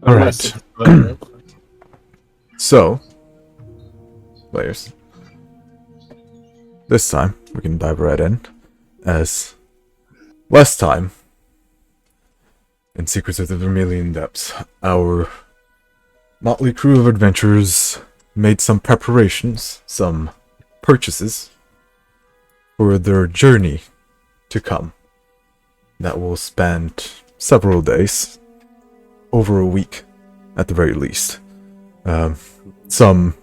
Alright. So, players, this time we can dive right in, as last time in Secrets of the Vermilion Depths, our motley crew of adventurers made some preparations, some purchases for their journey to come. That will span several days, over a week at the very least. Some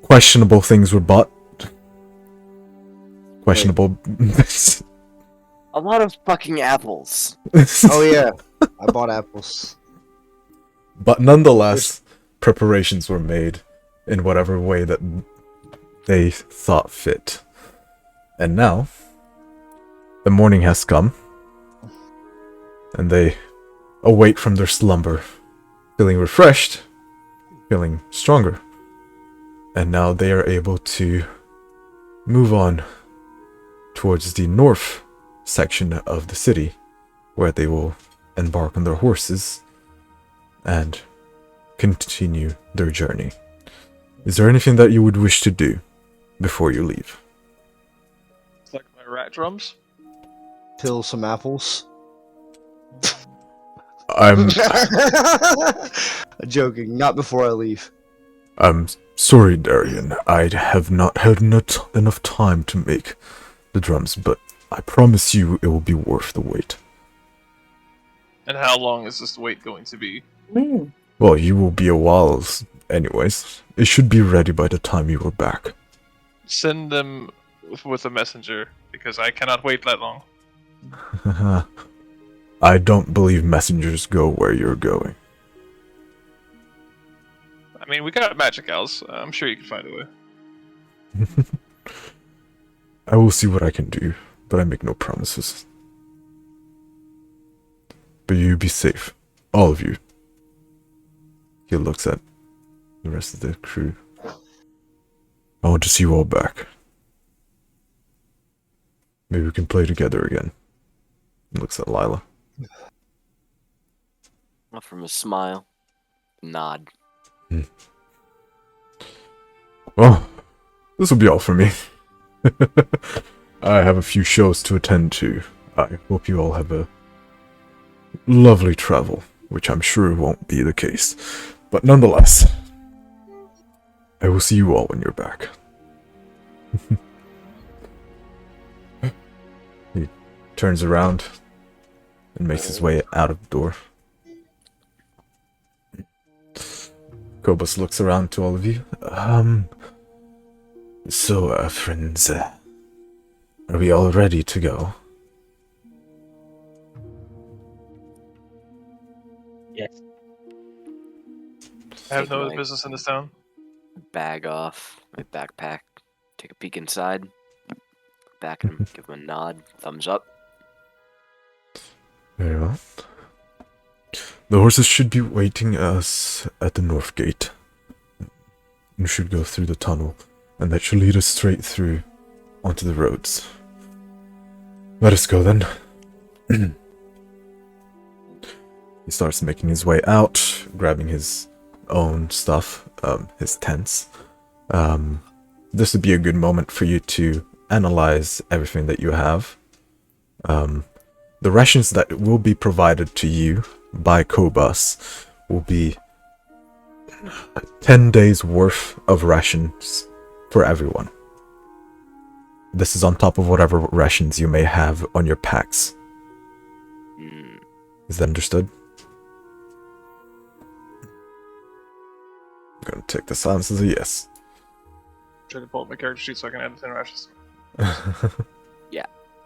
questionable things were bought. Questionable. A lot of fucking apples. Oh yeah, I bought apples. But nonetheless, preparations were made in whatever way that they thought fit. And now, the morning has come, and they awake from their slumber, feeling refreshed, feeling stronger. And now they are able to move on towards the north section of the city, where they will embark on their horses and continue their journey. Is there anything that you would wish to do before you leave? It's like my rat drums. Peel some apples. I'm Joking, not before I leave. I'm sorry, Darian. I have not had enough time to make the drums, but I promise you it will be worth the wait. And how long is this wait going to be? Well, you will be a while anyways. It should be ready by the time you are back. Send them with a messenger, because I cannot wait that long. I don't believe messengers go where you're going. I mean, we got magic owls. I'm sure you can find a way. I will see what I can do, but I make no promises. But you be safe. All of you. He looks at the rest of the crew. I want to see you all back. Maybe we can play together again. He looks at Lila. From a smile, nod. Well, this will be all for me. I have a few shows to attend to. I hope you all have a lovely travel, which I'm sure won't be the case. But nonetheless, I will see you all when you're back. He turns around and makes his way out of the door. Kobus looks around to all of you. So, friends, are we all ready to go? Yes. I have Take no my business in this town. bag off, my backpack, take a peek inside, look back at him, give him a nod, thumbs up. Very well. The horses should be waiting us at the north gate. You should go through the tunnel, and that should lead us straight through onto the roads. Let us go then. He starts making his way out, grabbing his own stuff, his tents. This would be a good moment for you to analyze everything that you have. The rations that will be provided to you by Kobus will be 10 days worth of rations for everyone. This is on top of whatever rations you may have on your packs. Is that understood? I'm gonna take the silence as a yes. Try to pull up my character sheet so I can add the 10 rashes.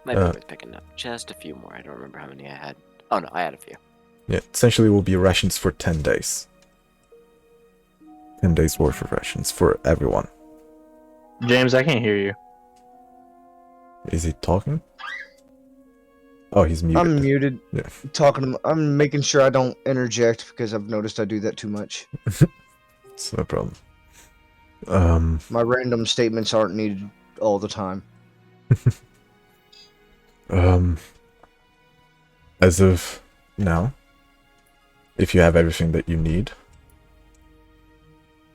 My brother's picking up just a few more. I don't remember how many I had. Oh no, I had a few. Yeah, essentially will be rations for 10 days. 10 days worth of rations for everyone. James, I can't hear you. Is he talking? Oh, he's muted. I'm muted. Yeah. I'm making sure I don't interject because I've noticed I do that too much. It's no problem. My random statements aren't needed all the time. As of now, if you have everything that you need,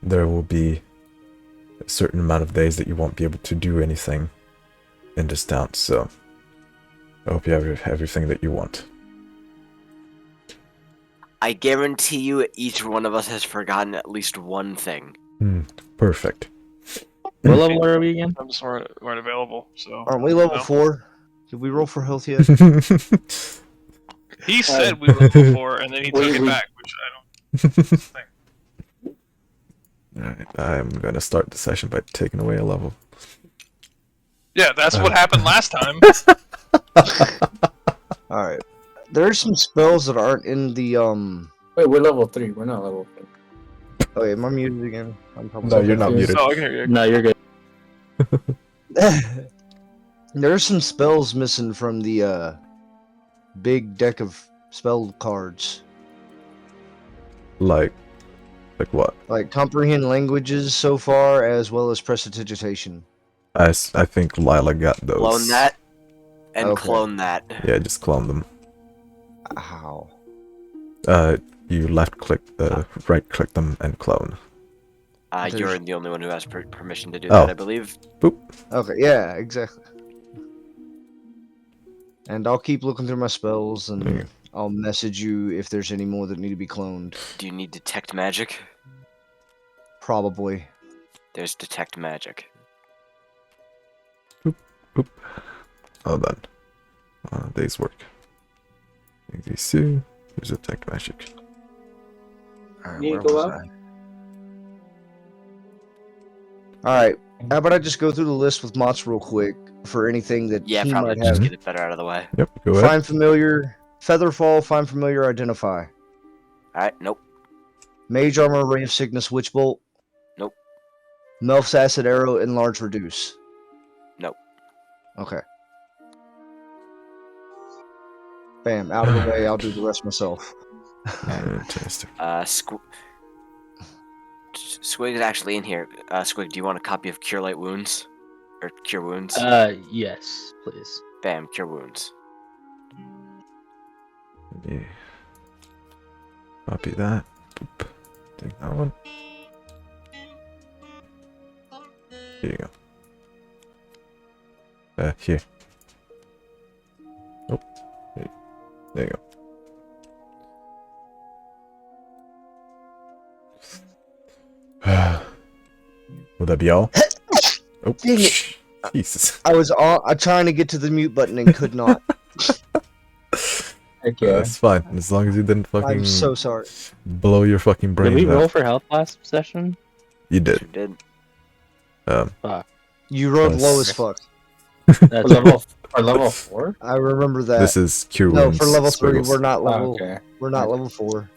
there will be a certain amount of days that you won't be able to do anything in this town, so I hope you have everything that you want. I guarantee you each one of us has forgotten at least one thing. Perfect. What level are we again? Some just weren't available, so. Aren't we level No. 4? Did we roll for health yet? He said we were level 4, and then he took it back, which I don't think. Alright, I'm gonna start the session by taking away a level. Yeah, that's what happened last time. Alright. There's some spells that aren't in the, Wait, we're level 3. We're not level 4. Oh, am I muted again? I'm probably No, you're not muted. So I can hear you. No, you're good. There's some spells missing from the, big deck of spell cards. Like what? Like, comprehend languages so far, as well as prestidigitation. I think Lila got those. Clone that, and Okay. clone that. Yeah, just clone them. How? You left click, right click them and clone. You're the only one who has permission to do Oh. that, I believe. Okay, yeah, exactly. And I'll keep looking through my spells, and Yeah. I'll message you if there's any more that need to be cloned. Do you need detect magic? Probably. There's detect magic. Hold on. Days work. These two. Here's detect magic. Alright, Need where to go was I? Alright, how about I just go through the list with Mott's real quick for anything that Yeah, he probably might just have. get it better out of the way. Yep, go ahead. Find familiar, Featherfall, find familiar, identify. Alright, nope. Mage armor, ray of sickness, witch bolt. Nope. Melf's acid arrow, enlarge, reduce. Nope. Okay. Bam, out of the way. I'll do the rest myself. Fantastic. Squig is actually in here. Squig, do you want a copy of Cure Light Wounds? Or Cure Wounds? Yes, please. Bam, Cure Wounds. Yeah. Copy that. Boop. Take that one. Here you go. Here. Oh. There you go. Will that be all? Oh, Dang it. Jesus. I was trying to get to the mute button and could not. Okay. That's fine, as long as you didn't fucking I'm so sorry. blow your fucking Did we brains roll out. for health last session? You Sure did. did. You rolled Nice. low as fuck. That's For level 4? I remember that. This is cure no, wounds. for level 3, Squiggles. we're not Oh, level. okay. We're not level 4.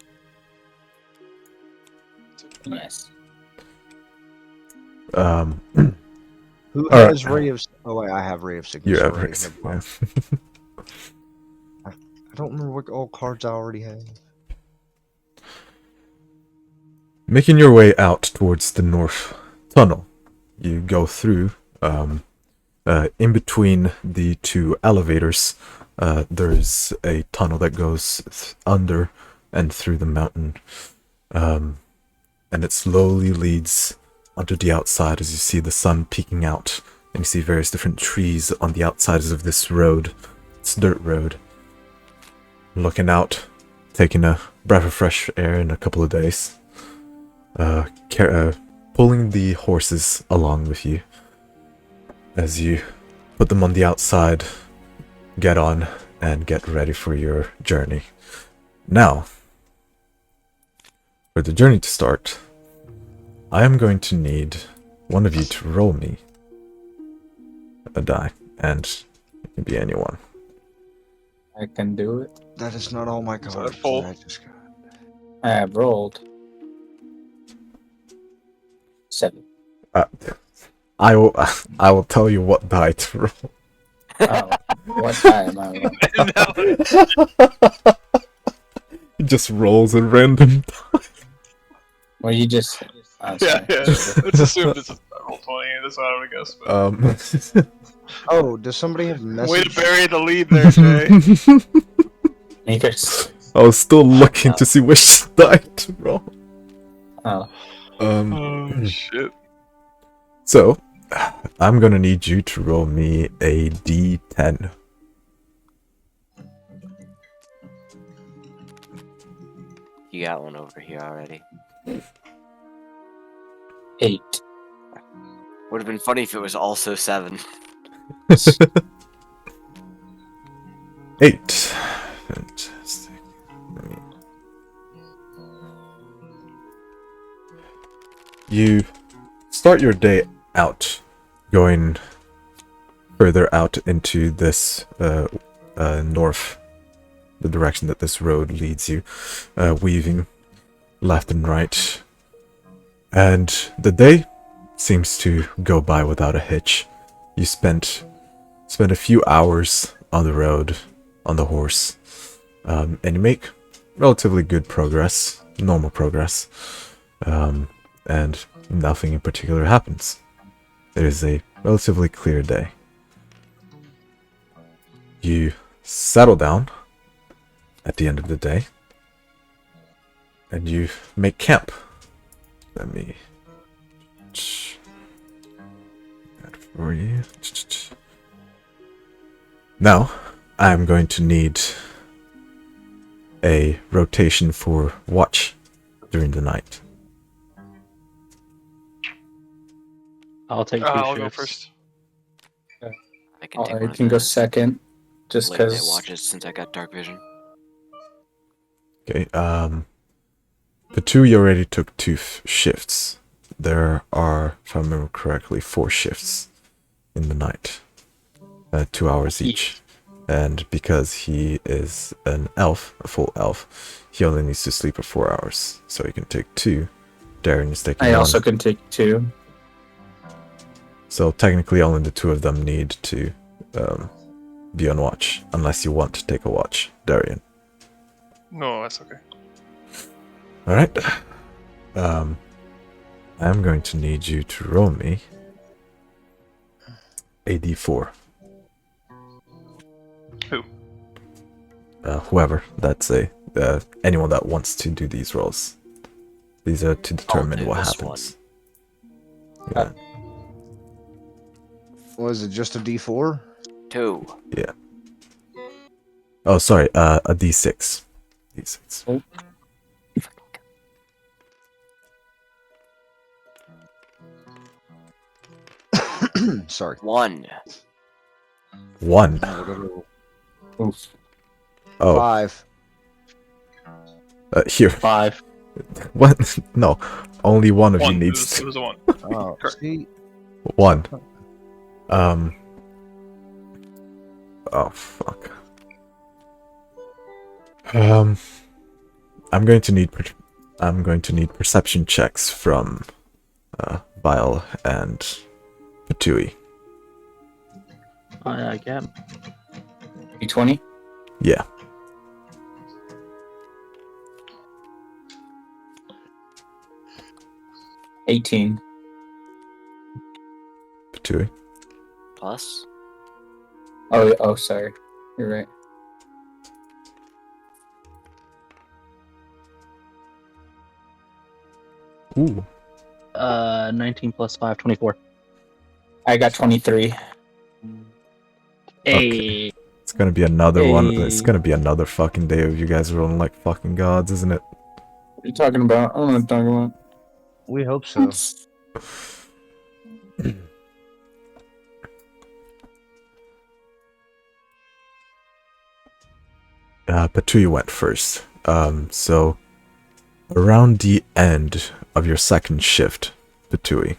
Nice. Who All has right. ray of? Oh wait, I have ray of sickness. You have already. Rix. Never mind. I don't remember what all cards I already have. Making your way out towards the north tunnel, you go through. In between the two elevators, there's a tunnel that goes under and through the mountain, and it slowly leads onto the outside as you see the sun peeking out, and you see various different trees on the outsides of this road. It's a dirt road. Looking out, taking a breath of fresh air in a couple of days. Pulling the horses along with you as you put them on the outside, get on, and get ready for your journey. Now, for the journey to start, I am going to need one of you to roll me a die, and it can be anyone. I can do it. That is not all my that cards. full? that I just got. I have rolled 7. I will tell you what die to roll. Oh, what time am I rolling? It just rolls a random. Well, you just. Oh, Yeah, sorry. yeah. Let's assume this is roll 20. That's what I would guess. But Oh, does somebody have message? way to bury the lead there, Jay. Makers. I was still looking to see which die to roll. Oh. Oh shit. So, I'm gonna need you to roll me a d10. You got one over here already. 8. Would have been funny if it was also 7. 8. Fantastic. You start your day out, going further out into this north, the direction that this road leads you, weaving left and right. And the day seems to go by without a hitch. You spent a few hours on the road, on the horse, and you make relatively good progress, normal progress, and nothing in particular happens. It is a relatively clear day. You settle down at the end of the day, and you make camp. Let me that for you. Now, I'm going to need a rotation for watch during the night. I'll take 2 I'll go shifts. first. I can take I one of can go the second. Just late night because. watches since I got dark vision. Okay, the two you already took 2 shifts. There are, if I remember correctly, 4 shifts in the night. 2 hours each. And because he is an elf, a full elf, he only needs to sleep for 4 hours. So he can take 2. Darren is taking I 1. also can take 2. So technically only the 2 of them need to be on watch. Unless you want to take a watch, Darian. No, that's okay. Alright. I'm going to need you to roll me a d4. Who? Whoever. That's anyone that wants to do these rolls. These are to determine do what this happens. Yeah. Was it just a D4? 2. Yeah. Oh, sorry. A d6. D6. Sorry. 1. 1. Oof. Oh, 5. here. 5. What? No. Only one of you 1. needs It was a 1. Oh, Correct. see? 1. Oh, fuck. I'm going to need perception checks from Vile and Patui. I get. D20? Yeah. $18. Patui. Plus. Oh, sorry. You're right. Ooh. 19 plus 5, 24. I got 23. Hey. It's gonna be another one. Hey. It's gonna be another fucking day of you guys rolling like fucking gods, isn't it? What are you talking about? I don't know what you're talking about. We hope so. Patui went first. So around the end of your second shift, Patui,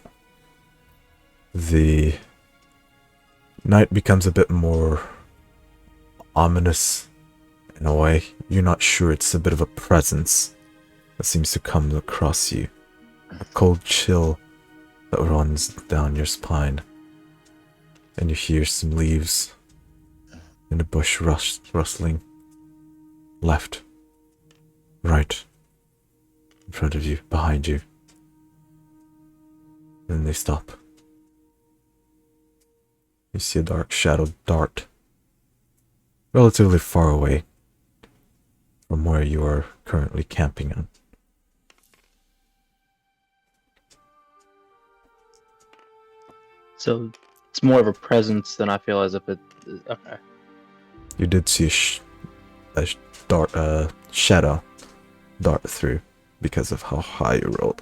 the night becomes a bit more ominous in a way. You're not sure, it's a bit of a presence that seems to come across you. A cold chill that runs down your spine. And you hear some leaves in the bush rustling. Left, right, in front of you, behind you. Then they stop. You see a dark shadow dart relatively far away from from where you are currently camping in. So it's more of a presence than I feel as if it. Okay. You did see a shadow dart through because of how high you rolled.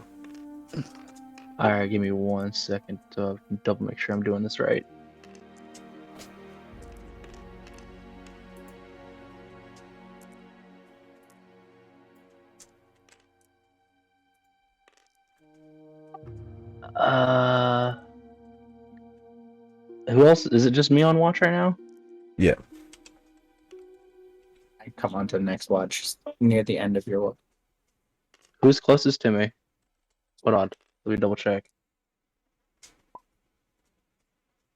All right, give me 1 second to double make sure I'm doing this right. Who else? Is it just me on watch right now? Yeah. I come on to the next watch near the end of your watch. Who's closest to me? Hold on. Let me double check.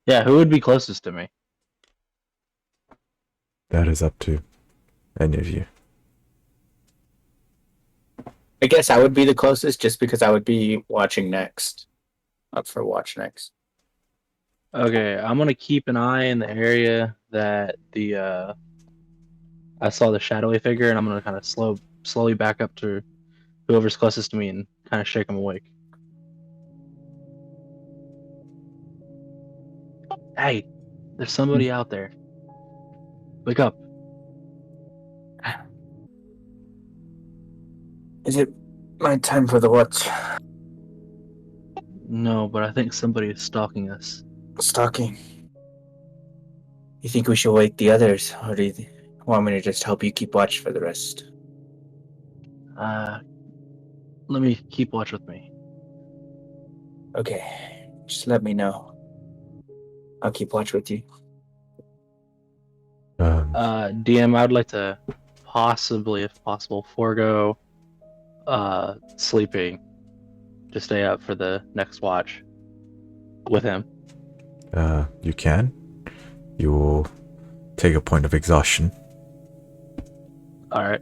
Yeah, who would be closest to me? That is up to any of you. I guess I would be the closest just because I would be watching next. Up for watch next. Okay, I'm gonna keep an eye in the area that I saw the shadowy figure, and I'm gonna kind of slowly back up to whoever's closest to me and kind of shake them awake. Hey, there's somebody out there. Wake up. Is it my time for the watch? No, but I think somebody is stalking us. Stalking. You think we should wake the others, or do you want me to just help you keep watch for the rest? Let me keep watch with me. Okay, just let me know. I'll keep watch with you. DM, I'd like to possibly, if possible, forego sleeping to stay up for the next watch with him. You can. You will take a point of exhaustion. All right.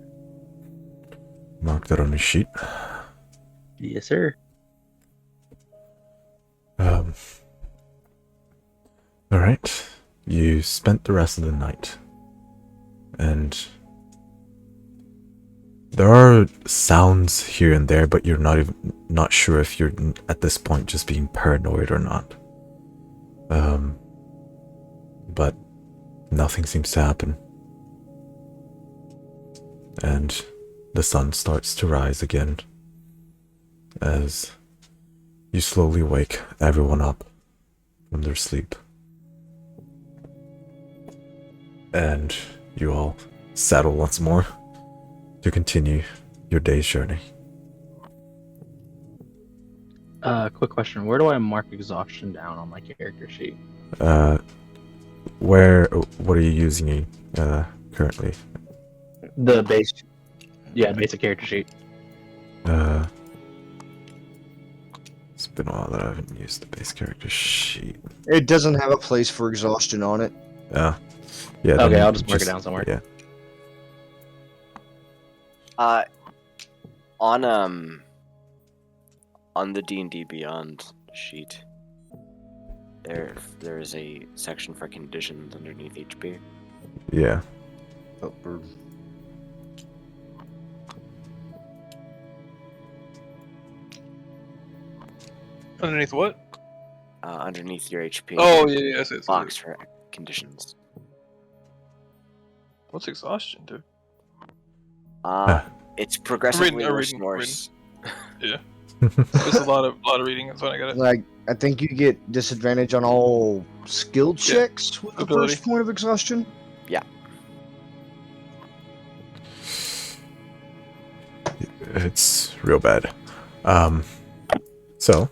Mark that on your sheet. Yes, sir. Alright. You spent the rest of the night. And there are sounds here and there, but you're not sure if you're at this point just being paranoid or not. But nothing seems to happen. And the sun starts to rise again as you slowly wake everyone up from their sleep. And you all settle once more to continue your day's journey. Quick question. Where do I mark exhaustion down on my character sheet? What are you using currently? The base. Yeah, basic character sheet. It's been a while that I haven't used the base character sheet. It doesn't have a place for exhaustion on it. Yeah. Okay, I'll just mark it down somewhere. Yeah. On the D&D Beyond sheet, there is a section for conditions underneath HP. Yeah. Oh, or- Underneath what? Underneath your HP. Oh, yeah, I see it. Box for conditions. What's exhaustion, dude? It's progressively I'm worse reading, and worse. Yeah. There's a lot of reading. That's when I got it. Like, I think you get disadvantage on all skill checks with the Ability. first point of exhaustion. It's real bad. So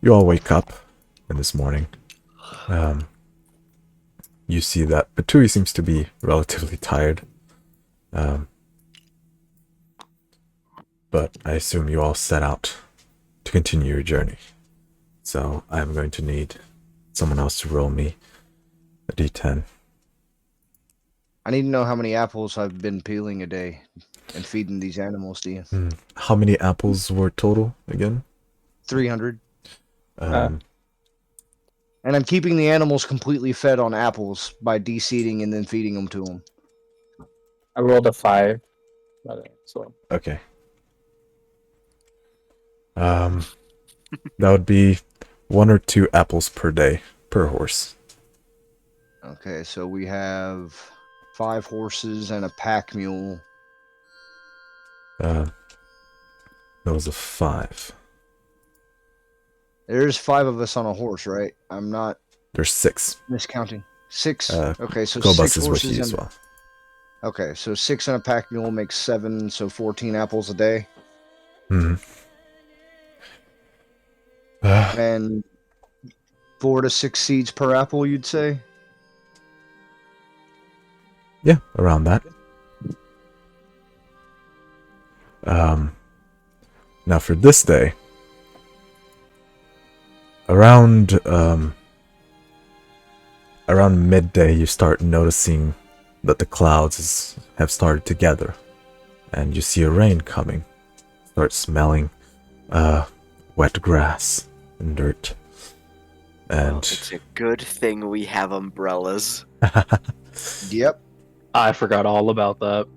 you all wake up in this morning. You see that Patui seems to be relatively tired. But I assume you all set out to continue your journey. So I'm going to need someone else to roll me a d10. I need to know how many apples I've been peeling a day and feeding these animals to you. How many apples were total again? 300. Um, And I'm keeping the animals completely fed on apples by de-seeding and then feeding them to them. I rolled a 5. by the so Okay. That would be 1 or 2 apples per day per horse. Okay, so we have 5 horses and a pack mule. That was a 5. There's 5 of us on a horse, right? I'm not There's 6. miscounting. 6. Okay, so Kobus 6 is with horses you as and well. okay, so 6 and a pack mule makes 7, so 14 apples a day, Hmm. and 4 to 6 seeds per apple. You'd say. Yeah, around that. Now for this day, around midday, you start noticing that the clouds have started to gather, and you see a rain coming. Start smelling wet grass and dirt. Well, And it's a good thing we have umbrellas. Yep, I forgot all about that.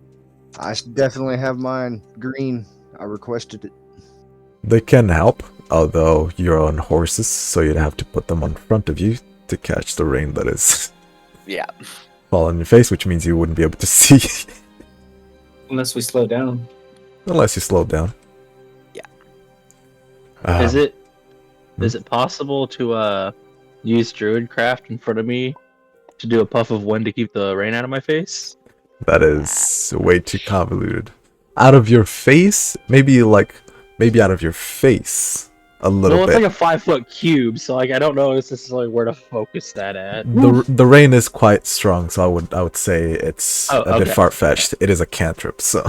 I definitely have mine green. I requested it. they can help, although you're on horses, so you'd have to put them on front of you to catch the rain that is Yeah. fall on your face, which means you wouldn't be able to see unless we slow down. unless you slow down. Yeah. Is it possible to use Druidcraft in front of me to do a puff of wind to keep the rain out of my face? That is way too convoluted. Out of your face? Maybe out of your face a little Well, it's bit. like a 5-foot cube, so like I don't know necessarily where to focus that at. The rain is quite strong, so I would say it's Oh, a bit okay. far-fetched. It is a cantrip, so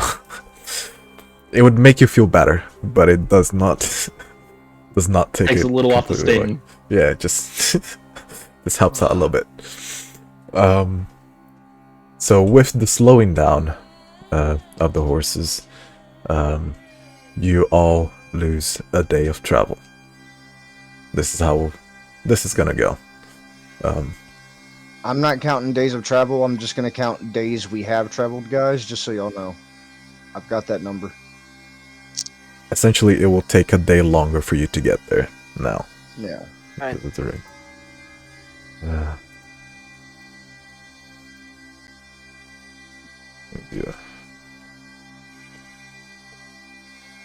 it would make you feel better, but it does not take Takes it a little off the completely away. sting. Yeah, it just this helps out a little bit. So with the slowing down of the horses, you all lose a day of travel. This is how this is gonna go. I'm not counting days of travel. I'm just gonna count days we have traveled, guys. Just so y'all know, I've got that number. Essentially, it will take a day longer for you to get there now. Yeah. Right. Because of the rain. Yeah.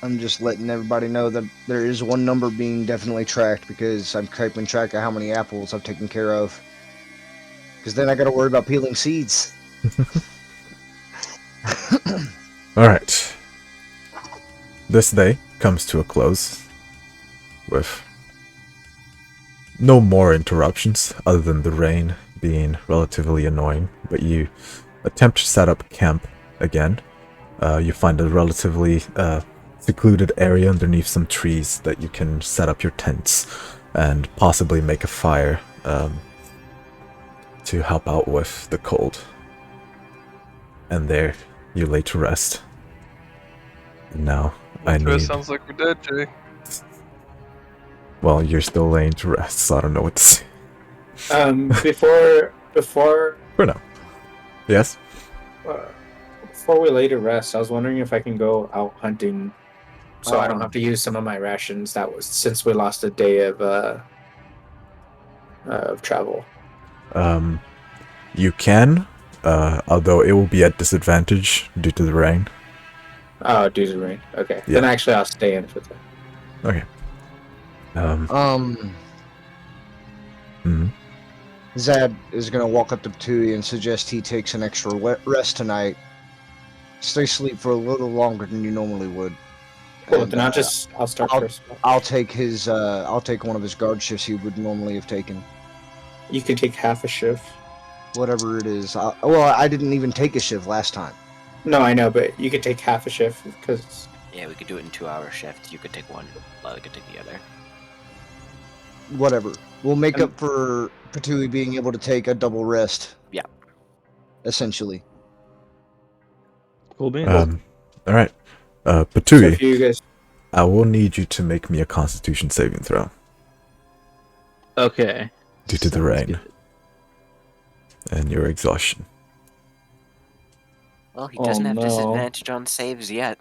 I'm just letting everybody know that there is one number being definitely tracked because I'm keeping track of how many apples I've taken care of. Because then I got to worry about peeling seeds. All right. This day comes to a close with no more interruptions other than the rain being relatively annoying, but you attempt to set up camp again. You find a relatively secluded area underneath some trees that you can set up your tents and possibly make a fire to help out with the cold. And there you lay to rest. And now I That need... sounds like we're dead, Jay. Well, you're still laying to rest, so I don't know what to say. Before For now. Yes? before we lay to rest, I was wondering if I can go out hunting, so I don't have to use some of my rations. That was since we lost a day of travel. You can, although it will be at disadvantage due to the rain. Oh, due to rain. Okay. Yeah. Then actually, I'll stay in for that. Okay. Mhm. Zad is gonna walk up to Tui and suggest he takes an extra rest tonight. Stay asleep for a little longer than you normally would. Cool. And, Then I'll start first. I'll take one of his guard shifts he would normally have taken. You can take half a shift. Whatever it is. I didn't even take a shift last time. No, I know, but you could take half a shift because Yeah, we could do it in 2-hour shifts. You could take one, Lila could take the other. Whatever. We'll make up for Patui being able to take a double rest. Yeah. Essentially. Cool beans. Alright. so Patui, if you guys. I will need you to make me a constitution saving throw Okay. due to the Sounds rain good. and your exhaustion. Well, he Oh, doesn't have no. disadvantage on saves yet.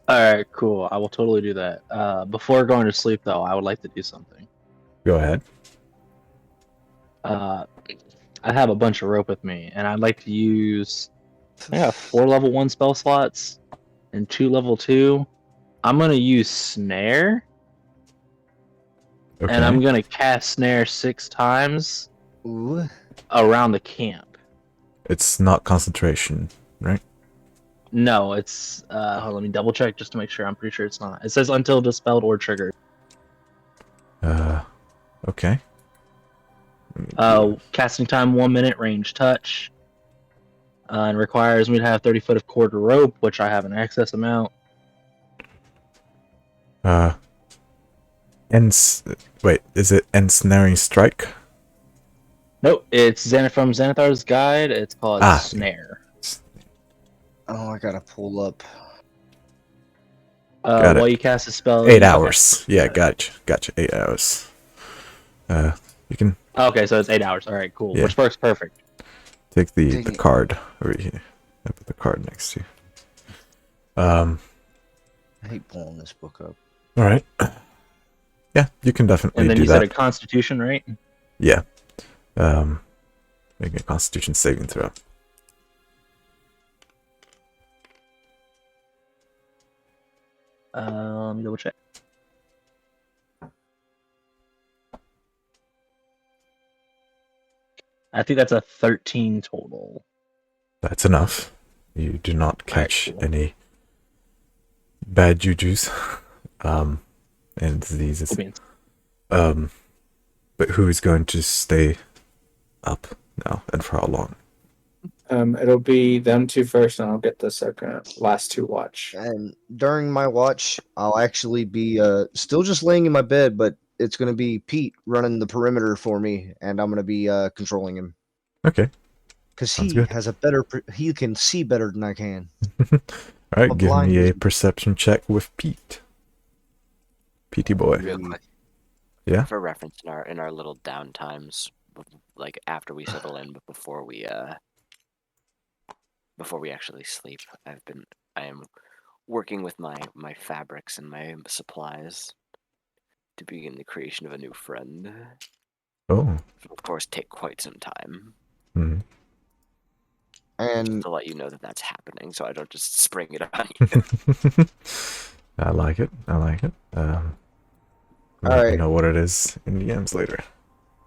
Alright, cool. I will totally do that. Before going to sleep, though, I would like to do something. Go ahead. I have a bunch of rope with me, and I'd like to use. I have 4 level 1 spell slots and 2 level 2. I'm gonna use Snare, Okay. and I'm gonna cast Snare 6 times Ooh. around the camp. It's not concentration, right? No, it's hold on, let me double check just to make sure. I'm pretty sure it's not. It says until dispelled or triggered. Okay. Casting time 1 minute, range touch, and requires me to have 30 foot of cord or rope, which I have an excess amount. Wait, is it ensnaring strike? Nope, it's from Xanathar's Guide. It's called Snare. Oh, I gotta pull up. Got it. While you cast a spell, 8 okay. hours. Yeah, gotcha. 8 hours. You can Okay, so it's 8 hours. All right, cool. Yeah. Which works perfect. take the Dang it. card over here. I put the card next to you. I hate pulling this book up. All right. Yeah, you can definitely And then do you said that. a Constitution, right? Yeah. Make a Constitution saving throw. Let me double check. I think that's a 13 total. That's enough. You do not catch cool. any bad jujus, and diseases. Cool beans. But who is going to stay up now, and for how long? It'll be them two first, and I'll get the last 2 watch. And during my watch, I'll actually be still just laying in my bed, but it's gonna be Pete running the perimeter for me, and I'm gonna be controlling him Okay. because Sounds he good. has he can see better than I can. All right, A give blind me a wizard. perception check with Pete. PT boy. Real quick. Yeah? For reference, in our little down times, like after we settle in, but before we actually sleep, I am working with my fabrics and my supplies to begin the creation of a new friend. Oh. It will, of course, take quite some time. Hmm. And To let you know that that's happening, so I don't just spring it on you. I like it. All Let me right. know what it is in DMs later.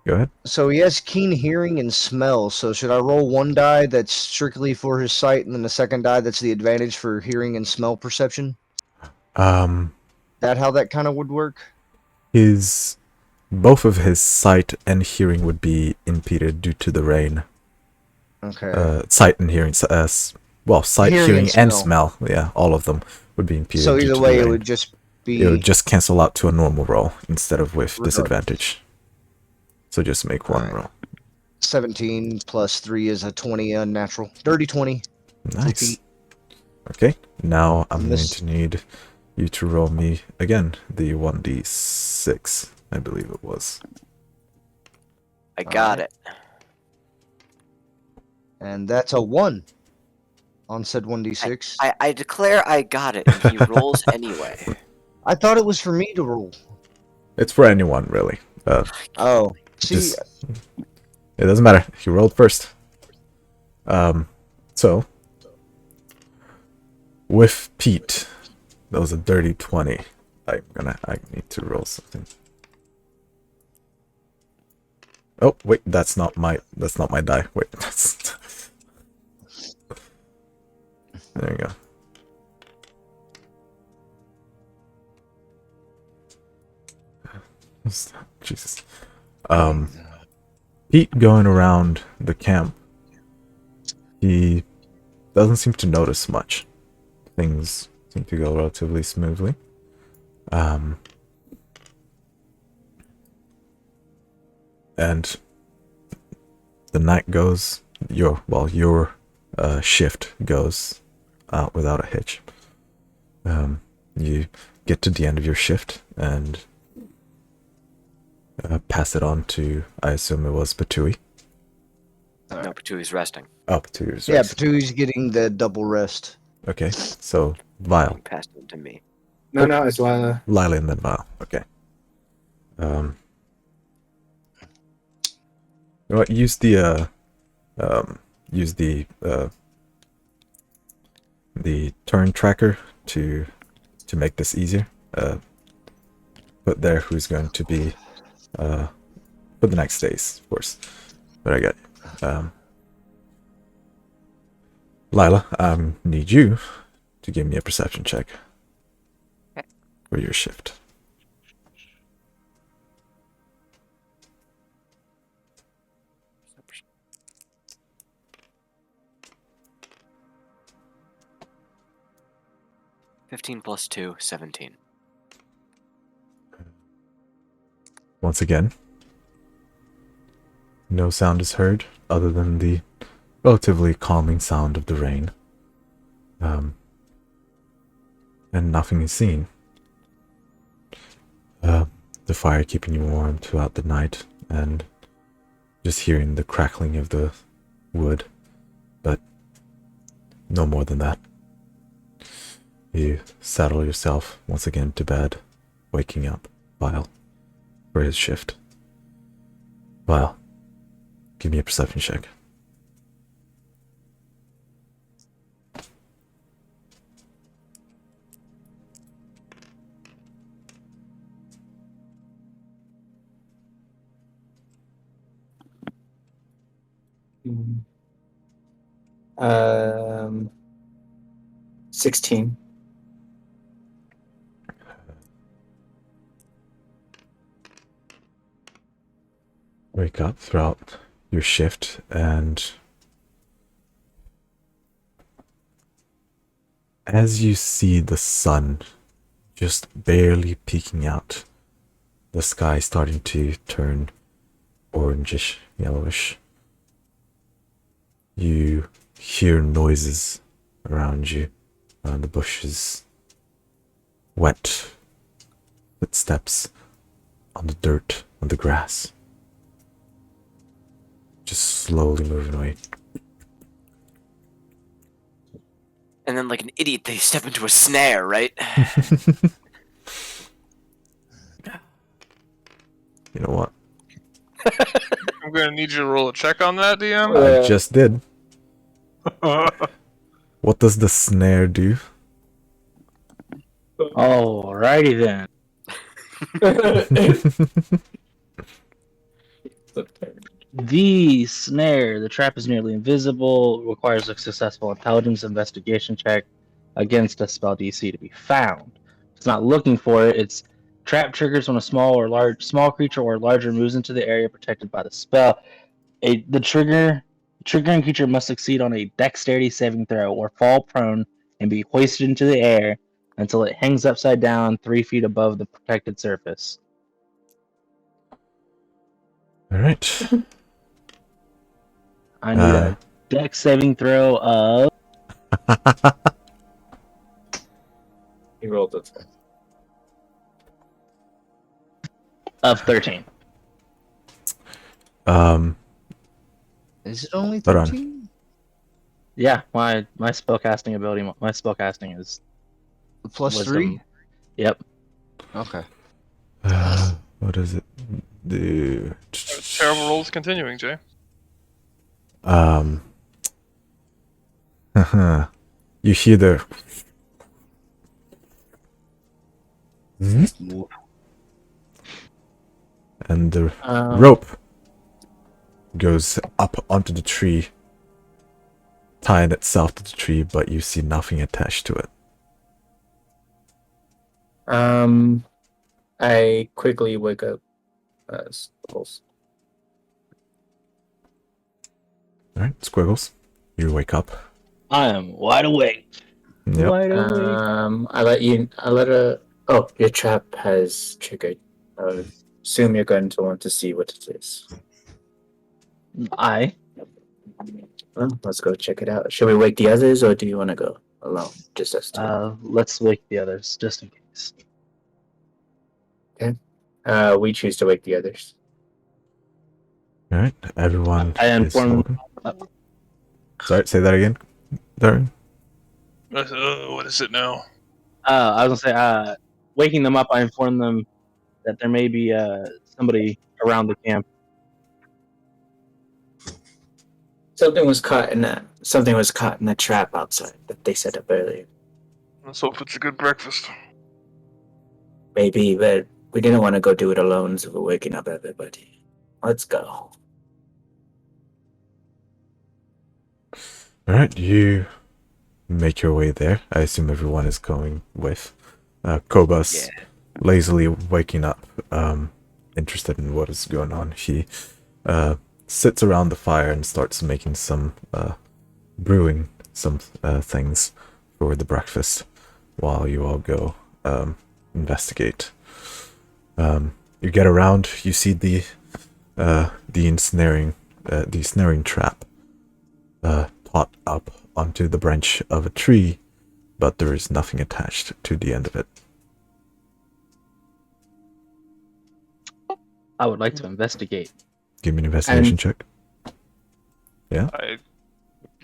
Go ahead. so he has keen hearing and smell. So should I roll 1 die that's strictly for his sight, and then the second die that's the advantage for hearing and smell perception? That how that kind of would work? Both of his sight and hearing would be impeded due to the rain. Okay. Sight and hearing, sight, Hearing hearing, and and smell. smell. Yeah, all of them would be impeded. So due either to way, the it rain. would just be It would just cancel out to a normal roll instead of with Regardless. disadvantage. So just make one Alright. roll. 17 plus 3 is a 20 unnatural. Dirty 20. Nice. Pete. Okay, now I'm going Miss- to need you to roll me again the 1d6, I believe it was. I got Alright. it. And that's a 1 on said 1d6. I declare I got it, and he rolls anyway. I thought it was for me to roll. It's for anyone, really. Oh, see, Just, it doesn't matter. He rolled first. So with Pete, that was a dirty 20. I need to roll something. Oh wait, that's not my die. Wait, that's there you go. Jesus. Pete going around the camp, he doesn't seem to notice much. Things seem to go relatively smoothly. And the night goes, your shift goes out without a hitch. You get to the end of your shift and pass it on to, I assume it was Batui. No, Patui's resting. Oh, 2 years. Yeah, Right. Patui's getting the double rest. Okay, so Vile. You passed it to me. No, no, it's Lila. Lila and then Vile. Okay. You know what? Use the the turn tracker to make this easier. Put there who's going to be for the next days, of course. But I got you. Lila, I need you to give me a perception check for your shift. $15 + 2, 17. Once again, no sound is heard other than the relatively calming sound of the rain. And nothing is seen. The fire keeping you warm throughout the night, and just hearing the crackling of the wood, but no more than that. You saddle yourself once again to bed, waking up Vile for his shift. Vile, give me a perception check. Um, 16. Wake up throughout your shift, and as you see the sun just barely peeking out, the sky starting to turn orangish, yellowish, you hear noises around you, around the bushes, wet footsteps on the dirt, on the grass, just slowly moving away. And then, like an idiot, they step into a snare, right? You know what? I'm gonna need you to roll a check on that, DM. I just did. What does the snare do? Alrighty then. The snare. The trap is nearly invisible. Requires a successful intelligence investigation check against a spell DC to be found. It's not looking for it. It's trap triggers when a small creature or larger moves into the area protected by the spell. The triggering creature must succeed on a dexterity saving throw or fall prone and be hoisted into the air until it hangs upside down 3 feet above the protected surface. All right. I need a dex saving throw of He rolled it. 13. Is it only Hold on. 13? Yeah, my spellcasting ability, my spellcasting is Plus wisdom. 3? Yep. Okay. What does it do? Terrible rolls continuing, Jay. You hear the and the rope goes up onto the tree, tying itself to the tree, but you see nothing attached to it. I quickly wake up. Squiggles. All right, Squiggles, you wake up. I am wide awake. Yep. Wide awake. I let her. Oh, your trap has triggered. I assume you're going to want to see what it is. I. Well, let's go check it out. Should we wake the others, or do you want to go alone? Just us two. Let's wake the others just in case. We choose to wake the others. All right, everyone I is inform. welcome. Sorry, say that again, Darren. What is it now? I was gonna say, waking them up, I inform them that there may be somebody around the camp. Something was caught in that trap outside that they set up earlier. Let's hope it's a good breakfast. Maybe, but we didn't want to go do it alone, so we're waking up everybody. Let's go. All right, you make your way there. I assume everyone is going with Kobus, Yeah. lazily waking up, interested in what is going on. He sits around the fire and starts making some brewing some things for the breakfast while you all go investigate. You get around, you see the snaring trap taught up onto the branch of a tree, but there is nothing attached to the end of it. I would like to investigate. Give me an investigation And- check. I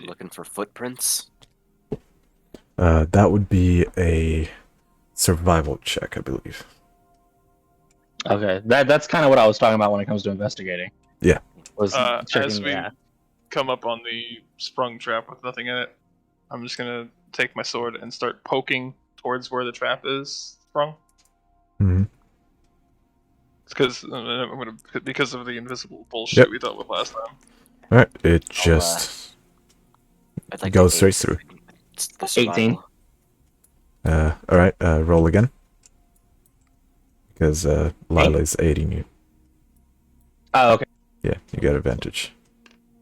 Looking for footprints. That would be a survival check, I believe. Okay, that's kind of what I was talking about when it comes to investigating. Yeah. Was checking as we the come up on the sprung trap with nothing in it, I'm just gonna take my sword and start poking towards where the trap is sprung. Mhm. It's because of the invisible bullshit Yep. we dealt with last time. All right, it I'll, just I'd like goes to straight aid through. the survival. 18. All right, roll again. Because Lila is aiding you. Oh, okay. Yeah, you got advantage.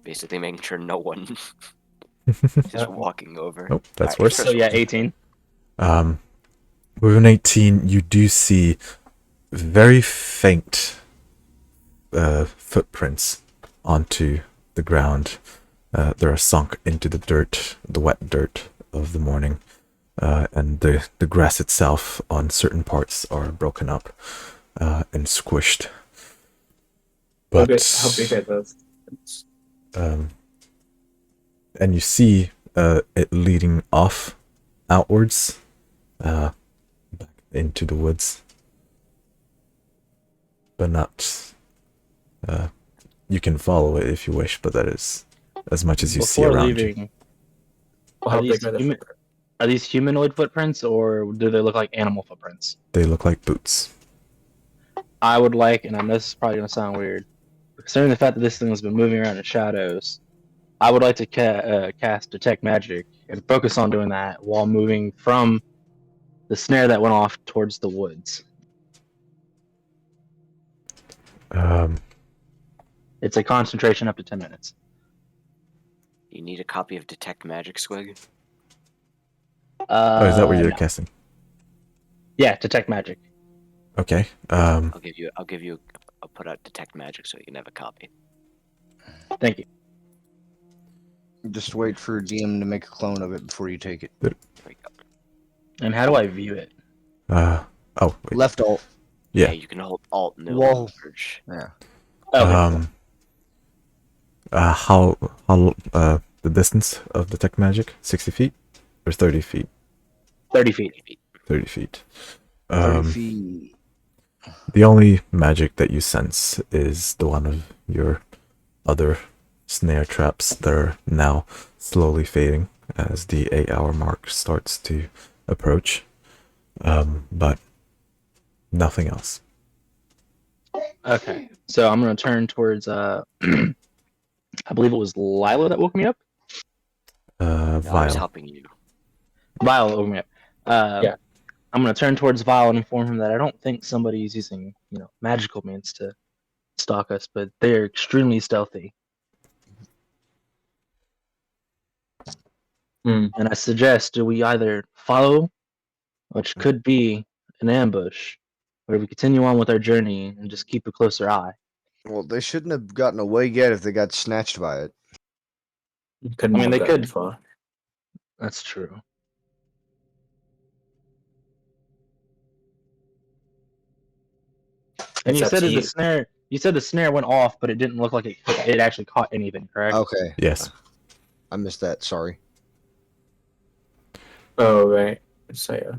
Basically making sure no one is walking over. Oh, that's Alright, worse. So yeah, 18. With an 18, you do see very faint footprints onto the ground. They are sunk into the dirt, the wet dirt of the morning, and the grass itself on certain parts are broken up and squished. But How big are those? and you see it leading off outwards back into the woods, but not you can follow it if you wish, but that is as much as you see Before around you. leaving, How are these big are the human- footprints? are these humanoid footprints or do they look like animal footprints? They look like boots. I would like, and I know this is probably gonna sound weird, considering the fact that this thing has been moving around in shadows, I would like to cast Detect Magic and focus on doing that while moving from the snare that went off towards the woods. It's a concentration up to 10 minutes. You need a copy of Detect Magic, Squig? Oh, is that what you're No. casting? Yeah, Detect Magic. Okay. I'll put out Detect Magic so you can have a copy. Thank you. Just wait for DM to make a clone of it before you take it. There we go. And how do I view it? Oh, wait. Left alt. Yeah. You can hold Alt and Whoa. it'll merge. Yeah. Okay. How the distance of Detect Magic? 60 feet or 30 feet? 30 feet. 30 feet. 30 feet. The only magic that you sense is the one of your other snare traps that are now slowly fading as the 8-hour mark starts to approach. But nothing else. Okay. So I'm going to turn towards, I believe it was Lila that woke me up? I was Vile. helping you. Vile woke me up. Yeah. I'm going to turn towards Vile and inform him that I don't think somebody's using, magical means to stalk us, but they're extremely stealthy. And I suggest we either follow, which could be an ambush, or we continue on with our journey and just keep a closer eye. Well, they shouldn't have gotten away yet if they got snatched by it. Couldn't I mean, have they gotten could- far. That's true. And It's you up said to that you. the snare. You said the snare went off, but it didn't look like it actually caught anything, correct? Okay. Yes. I missed that. Sorry. Oh, right. So, yeah.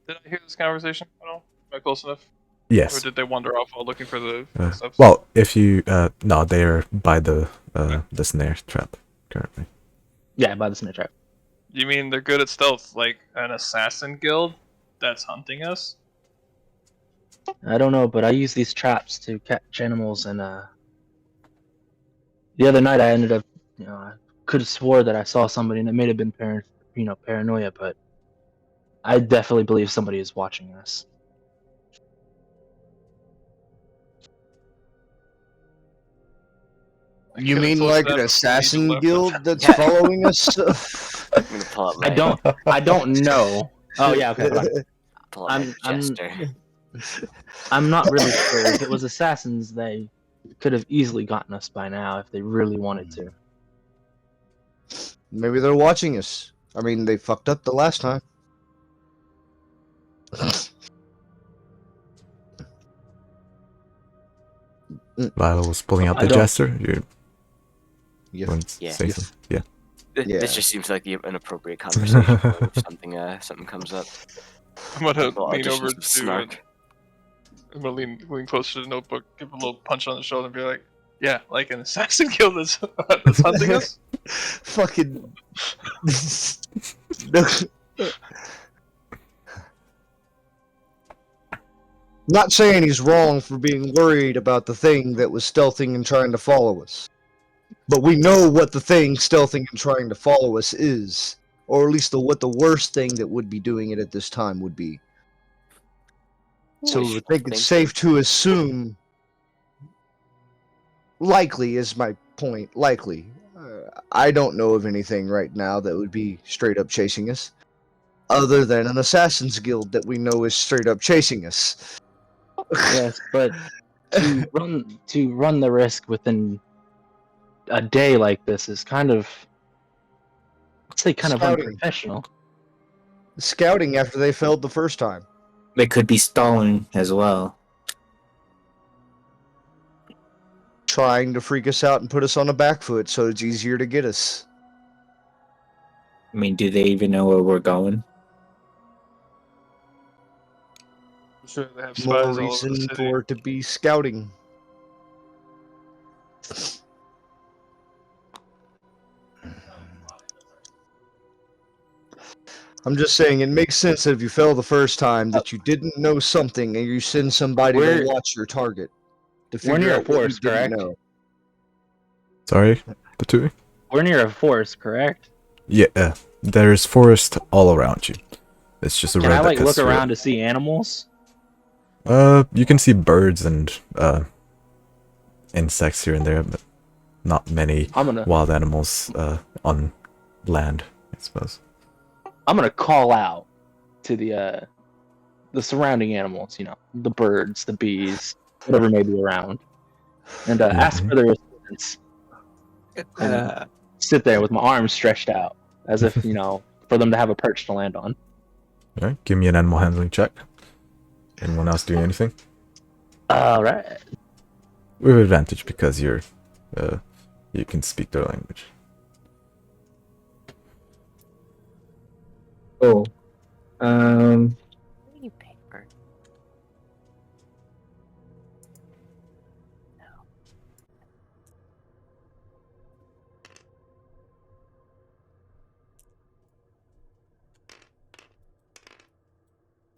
Did I hear this conversation at all? Am I close enough? Or Yes. did they wander off while looking for the stuff? Well, if you no, they're by the snare trap currently. Yeah, by the snare trap. You mean they're good at stealth, like an assassin guild that's hunting us? I don't know, but I use these traps to catch animals, and the other night I ended up, I could have swore that I saw somebody, and it may have been paranoia, but I definitely believe somebody is watching us. You Could've mean told like that an before you assassin left. guild that's Yeah. following us? I'm gonna pull up my. I don't know. Oh yeah, okay. Hold on. Pull up my I'm jester. I'm not really sure. If it was assassins, they could have easily gotten us by now if they really wanted to. Maybe they're watching us. I mean, they fucked up the last time. Lila was pulling out I the don't- jester. You Yeah. want to Yeah. say Yes. something? Yeah. Yeah. This just seems like an appropriate conversation point if something comes up. I'm gonna Well, lean auditions over with to. snark. I'm gonna lean closer to the notebook, give a little punch on the shoulder, and be like, "Yeah, like an assassin guild that's hunting us." Fucking. No. Not saying he's wrong for being worried about the thing that was stealthing and trying to follow us. But we know what the thing stealthing and trying to follow us is. Or at least what the worst thing that would be doing it at this time would be. So I think it's safe to assume. Likely is my point. Likely. I don't know of anything right now that would be straight up chasing us. Other than an assassin's guild that we know is straight up chasing us. Yes, but to run the risk within a day like this is kind of, I'd say, kind Scouting. of unprofessional. Scouting after they failed the first time. They could be stalling as well. Trying to freak us out and put us on a back foot so it's easier to get us. I mean, do they even know where we're going? I'm sure they have More spies all over the reason city. for it to be scouting. I'm just saying, it makes sense that if you fell the first time that you didn't know something and you send somebody We're- to watch your target to we're figure near a out what you forest, didn't correct? know. Sorry, Patui? We're near a forest, correct? Yeah, there's forest all around you. It's just a Can road I that like cuts look through around to see animals? it. You can see birds and insects here and there, but not many I'm gonna wild animals on land, I suppose. call out to the surrounding animals. The birds, the bees, whatever may be around, and ask for their assistance. And sit there with my arms stretched out, as if for them to have a perch to land on. All right, give me an animal handling check. Anyone else doing anything? All right. With advantage because you can speak their language. Oh. Paper.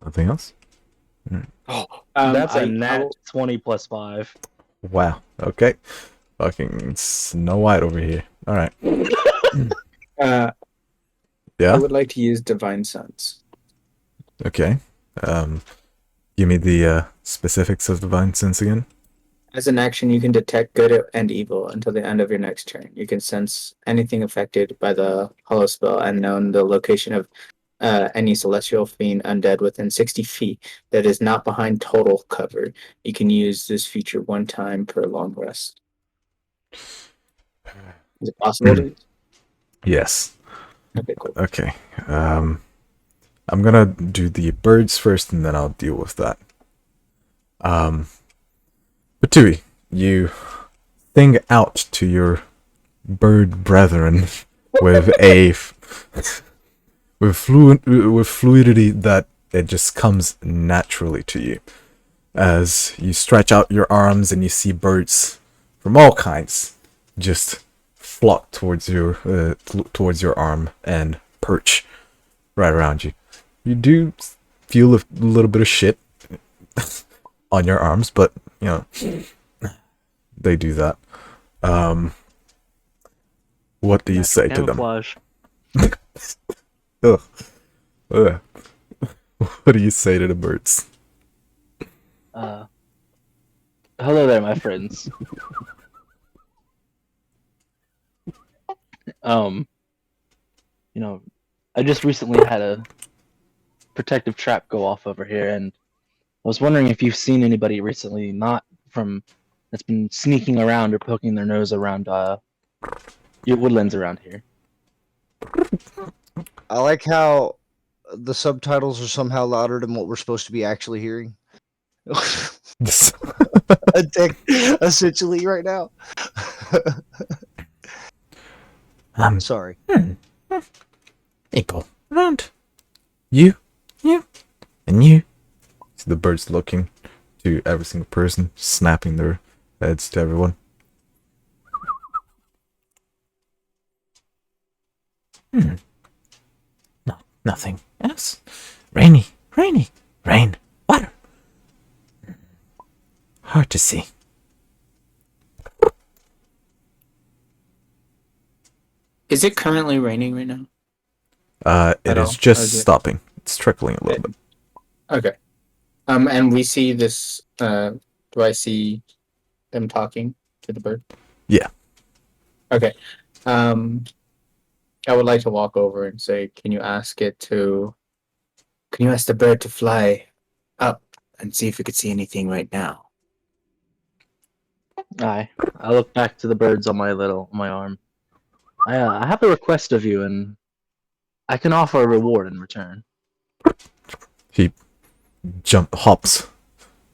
Nothing else? Oh, That's a I nat will- 20 plus 5. Wow. Okay. Fucking Snow White over here. All right. I Yeah. would like to use Divine Sense. Okay. Give me the specifics of Divine Sense again. As an action, you can detect good and evil until the end of your next turn. You can sense anything affected by the hollow spell and know the location of any celestial fiend undead within 60 feet that is not behind total cover. You can use this feature one time per long rest. Is it possible to use? Yes. Okay, cool. Okay. I'm gonna do the birds first, and then I'll deal with that. But Tui, you sing out to your bird brethren with with fluidity that it just comes naturally to you. As you stretch out your arms and you see birds from all kinds just flock towards your arm and perch right around you. You do feel a little bit of shit on your arms, but you know they do that. What do you say to them? Camouflage. Ugh. Ugh. What do you say to the birds? Hello there, my friends. You know, I just recently had a protective trap go off over here, and I was wondering if you've seen anybody recently that's been sneaking around or poking their nose around your woodlands around here. I like how the subtitles are somehow louder than what we're supposed to be actually hearing. Essentially, right now. Sorry. Eagle. Around. You, and you. See the birds looking to every single person, snapping their heads to everyone. No, nothing else. Rain, water. Hard to see. Is it currently raining right now? It At is all? just Or is it- stopping. It's trickling a little bit. Okay. And we see this. Do I see them talking to the bird? Yeah. Okay. I would like to walk over and say, Can you ask the bird to fly up and see if we could see anything right now?" I look back to the birds on my arm. I have a request of you, and I can offer a reward in return. He hops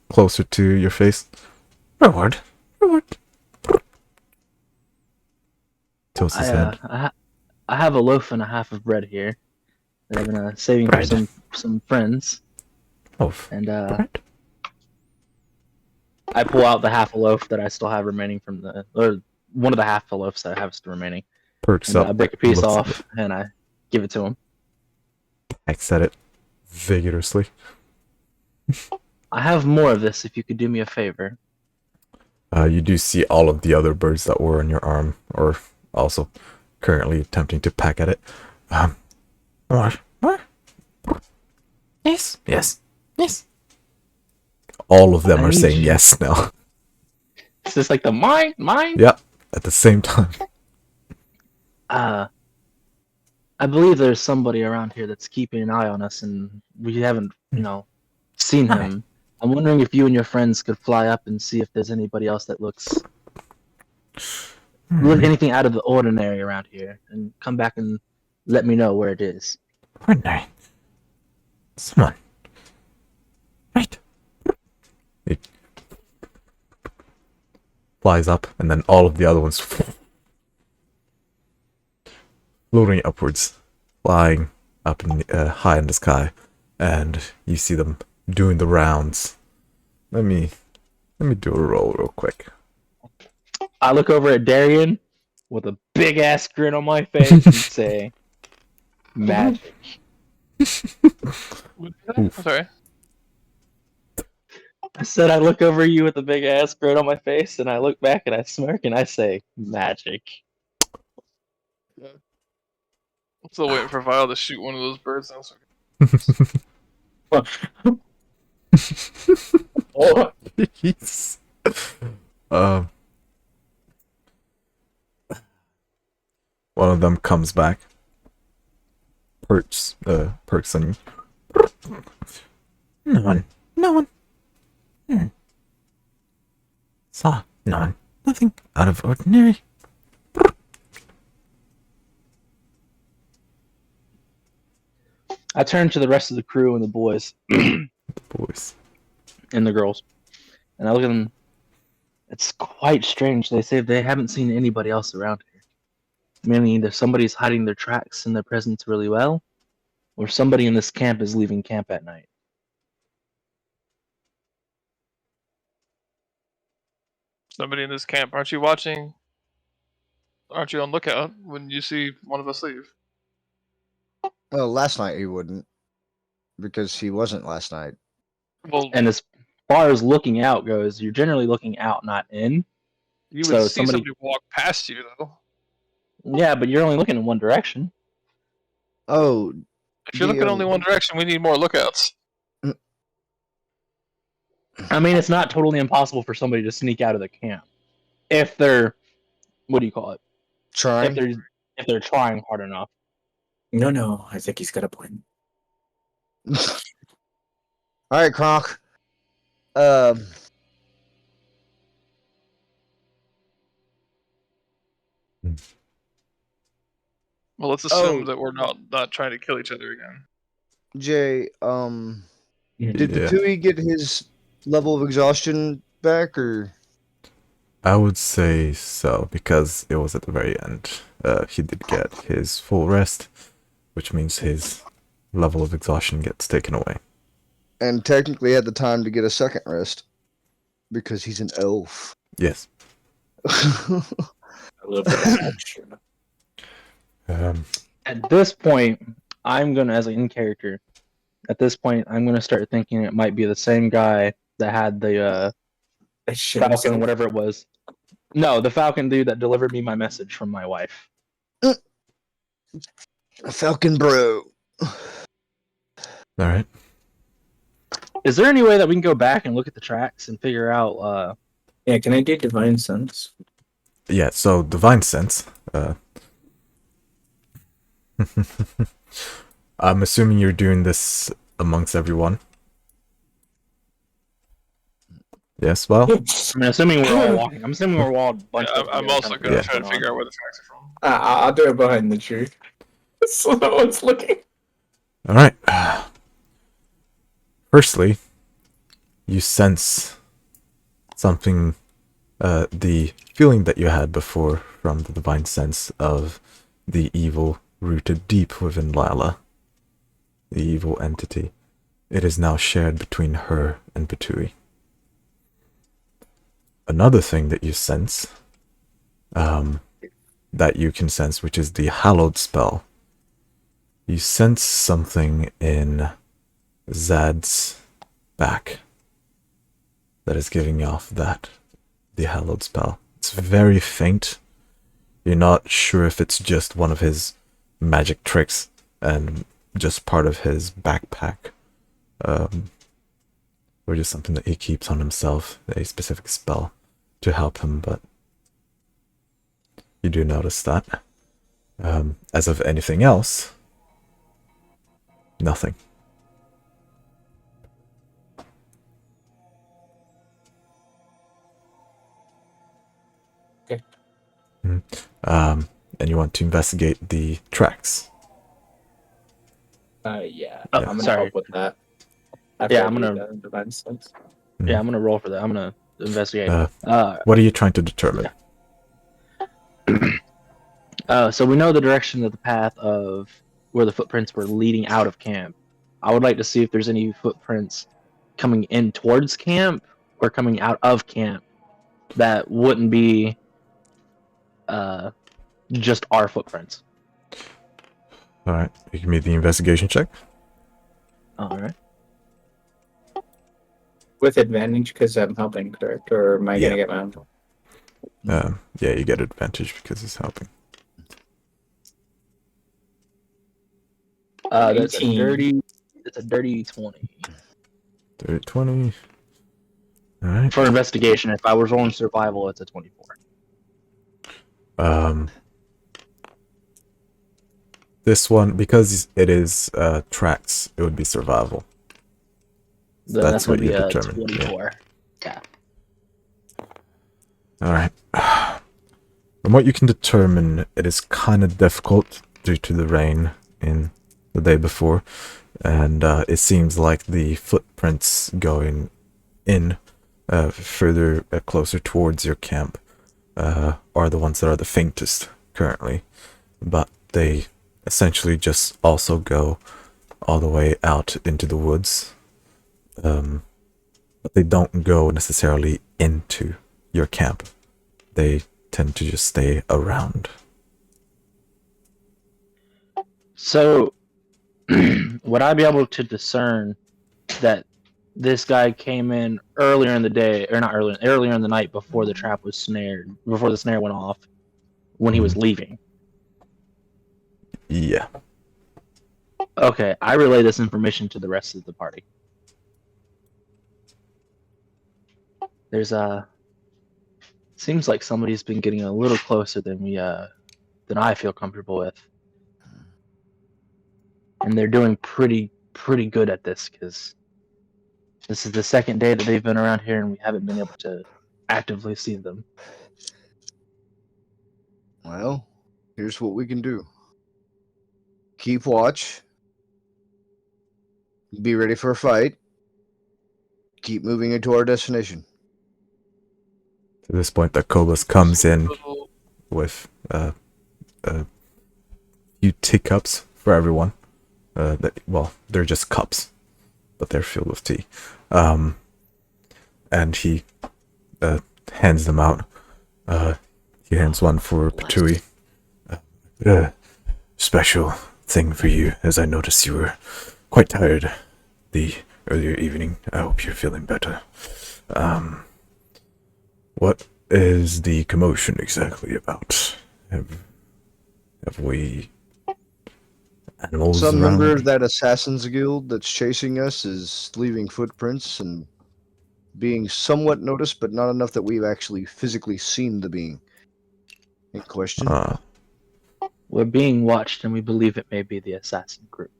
closer to your face. Reward. Tilts his head. I have a loaf and a half of bread here that I've been saving Bread. for some friends, Loaf. and Bread. I pull out the half a loaf that I still have remaining or one of the half a loaves that I have still remaining, Perks and up. I break a piece looks at off and I give it to him. Hacks at it vigorously. I have more of this if you could do me a favor. You do see all of the other birds that were on your arm, or also currently attempting to peck at it. What? Yes. All of them I are need saying you. yes now. Is this like the mine? Yep, at the same time. I believe there's somebody around here that's keeping an eye on us, and we haven't, seen Hi. him. I'm wondering if you and your friends could fly up and see if there's anybody else that looks anything out of the ordinary around here, and come back and let me know where it is. Ordinary. Someone. Right. It flies up, and then all of the other ones floating upwards, flying up in high in the sky, and you see them doing the rounds. Let me do a roll real quick. I look over at Darian with a big ass grin on my face and say, "Magic." I'm sorry. I said I look over you with a big ass grin on my face, and I look back and I smirk and I say, "Magic." I'm still waiting for Vile to shoot one of those birds. Now, so Oh, Jeez. One of them comes back. Perks on you. No one. Saw no one. Nothing out of ordinary. I turn to the rest of the crew and the boys Boys. and the girls, and I look at them. It's quite strange. They say they haven't seen anybody else around here. Meaning either somebody's hiding their tracks and their presence really well, or somebody in this camp is leaving camp at night. Somebody in this camp. Aren't you watching? Aren't you on lookout when you see one of us leave? Well, last night he wouldn't, because he wasn't last night. Well, And as far as looking out goes, you're generally looking out, not in. you would so see somebody walk past you, though. Yeah, but you're only looking in one direction. Oh, If you're looking only one direction, we need more lookouts. I mean, it's not totally impossible for somebody to sneak out of the camp if they're, what do you call it? trying. If they're trying hard enough. No, I think he's got a point. All right, Kronk. Well, let's assume that we're not trying to kill each other again. Jay, did Yeah. Patui get his level of exhaustion back, or? I would say so, because it was at the very end. He did get his full rest, which means his level of exhaustion gets taken away. And technically had the time to get a second rest, because he's an elf. Yes. A little bit extra. At this point, I'm gonna, as an in character, at this point, I'm gonna start thinking it might be the same guy that had the Falcon, whatever it was. No, the Falcon dude that delivered me my message from my wife. Falcon bro. Alright. Is there any way that we can go back and look at the tracks and figure out? Yeah, can I do Divine Sense? Yeah, so Divine Sense. I'm assuming you're doing this amongst everyone. Yes, well? I'm assuming we're all walking. I'm assuming we're all a bunch of. I'm also going to try to figure out where the tracks are from. I'll do it behind the tree. So no one's looking. Alright. Firstly, you sense something, the feeling that you had before from the Divine Sense of the evil rooted deep within Lala. The evil entity. It is now shared between her and Batui. Another thing that you sense, that you can sense, which is the Hallowed spell. You sense something in Zad's back that is giving off the Hallowed spell. It's very faint. You're not sure if it's just one of his magic tricks and just part of his backpack, or just something that he keeps on himself, a specific spell to help him, but you do notice that. As of anything else, nothing. Okay. And you want to investigate the tracks. Yeah. Oh, I'm gonna sorry. help with that. Yeah, I'm gonna- do that in Divine Sense. Yeah, I'm gonna roll for that. I'm gonna investigate. What are you trying to determine? So we know the direction of the path of where the footprints were leading out of camp. I would like to see if there's any footprints coming in towards camp or coming out of camp that wouldn't be just our footprints. Alright, you give me the investigation check. All right. With advantage because I'm helping, correct? Or am I Yeah. gonna get my own? Yeah, you get advantage because it's helping. That's a 18. dirty. It's a dirty 20 20. Alright. for investigation. If I was rolling survival, it's a 24. This one, because it is tracks, it would be survival. Then That's what gonna you be a determined, yeah. 24. Yeah. Alright. From what you can determine, it is kind of difficult due to the rain in the day before, and it seems like the footprints going in further closer towards your camp are the ones that are the faintest currently, but they essentially just also go all the way out into the woods, but they don't go necessarily into your camp. They tend to just stay around. So, would I be able to discern that this guy came in earlier in the day, or not earlier in the night before the trap was snared, before the snare went off, when he was leaving? Yeah. Okay, I relay this information to the rest of the party. There's seems like somebody's been getting a little closer than than I feel comfortable with. And they're doing pretty good at this, because this is the second day that they've been around here and we haven't been able to actively see them. Well, here's what we can do. Keep watch. Be ready for a fight. Keep moving into our destination. To this point, the Kobus comes in with a few teacups for everyone. Well, they're just cups, but they're filled with tea. And he hands them out. He hands one for Patui. Special thing for you, as I noticed you were quite tired the earlier evening. I hope you're feeling better. What is the commotion exactly about? Have we animals Some around? member of that assassins guild that's chasing us is leaving footprints and being somewhat noticed, but not enough that we've actually physically seen the being in question. We're being watched and we believe it may be the assassin group.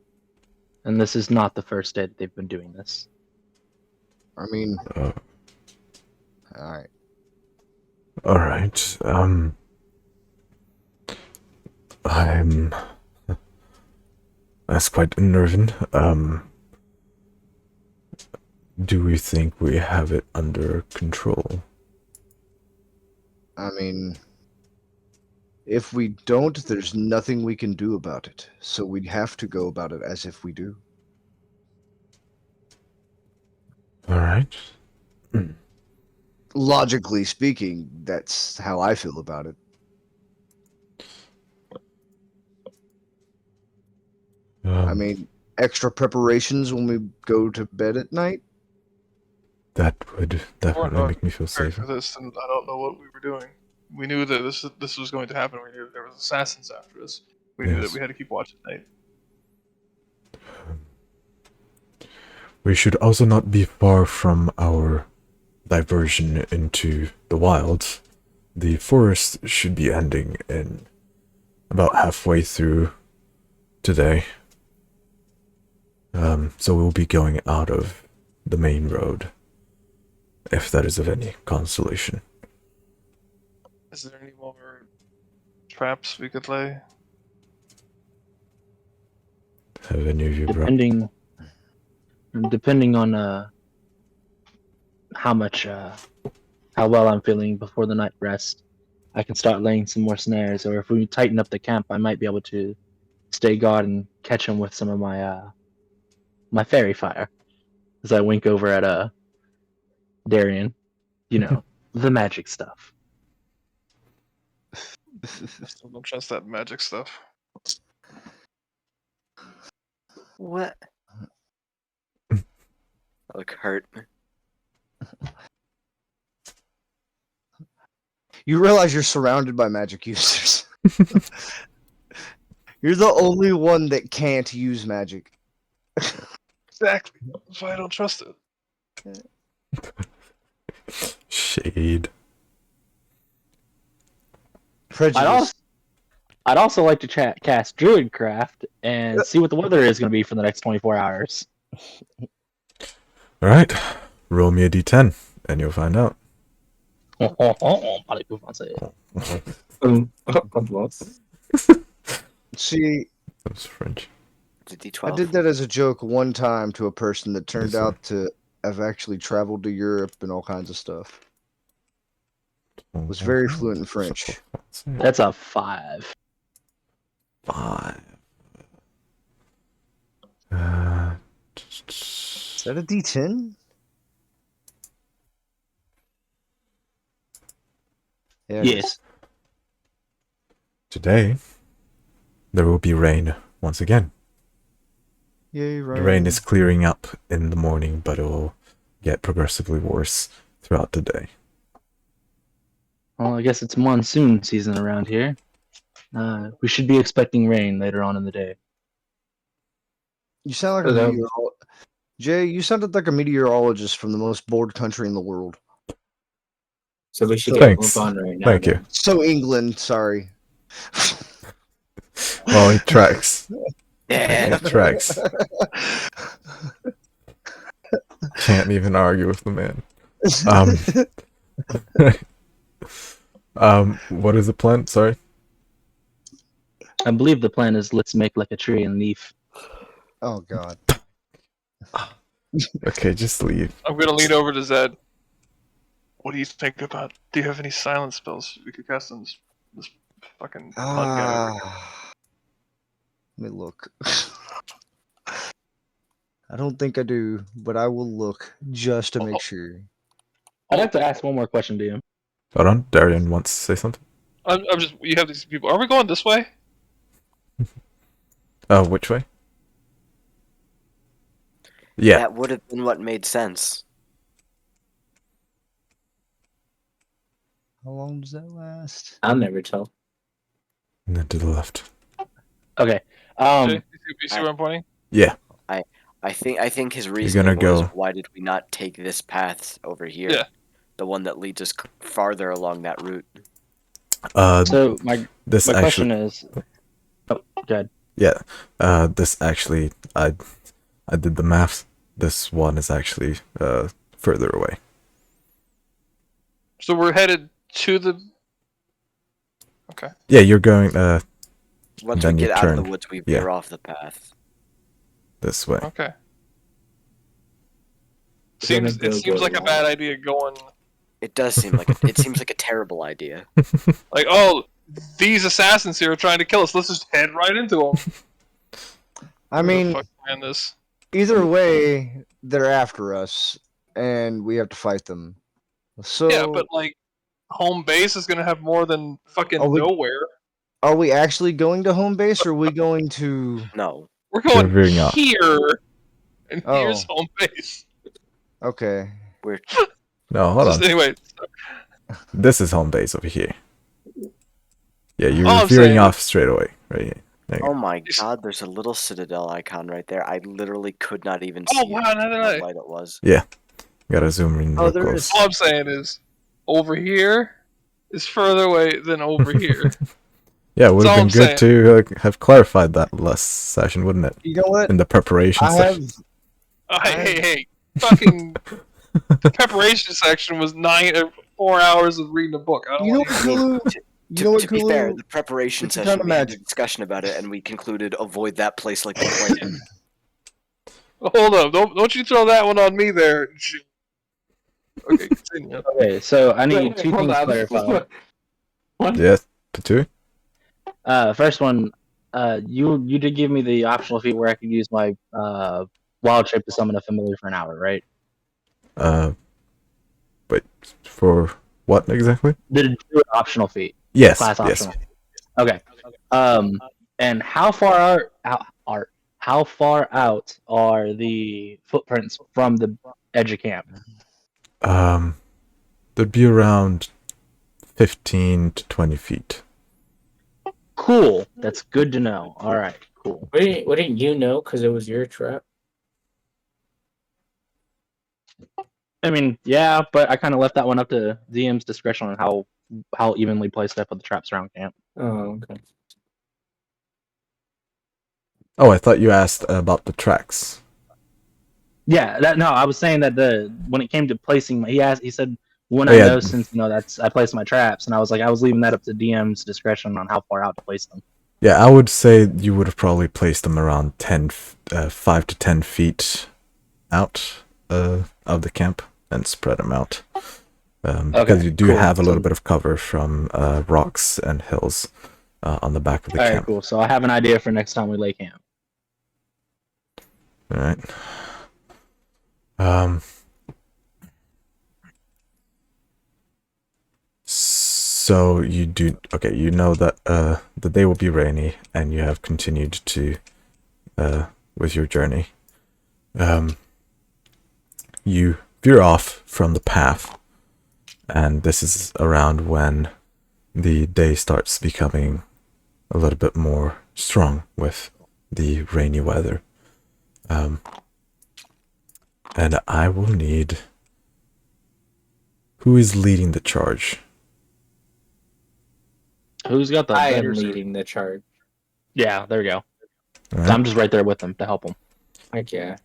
And this is not the first day that they've been doing this. I mean, alright. Alright, that's quite unnerving. Do we think we have it under control? I mean, if we don't, there's nothing we can do about it. So we'd have to go about it as if we do. Alright. Logically speaking, that's how I feel about it. I mean, extra preparations when we go to bed at night? That would definitely We're make me feel prepared for safer. this, and I don't know what we were doing. We knew that this was going to happen. We knew there was assassins after us. We knew that we had to keep watch at night. We should also not be far from our diversion into the wilds. The forest should be ending in about halfway through today. So we'll be going out of the main road, if that is of any consolation. Is there any more traps we could lay? Have any of you brought? Depending on how well I'm feeling before the night rest, I can start laying some more snares. Or if we tighten up the camp, I might be able to stay guard and catch them with some of my my fairy fire. As I wink over at Darian, you know, the magic stuff. I still don't trust that magic stuff. What? I look hurt. You realize you're surrounded by magic users. You're the only one that can't use magic. Exactly. That's why I don't trust it. Shade. Prejudice. I'd also like to cast Druidcraft and see what the weather is going to be for the next 24 hours. Alright, roll me a d10, and you'll find out. See, That's French. It's a D12. I did that as a joke one time to a person that turned Yes, sir. out to I've actually traveled to Europe and all kinds of stuff. Was very fluent in French. That's a 5. 5. Is that a D10? Yeah. it Yes. is. Today, there will be rain once again. Yay, The rain is clearing up in the morning, but it will get progressively worse throughout the day. Well, I guess it's monsoon season around here. We should be expecting rain later on in the day. You sound like a Hello. meteorologist. Jay, you sounded like a meteorologist from the most bored country in the world. So we should Thanks. move on right now. Thank you. then. So England, sorry. Well, it tracks. Yeah. It tracks. Can't even argue with the man. What is the plan? Sorry. I believe the plan is let's make like a tree and leaf. Oh God. Okay, just leave. I'm gonna lean over to Zed. What do you think about? Do you have any silent spells we could cast on this fucking mud guy? over here? Let me look. I don't think I do, but I will look just to make sure. I'd like to ask one more question to you. Hold on. Darian wants to say something. I'm just. You have these people. Are we going this way? Which way? Yeah. That would have been what made sense. How long does that last? I'll never tell. And then to the left. Okay. Jay, you see where I'm pointing? Yeah. I think his reasoning gonna was, go- why did we not take this path over here? Yeah. The one that leads us farther along that route. So my This question actually. is, oh, good. Yeah. This actually. I did the math. This one is actually further away. So we're headed to the. Okay. Yeah, you're going Once Then we you get out of the turn. woods, we Yeah. veer off the path. this way. Okay. We're gonna It seems like a bad idea going. It does seem like it seems like a terrible idea. Like, oh, these assassins here are trying to kill us. Let's just head right into them. I mean, Man, this. either way, they're after us, and we have to fight them. So, Yeah, but like, home base is gonna have more than fucking Are we- nowhere. are we actually going to home base, or are we going to? No. We're going veering off. here, and Oh. here's home base. Okay. We're No, hold Just on. anyway, This is home base over here. Yeah, you're All I'm veering saying- off straight away. Right here. There you oh go. my god, there's a little citadel icon right there. I literally could not even Oh, see wow, no. what light it was. Gotta zoom in real there close. is- all I'm saying is, over here is further away than over here. Yeah, it would That's have all been I'm good to have clarified that last session, wouldn't it? You know what? In the preparation I have. session. Hey, fucking the preparation section was 4 hours of reading a book. I don't You know want what, to Kulu? You know what, To be fair, Kulu? the preparation It's a session, kind of we had a magic. discussion about it, and we concluded avoid that place like the plague. Hold up, don't you throw that one on me there. Okay, continue. Okay, so I need two things clarified. Yeah, Patu? First one, you did give me the optional feat where I could use my wild shape to summon a familiar for an hour, right? Wait, for what exactly? The optional feat, Yes, class yes. optional. Okay. And how far out are the footprints from the edge of camp? There'd be around 15 to 20 feet. Cool. That's good to know. All right. Cool. Wouldn't you know? Because it was your trap. I mean, yeah, but I kind of left that one up to DM's discretion on how evenly placed I put the traps around camp. Oh, okay. Oh, I thought you asked about the tracks. Yeah, I was saying that when it came to placing, he said when Oh, I yeah. know since I placed my traps, and I was leaving that up to DM's discretion on how far out to place them. Yeah, I would say you would have probably placed them around 5 to 10 feet out of the camp and spread them out. Okay, Because you do cool. have a little So- bit of cover from rocks and hills on the back of the All right, camp. cool. So I have an idea for next time we lay camp. All right. So you do okay. You know that the day will be rainy, and you have continued to with your journey. You veer off from the path, and this is around when the day starts becoming a little bit more strong with the rainy weather. And I will need... Who is leading the charge? Who's got the I better am sword? leading the charge. Yeah, there we go. All So right. I'm just right there with them to help them. Heck yeah.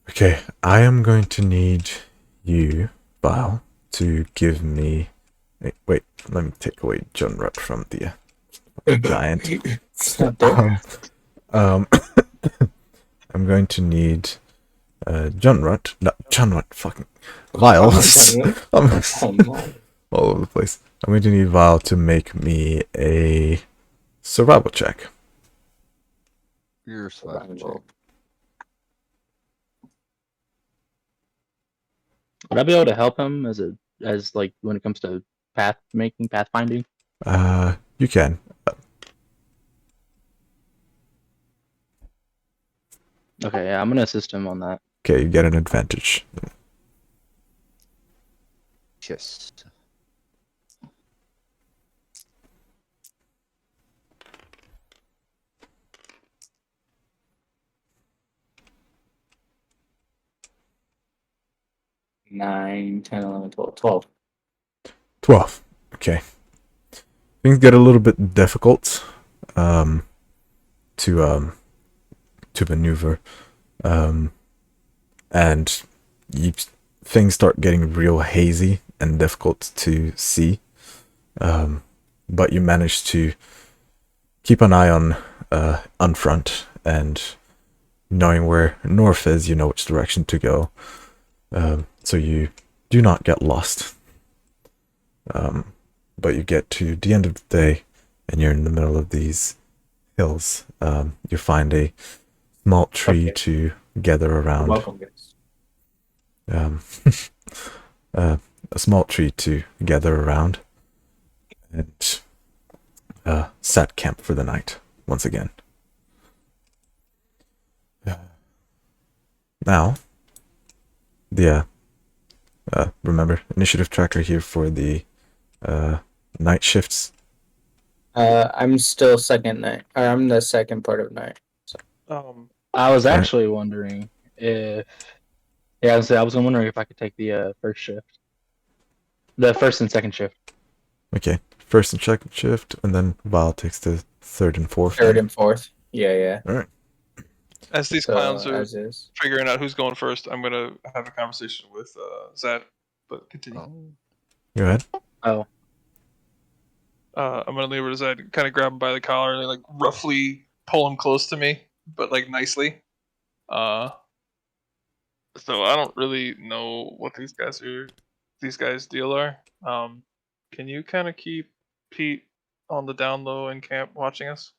Okay, I am going to need you, Val, to give me... Wait, let me take away Junrut from the giant. Stop there. I'm going to need Junrut, no, Junrut, fucking Vile. I'm Oh, no. all over the place. I'm going to need Vile to make me a survival check. Your survival check. Would I be able to help him as like when it comes to pathfinding? You can. Okay, yeah, I'm gonna assist him on that. Okay, you get an advantage. Yes. Nine, 10, 11, 12. 12. 12. Okay. Things get a little bit difficult to maneuver. And things start getting real hazy and difficult to see. But you manage to keep an eye on front, and knowing where north is, you know which direction to go. So you do not get lost. But you get to the end of the day, and you're in the middle of these hills. You find a small tree Okay. to gather around. Welcome, guys. A small tree to gather around, and set camp for the night once again. Now, remember, initiative tracker here for the night shifts. I'm still second night. Or I'm the second part of night. I was Alright. actually wondering if I was wondering if I could take the first shift. The first and second shift. Okay, first and second shift, and then Val takes the third and fourth. Third and fourth. Yeah. All right. As these So, clowns are as is. figuring out who's going first, I'm gonna have a conversation with Zad. But continue. Go ahead. Oh. I'm gonna lean over to Zad, kind of grab him by the collar and like roughly pull him close to me, but like nicely. So I don't really know what these guys' deal are. Can you kind of keep Pete on the down low in camp watching us?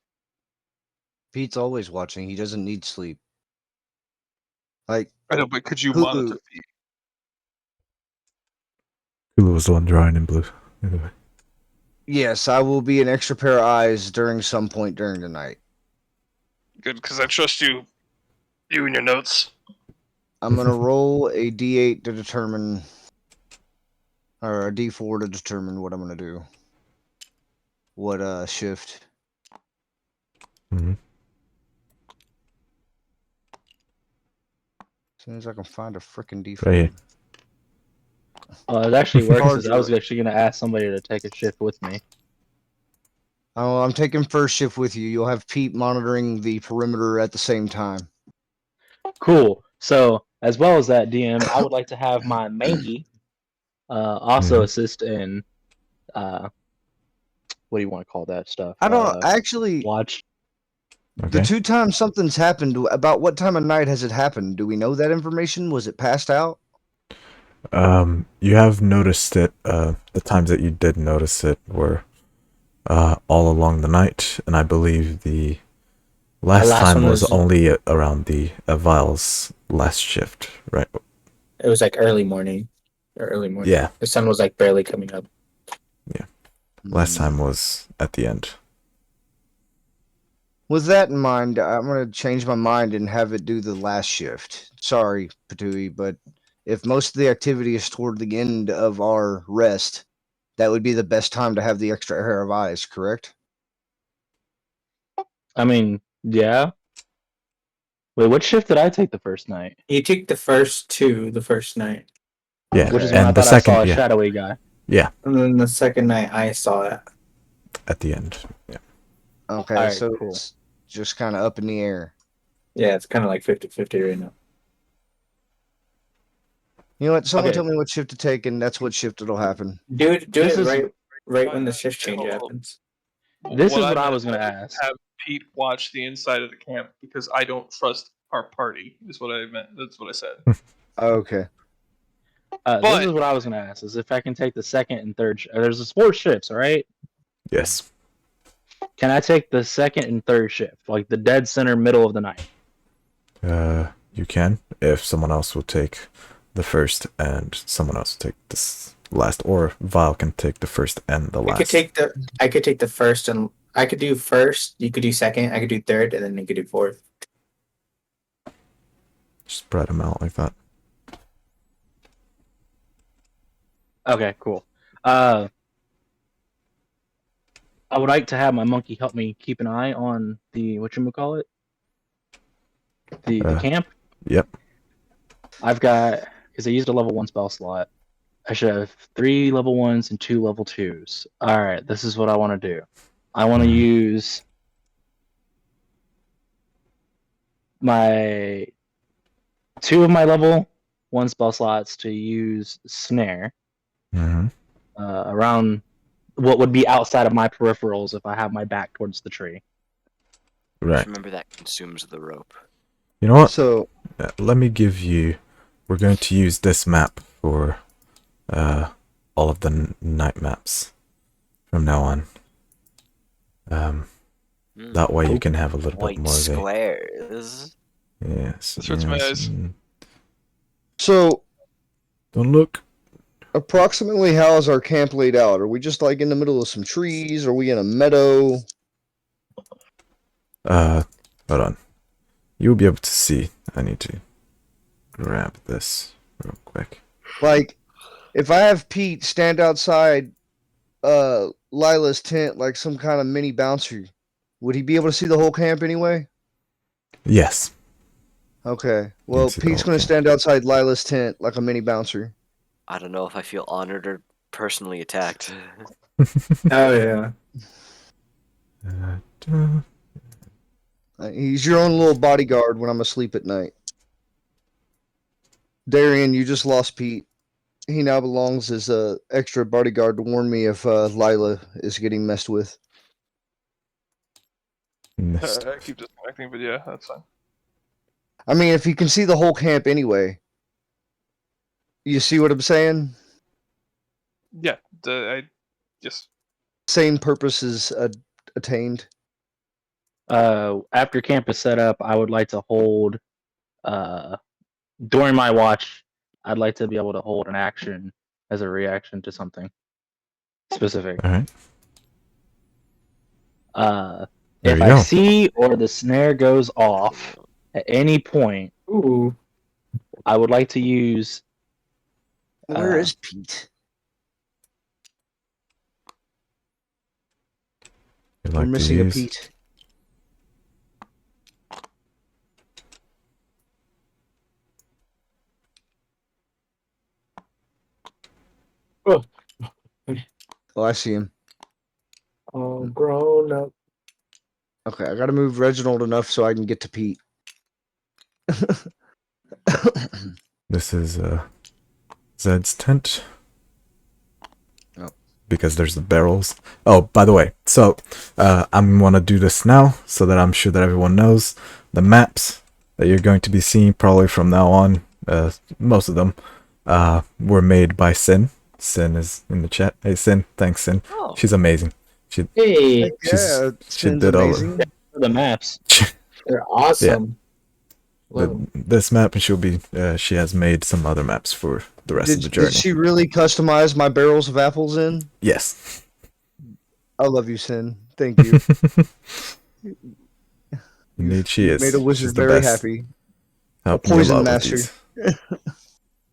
Pete's always watching. He doesn't need sleep. Like, I know, but could you Hulu. monitor Pete? Hulu was the one drawing in blue. Anyway. yes, I will be an extra pair of eyes during some point during the night. Good, because I trust you. You and your notes. I'm gonna roll a D8 to determine, or a D4 to determine what I'm gonna do. What shift? Mhm. As soon as I can find a freaking D4. Right here. It actually works. 'Cause I Charger. was actually gonna ask somebody to take a shift with me. Oh, I'm taking first shift with you. You'll have Pete monitoring the perimeter at the same time. Cool. So as well as that, DM, I would like to have my matey also Mhm. assist in what do you want to call that stuff? I don't actually. Watch. The Okay. 2 times something's happened. About what time of night has it happened? Do we know that information? Was it passed out? You have noticed it. The times that you did notice it were all along the night, and I believe the last last time one was was- only around the Vile's last shift, right? It was like early morning. Or early morning. Yeah. The sun was like barely coming up. Last time was at the end. With that in mind, I'm going to change my mind and have it do the last shift. Sorry, Patui, but if most of the activity is toward the end of our rest, that would be the best time to have the extra pair of eyes, correct? I mean, yeah. Wait, what shift did I take the first night? You took the first two the first night. Yeah, Which is Okay. when I and the thought I saw second, a yeah, shadowy guy. yeah, And then the second night I saw it. at the end. Yeah. Okay, Alright, so cool. it's just kind of up in the air. Yeah, it's kind of like 50-50 right now. You know what? Someone Okay. tell me what shift to take, and that's what shift it'll happen. Do it This is- right when the shift change Hold on. happens. This is what I meant was gonna ask. Have Pete watch the inside of the camp because I don't trust our party. Is what I meant. That's what I said. Okay. But- This is what I was gonna ask: is if I can take the second and third. There's 4 shifts, right? Yes. Can I take the second and third shift, like the dead center middle of the night? You can if someone else will take the first and someone else will take this last, or Vile can take the first and the last. I could take the first, and I could do first. You could do second. I could do third, and then you could do fourth. Spread them out like that. Okay, cool. I would like to have my monkey help me keep an eye on the whatchamacallit? The camp. Yep. I've got, because I used a level 1 spell slot. I should have 3 level 1s and 2 level 2s. Alright, this is what I want to do. I want to use my 2 of my level 1 spell slots to use Snare Mm-hmm. around what would be outside of my peripherals if I have my back towards the tree. Right. Just remember that consumes the rope. You know what? So, Let me give you. We're going to use this map for all of the night maps from now on. That way you can have a little bit White more of a. squares. Yes. This hurts my yes, eyes. so Don't look. approximately how is our camp laid out? Are we just like in the middle of some trees? Are we in a meadow? Hold on. You'll be able to see. I need to grab this real quick. Like, if I have Pete stand outside Lila's tent like some kind of mini bouncer, would he be able to see the whole camp anyway? Yes. Okay. Well, see the Pete's whole going to camp. stand outside Lila's tent like a mini bouncer. I don't know if I feel honored or personally attacked. Oh yeah. He's your own little bodyguard when I'm asleep at night. Darian, you just lost Pete. He now belongs as a extra bodyguard to warn me if Lila is getting messed with. Missed. I keep disconnecting, but yeah, that's fine. I mean, if he can see the whole camp anyway. You see what I'm saying? Yeah, yes. Same purpose is attained. After camp is set up, I would like to hold, during my watch, I'd like to be able to hold an action as a reaction to something specific. All right. There If you I go. see or the snare goes off at any point, Ooh. I would like to use. Where is Pete? You'd We're like to missing a use- Pete. Oh. Oh, I see him. Oh, grown up. Okay, I gotta move Reginald enough so I can get to Pete. This is Zed's tent. Oh. Because there's the barrels. Oh, by the way, so I'm gonna do this now so that I'm sure that everyone knows the maps that you're going to be seeing probably from now on. Most of them were made by Sin. Sin is in the chat. Hey Sin, thanks Sin. Oh, She's amazing. Hey, Heck yeah, she Sin's did all of amazing. The maps. they're awesome. Love 'em. this map, and she has made some other maps for the rest of the Did journey. she really customize my barrels of apples in? Yes. I love you, Sin. Thank you. Indeed, she is. Made a She's wizard the very best. happy. Helping me a poison lot with master. these.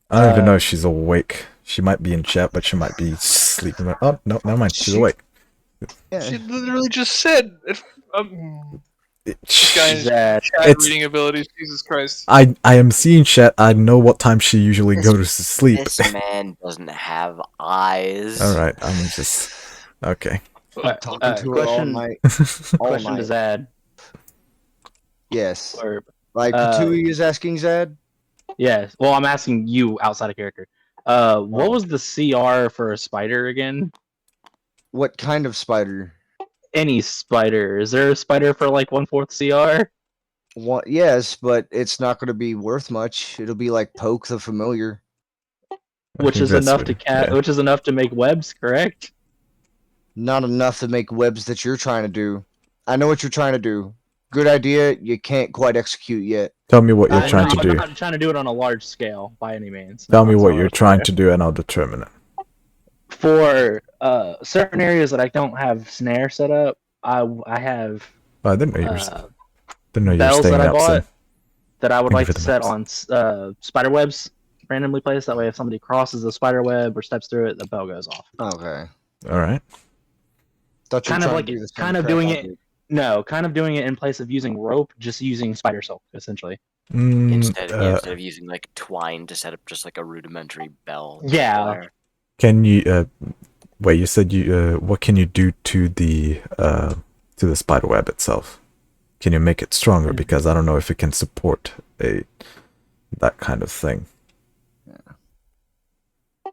I don't even know if she's awake. She might be in chat, but she might be sleeping. Oh no, never mind. She's awake. Yeah. She literally just said, if, this guy's Zad. chat It's- reading abilities, Jesus Christ. I am seeing chat. I know what time she usually goes to sleep. this man doesn't have eyes. All right, I'm just okay. Talking to her all question- night. All Question to night. Zad. Yes. Or Like Patui is asking Zad. yes. Well, I'm asking you outside of character. What was the CR for a spider again? What kind of spider? Any spider. Is there a spider for like 1/4 CR? Yes, but it's not going to be worth much. It'll be like Poke the Familiar. I Which think is that's enough what- to yeah. which is enough to make webs, correct? Not enough to make webs that you're trying to do. I know what you're trying to do. Good idea. You can't quite execute yet. Tell me what you're I'm trying not, to do. I'm not trying to do it on a large scale by any means. Tell me That's what not you're I'm trying saying. to do, and I'll determine it. For certain areas that I don't have snare set up, I have Oh, I didn't know you were. Didn't know you were bells staying that I up. bought Sin. that I would Thank you like for to the set maps. on spider webs randomly placed. That way, if somebody crosses the spider web or steps through it, the bell goes off. Okay. All right. Thought you were Kind of trying like to do the same kind of crap doing I it. did. No, kind of doing it in place of using rope, just using spider silk essentially. Instead of using like twine to set up just like a rudimentary bell. Yeah. wire. Can you wait? You said you what can you do to the spider web itself? Can you make it stronger? Because I don't know if it can support that kind of thing.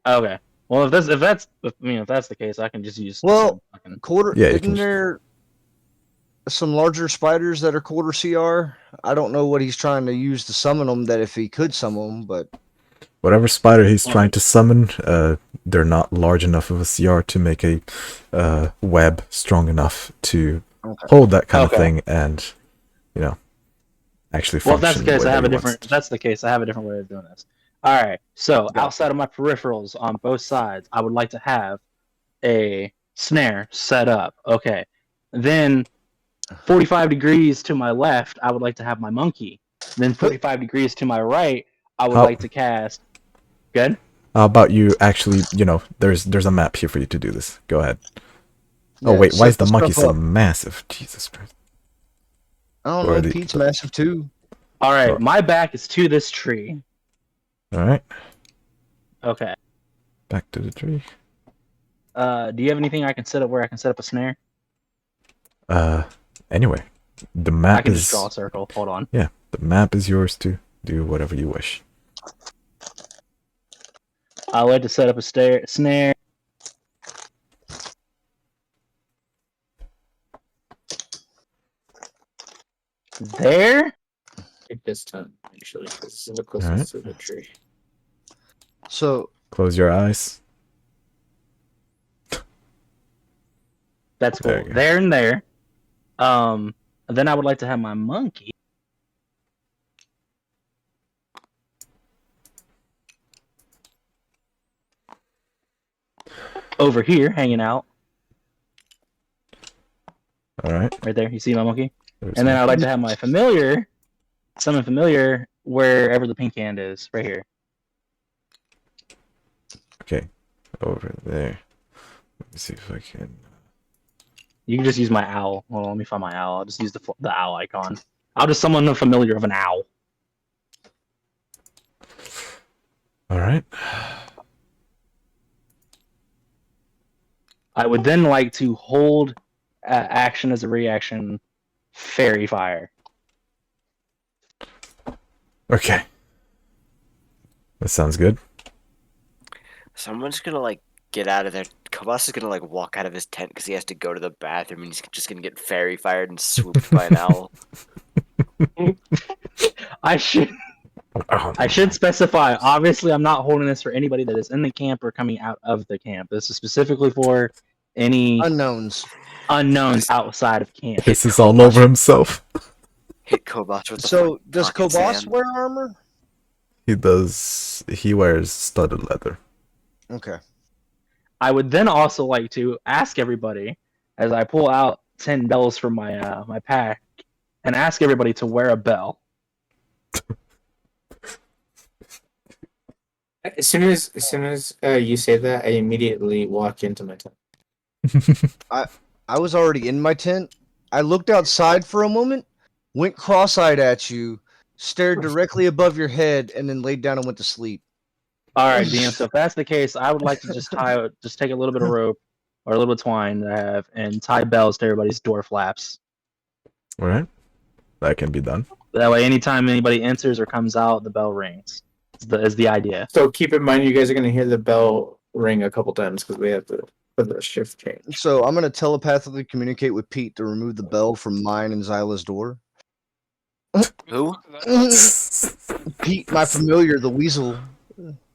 Okay. Well, if that's the case, I can just use. Well, some fucking- Quarter. Yeah, you Isn't can- there some larger spiders that are quarter CR? I don't know what he's trying to use to summon them. That if he could summon them, but Whatever spider he's trying to summon, they're not large enough of a CR to make a web strong enough to Okay. hold that kind of Okay. thing and, actually function. Well, if that's the case, way I have that a he wants different. it to. If that's the case, I have a different way of doing this. All right. So Gotcha. outside of my peripherals on both sides, I would like to have a snare set up. Okay. Then 45 degrees to my left, I would like to have my monkey. Then 45 degrees to my right, I would How- like to cast. Good. How about you actually, there's a map here for you to do this. Go ahead. Oh Yeah, wait, why set is the monkey stuff so up. massive? Jesus Christ. I don't Or know. the- Pete's massive too. All right. Sure. My back is to this tree. Alright, Okay. back to the tree. Do you have anything I can set up where I can set up a snare? Anyway. The I map can is just draw a circle. Hold on. the map is yours to do whatever you wish. I would like to set up a snare. There. Take this time, actually, 'cause this is the closest to the tree. So Close your eyes. That's cool. There you go. There and there. Then I would like to have my monkey. Over here, hanging out, Alright. right there. You see my monkey? And then I'd like to have my familiar, summon familiar, wherever the pink hand is, right here. Okay. Over there. Let me see if I can. You can just use my owl. Hold on, let me find my owl. I'll just use the owl icon. I'll just summon a familiar of an owl. Alright. I would then like to hold action as a reaction, fairy fire. Okay. That sounds good. Someone's gonna like get out of there. Kabas is gonna like walk out of his tent because he has to go to the bathroom and he's just gonna get fairy fired and swooped by an owl. I should. I should specify. Obviously, I'm not holding this for anybody that is in the camp or coming out of the camp. This is specifically for any Unknowns. unknowns outside of camp. Pisses all over himself. Hit Kobach with the So does pocket Kobos sand. wear armor? He does. He wears studded leather. Okay. I would then also like to ask everybody, as I pull out 10 bells from my my pack, and ask everybody to wear a bell. As soon as you say that, I immediately walk into my tent. I was already in my tent. I looked outside for a moment, went cross-eyed at you, stared directly above your head, and then laid down and went to sleep. All right, DM. So if that's the case, I would like to just take a little bit of rope or a little bit of twine that I have, and tie bells to everybody's door flaps. All right, that can be done. That way, anytime anybody enters or comes out, the bell rings. Is the idea. So keep in mind, you guys are gonna hear the bell ring a couple times because we have to put the shift change. So I'm gonna telepathically communicate with Pete to remove the bell from mine and Zyla's door. Who? Pete, my familiar, the weasel.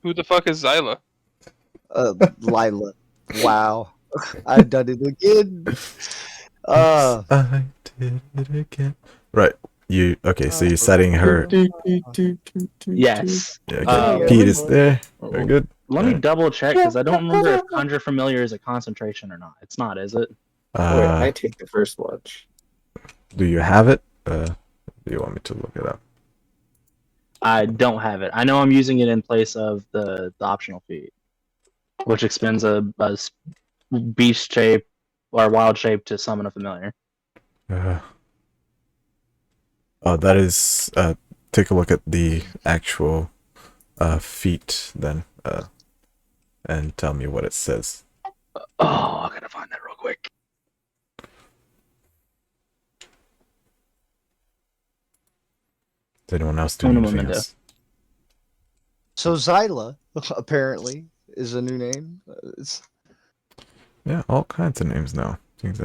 Who the fuck is Zyla? Lila. Wow. I done it again. I did it again. Right. You okay? So you're setting her. Yes. Yeah, okay. Pete is there. Very good. Let me double check because I don't remember if Conjure Familiar is a concentration or not. It's not, is it? Wait, I take the first watch. Do you have it? Do you want me to look it up? I don't have it. I know I'm using it in place of the optional feat, which expends a beast shape or wild shape to summon a familiar. Oh, that is. Take a look at the actual feat then, and tell me what it says. Oh, I gotta find that real quick. Does anyone else do anything Memento. else? So Zyla, apparently, is a new name. Yeah, all kinds of names now. I think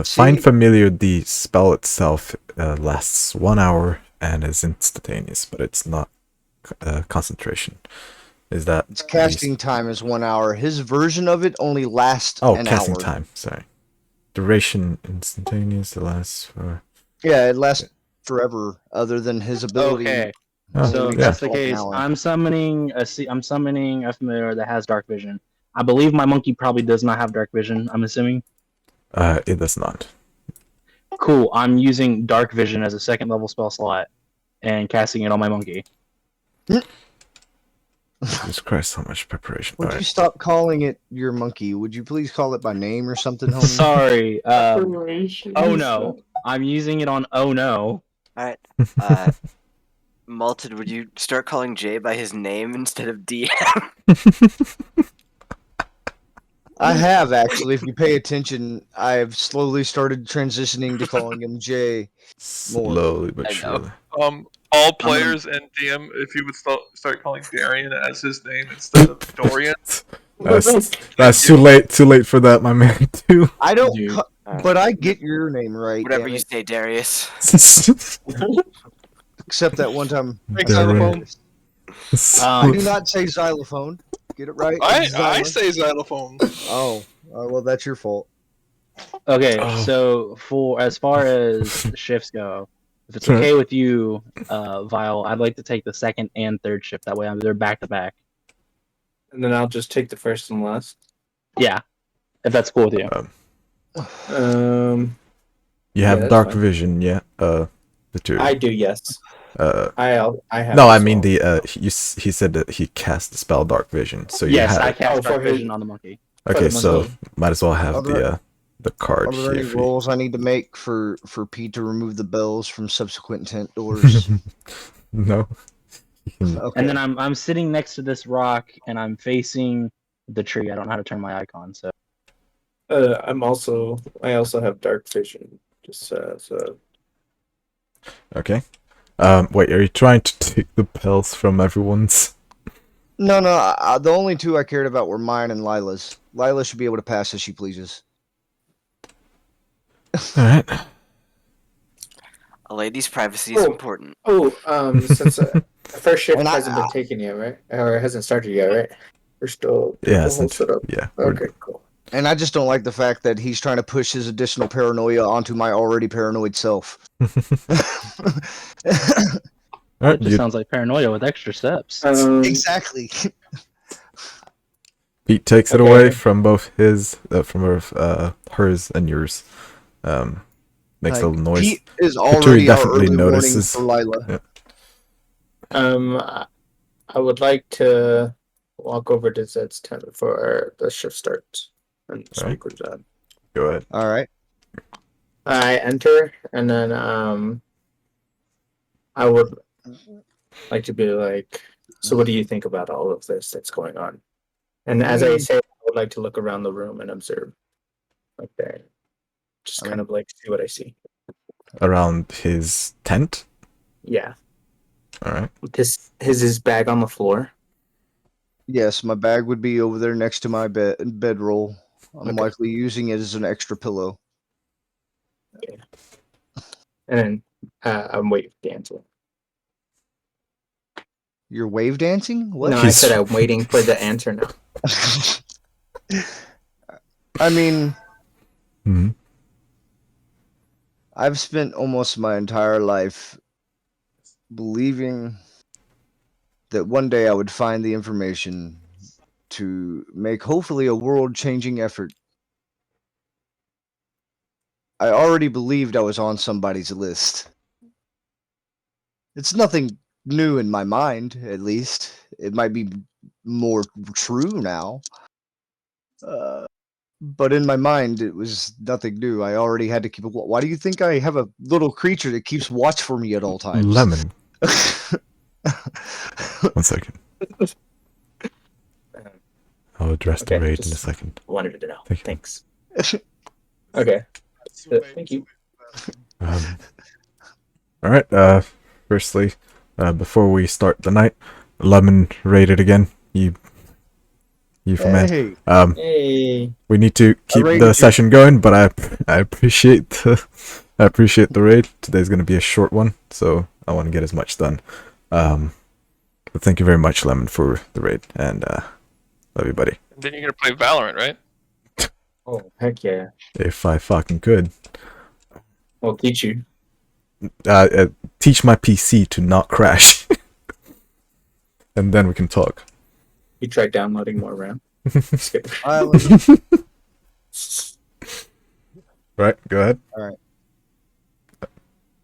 See- find familiar. The spell itself lasts 1 hour and is instantaneous, but it's not concentration. Is that Its casting time is 1 hour. His version of it only lasts Oh, an casting hour. time. Sorry. Duration instantaneous. It lasts for. Yeah, it lasts forever. Other than his ability. Okay. Oh, So if yeah. that's the Like an case, hour. I'm summoning a familiar that has dark vision. I believe my monkey probably does not have dark vision. I'm assuming. It does not. Cool. I'm using dark vision as a second level spell slot and casting it on my monkey. Jesus Christ, so much preparation. Would All you right. stop calling it your monkey? Would you please call it by name or something, homie? Sorry. Oh no. I'm using it on oh no. Alright. Malted, would you start calling Jay by his name instead of DM? I have actually. If you pay attention, I've slowly started transitioning to calling him Jay. Slowly but I know. surely. All players and DM, if you would start calling Darian as his name instead of Dorian. That's too late. Too late for that, my man. Too. I don't, Dude. but I get your name right. Whatever damn you it. say, Darius. Except that one time. Darren. I do not say xylophone. Get it right. I Xylo. say xylophone. Oh, well, that's your fault. Okay, Oh. so for as far as shifts go, if it's Sure. okay with you, Vile, I'd like to take the second and third shift. That way, they're back to back. And then I'll just take the first and last. Yeah, if that's cool with you. You Yeah, have that's dark fine. vision, yeah. The two. I do, yes. I have. No, I as mean well. he said that he cast the spell dark vision. So you Yes, have I it. cast for dark his- vision on the monkey. Okay, the so monkey. might as well have Are there- the card Are there here. any for you. rolls I need to make for Pete to remove the bells from subsequent tent doors? No. Okay. And then I'm sitting next to this rock and I'm facing the tree. I don't know how to turn my icon, so I also have dark vision. Just so. Okay. Wait, are you trying to take the bells from everyone's? No, the only two I cared about were mine and Lila's. Lila should be able to pass as she pleases. All right. A lady's privacy is Oh. important. Oh, since The first shift And hasn't been taken yet, right? Or it hasn't started yet, right? We're still doing Yeah, the whole it's setup. yeah. Okay, cool. And I just don't like the fact that he's trying to push his additional paranoia onto my already paranoid self. All It right, just sounds like paranoia with extra steps. Exactly. Pete takes it Okay. away from both his, hers and yours. Makes a Like, little noise. Pete is Katuri already our definitely early warning notices. for Lila. Yeah. I would like to walk over to Zed's tent before the shift starts and speak with Zed. Go ahead. All right. I enter, and then I would like to be like, so what do you think about all of this that's going on? And as I say, I would like to look around the room and observe, like that, just kind of like see what I see. Around his tent. Yeah. All right. His bag on the floor. Yes, my bag would be over there next to my bedroll. I'm Okay. likely using it as an extra pillow. Yeah. And then I'm waiting for the answer. You're wave dancing? What? No, I said I'm waiting for the answer now. I mean, Mhm. I've spent almost my entire life believing that one day I would find the information to make hopefully a world-changing effort. I already believed I was on somebody's list. It's nothing new in my mind, at least. It might be more true now. But in my mind, it was nothing new. I already had to keep it. Why do you think I have a little creature that keeps watch for me at all times? Lemon. 1 second. I'll address the Okay, raid in a just second. wanted to know. Thank you. Thanks. Okay. Thank you. All right. Firstly, before we start the night, Lemon raided again. You from man. Hey, Hey. We need to keep raided the you. session going, but I appreciate the raid. Today's gonna be a short one, so I want to get as much done. But thank you very much, Lemon, for the raid, and love you, buddy. And then you're gonna play Valorant, right? Oh, heck yeah. If I fucking could, I'll teach you. teach my PC to not crash, and then we can talk. You tried downloading more RAM. Just kidding. Right, go ahead. All right.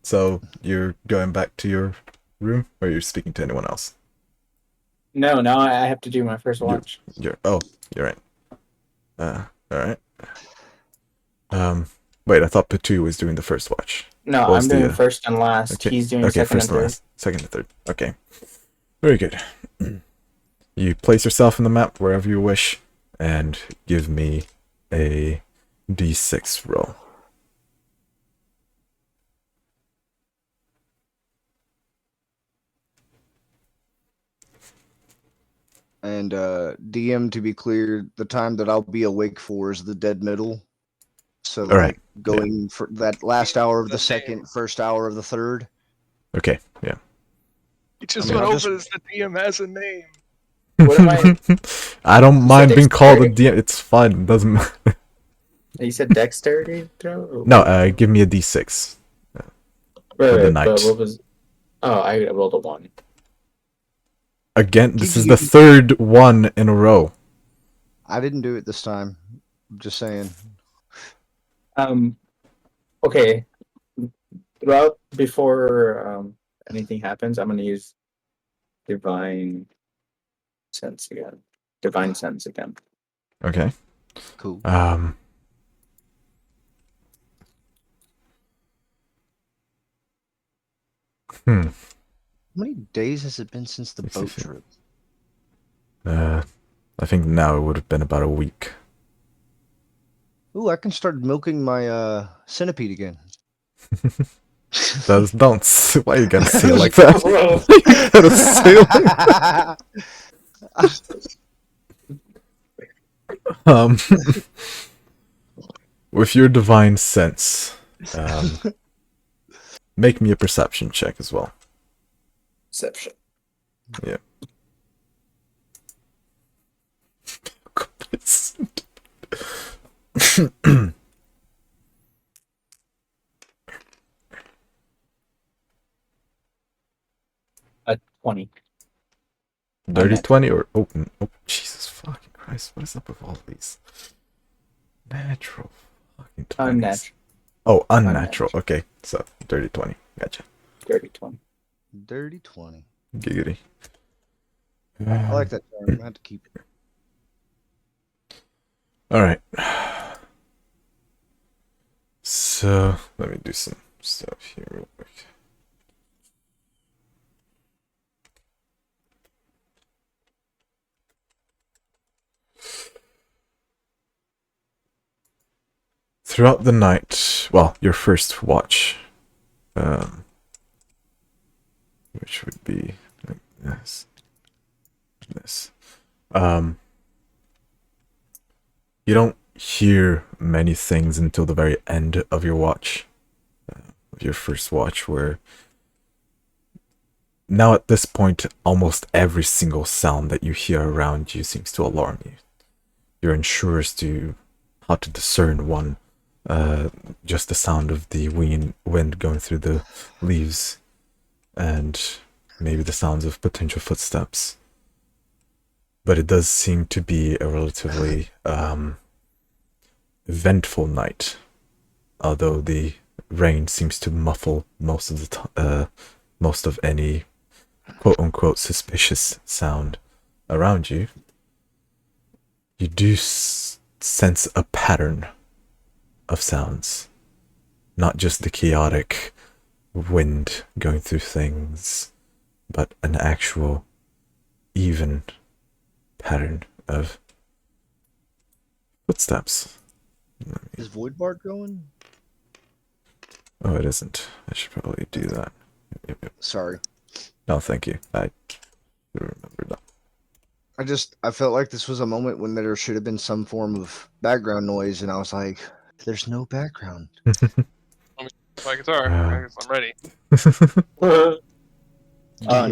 So you're going back to your room, or you're speaking to anyone else? No, now I have to do my first watch. You're right. All right. Wait, I thought Patu was doing the first watch. No, What was I'm doing the, first and last. Okay. He's doing Okay, second first and and third. last. Second and third. Okay. Very good. You place yourself in the map wherever you wish, and give me a d6 roll. And DM, to be clear, the time that I'll be awake for is the dead middle. So All right. like going for that last hour of the The second, name. first hour of the third. Okay, yeah. You just I mean, went I'll over as the DM has a name. What am I? I don't mind said being called a dexterity? DM. It's fine. It doesn't matter. You said dexterity throw? Or No, what? give me a d6. Right, for the right, night. but what was? Oh, I rolled a 1. Again, this Did is you- the third one in a row. I didn't do it this time. I'm just saying. Okay. Throughout before anything happens, I'm gonna use divine sense again. Divine sense again. Okay. Cool. How many days has it been since the Let's boat see. trip? I think now it would have been about a week. Ooh, I can start milking my centipede again. Don't. Why you gotta say it like that? You gotta say it like that. With your divine sense, make me a perception check as well. Perception. Yeah. A 20. Dirty Unnatural. 20 or oh Jesus fucking Christ, what is up with all these natural fucking 20s? Unnatural. Oh, unnatural. Unnatural. Okay, so dirty 20. Gotcha. Dirty 20. Dirty 20. Giggity. I like that term. I'm gonna have to keep it. All right. So let me do some stuff here real quick. Throughout the night, well, your first watch, which would be like this, you don't hear many things until the very end of your watch, of your first watch, where now at this point, almost every single sound that you hear around you seems to alarm you. You're unsure as to how to discern one. Just the sound of the wind going through the leaves, and maybe the sounds of potential footsteps. But it does seem to be a relatively eventful night, although the rain seems to muffle most of any quote-unquote suspicious sound around you. You do sense a pattern of sounds, not just the chaotic wind going through things, but an actual even pattern of footsteps. Is Void Bart going? Oh, it isn't. I should probably do that. Yep. Sorry. No, thank you. I remember that. I felt like this was a moment when there should have been some form of background noise, and I was like, there's no background. My guitar. I guess I'm ready.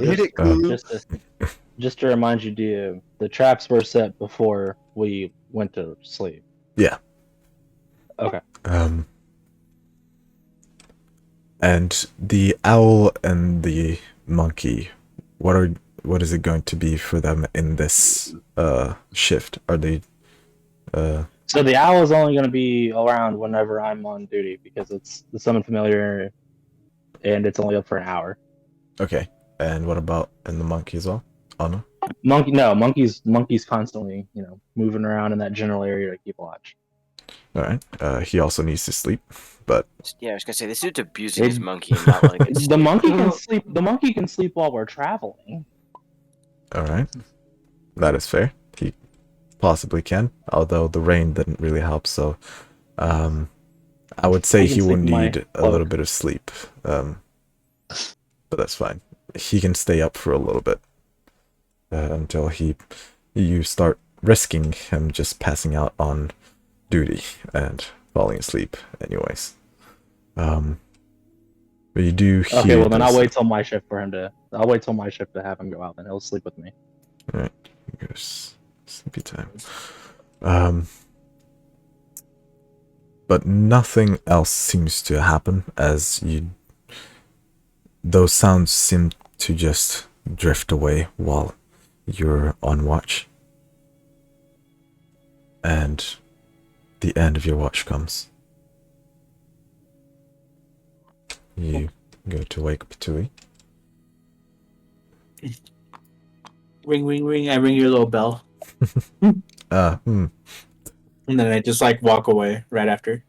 Hit it, Clue. Just to remind you, DM, the traps were set before we went to sleep. Yeah. Okay. And the owl and the monkey, what is it going to be for them in this shift? Are they So the owl is only going to be around whenever I'm on duty because it's the summon familiar, and it's only up for an hour. okay? And what about the monkey as well? Oh no. Monkey's constantly, moving around in that general area to keep watch. All right. He also needs to sleep, but Yeah, I was gonna say this dude's abusing his monkey and not letting it sleep. The monkey can sleep. The monkey can sleep while we're traveling. all right, that is fair. He possibly can, although the rain didn't really help. So, I would say I can he will sleep in my need a little bit of sleep. But that's fine. He can stay up for a little bit until you start risking him just passing out on duty and falling asleep anyways. But you do hear... Okay, well then I'll wait till my shift to have him go out, then he'll sleep with me. Alright, sleepy time. But nothing else seems to happen as those sounds seem to just drift away while you're on watch. And the end of your watch comes. You go to wake up Tui. Ring, ring, ring. I ring your little bell. And then I just walk away right after.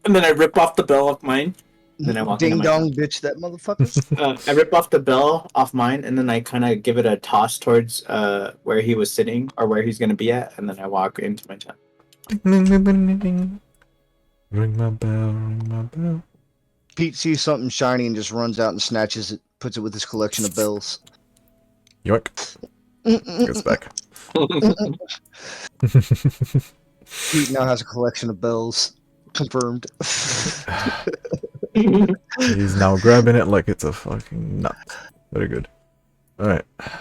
And then I rip off the bell off mine. And then I walk Ding into dong, my bitch, that motherfucker. I rip off the bell off mine, and then I kind of give it a toss towards where he was sitting or where he's gonna be at, and then I walk into my tent. Ring my bell. Pete sees something shiny and just runs out and snatches it, puts it with his collection of bells. Yoink. Goes back. Pete now has a collection of bells. Confirmed. He's now grabbing it like it's a fucking nut. Very good. Alright. I'm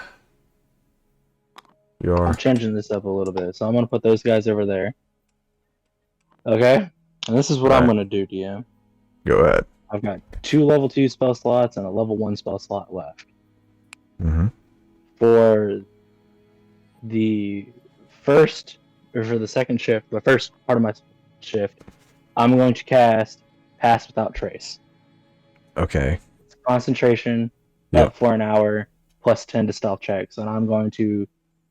Your changing this up a little bit, so I'm gonna put those guys over there. Okay, and this is what I'm Alright. gonna do, DM. go ahead. I've got 2 level 2 spell slots and a level 1 spell slot left. Mm-hmm. For the first, or for the second shift, the first part of my shift, I'm going to cast Pass Without Trace. Okay. It's concentration Yeah. up for an hour, plus 10 to stealth checks, and I'm going to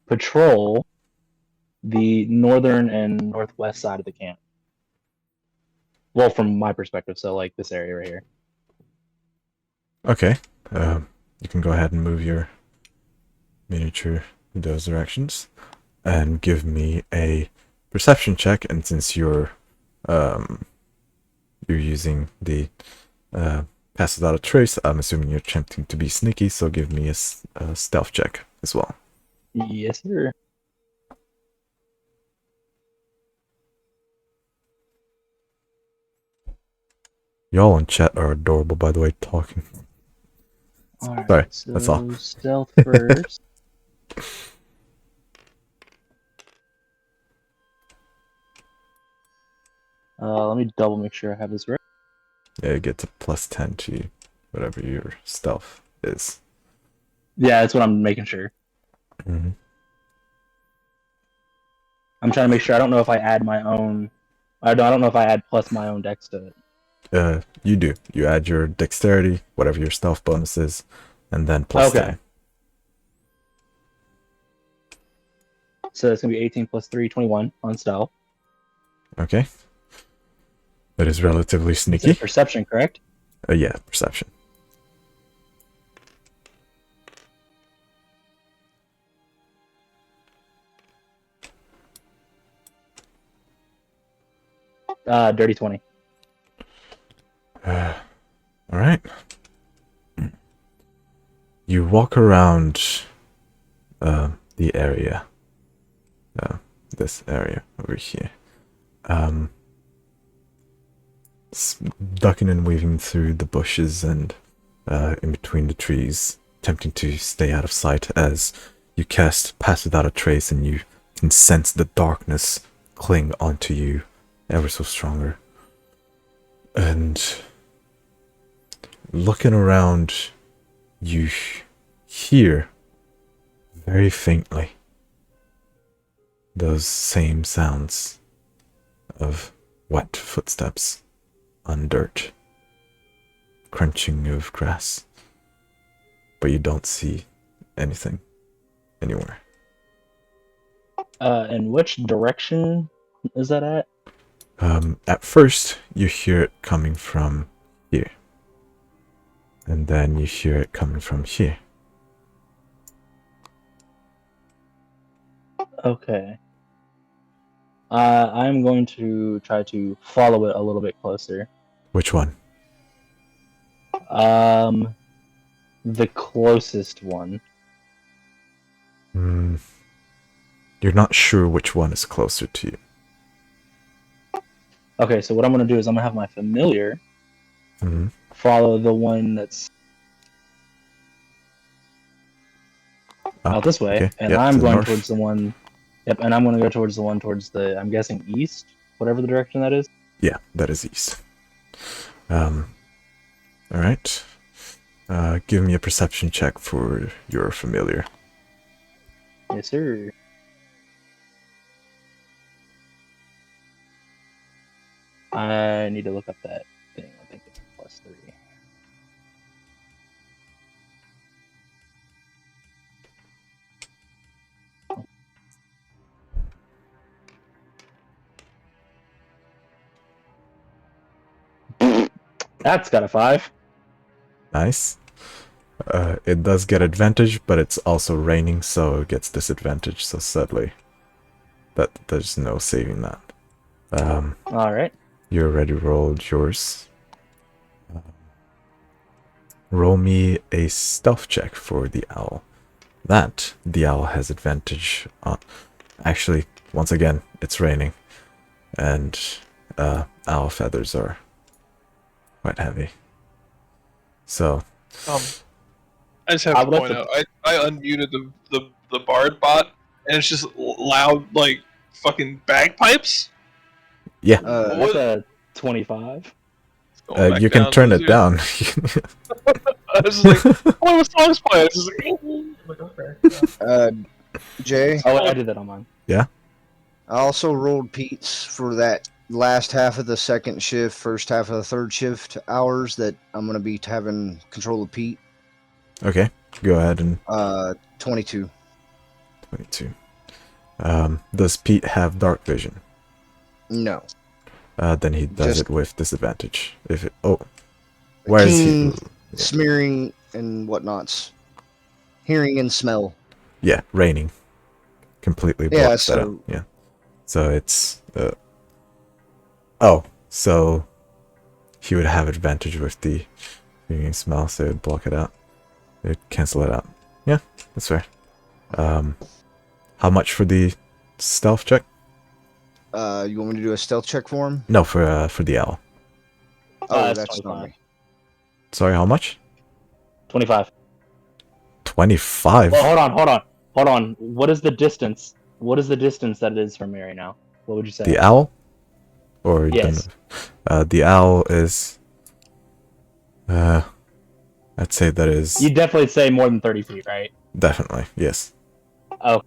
patrol the northern and northwest side of the camp. Well, from my perspective, so like this area right here. Okay. You can go ahead and move your miniature in those directions and give me a perception check. And since you're using the pass without a trace, I'm assuming you're attempting to be sneaky. So give me a stealth check as well. Yes, sir. Y'all in chat are adorable, by the way, talking. All right, Sorry, so that's all. stealth first. Let me double make sure I have this right. Yeah, you get to plus 10 to whatever your stealth is. Yeah, that's what I'm making sure. Mm-hmm. I'm trying to make sure. I don't know if I add my own. I don't know if I add plus my own dex to it. You do. You add your dexterity, whatever your stealth bonus is, and then plus Okay. 10. So it's gonna be 18 plus 3, 21 on stealth. Okay. That is relatively It's sneaky. perception, correct? Yeah, perception. Dirty 20. All right. You walk around the area. This area over here. Ducking and weaving through the bushes and in between the trees, attempting to stay out of sight as you cast Pass Without a Trace, and you can sense the darkness cling onto you ever so stronger. And looking around, you hear very faintly those same sounds of wet footsteps on dirt, crunching of grass, but you don't see anything anywhere. In which direction is that at? At first, you hear it coming from here, and then you hear it coming from here. Okay. I'm going to try to follow it a little bit closer. Which one? The closest one. You're not sure which one is closer to you. Okay, so what I'm going to do is I'm going to have my familiar follow the one that's out this way, okay. and Yep, I'm to the going north. towards the one. Yep, and I'm going to go towards the one towards the, I'm guessing east, whatever the direction that is. Yeah, that is east. Alright. Give me a perception check for your familiar. Yes, sir. I need to look up that thing. I think it's +3. That's got a 5. Nice. It does get advantage, but it's also raining, so it gets disadvantage. So sadly, there's no saving that. All right. You already rolled yours. Roll me a stealth check for the owl. The owl has advantage on. Actually, once again, it's raining, and owl feathers are quite heavy. So, I just have I to would point like out, I unmuted the bard bot, and it's just loud, like, fucking bagpipes? Yeah. Uh, That's a 25. Going back You can down turn to it zero. down. I was just like, oh, the song's playing. It's just like, okay. Jay, Oh, I did that on mine. I also rolled Pete's for that last half of the second shift, first half of the third shift hours that I'm gonna be having control of Pete. Okay, go ahead and 22. 22. Does Pete have dark vision? No. Then he does Just it with disadvantage. If it, where is he? keen smearing and whatnots. Hearing and smell. Yeah, raining. Completely Yeah, blocks that out. so Yeah. So it's so he would have advantage with the hearing smell, so it would block it out. It would cancel it out. Yeah, that's fair. How much for the stealth check? you want me to do a stealth check for him? No, for the owl. Oh, It's that's not 25. me. Sorry, how much? 25. 25. Well, hold on. What is the distance? What is the distance that it is from me right now? What would you say? The owl? Or Yes. the owl is I'd say that is You'd definitely say more than 30 feet, right? definitely, yes. Oh.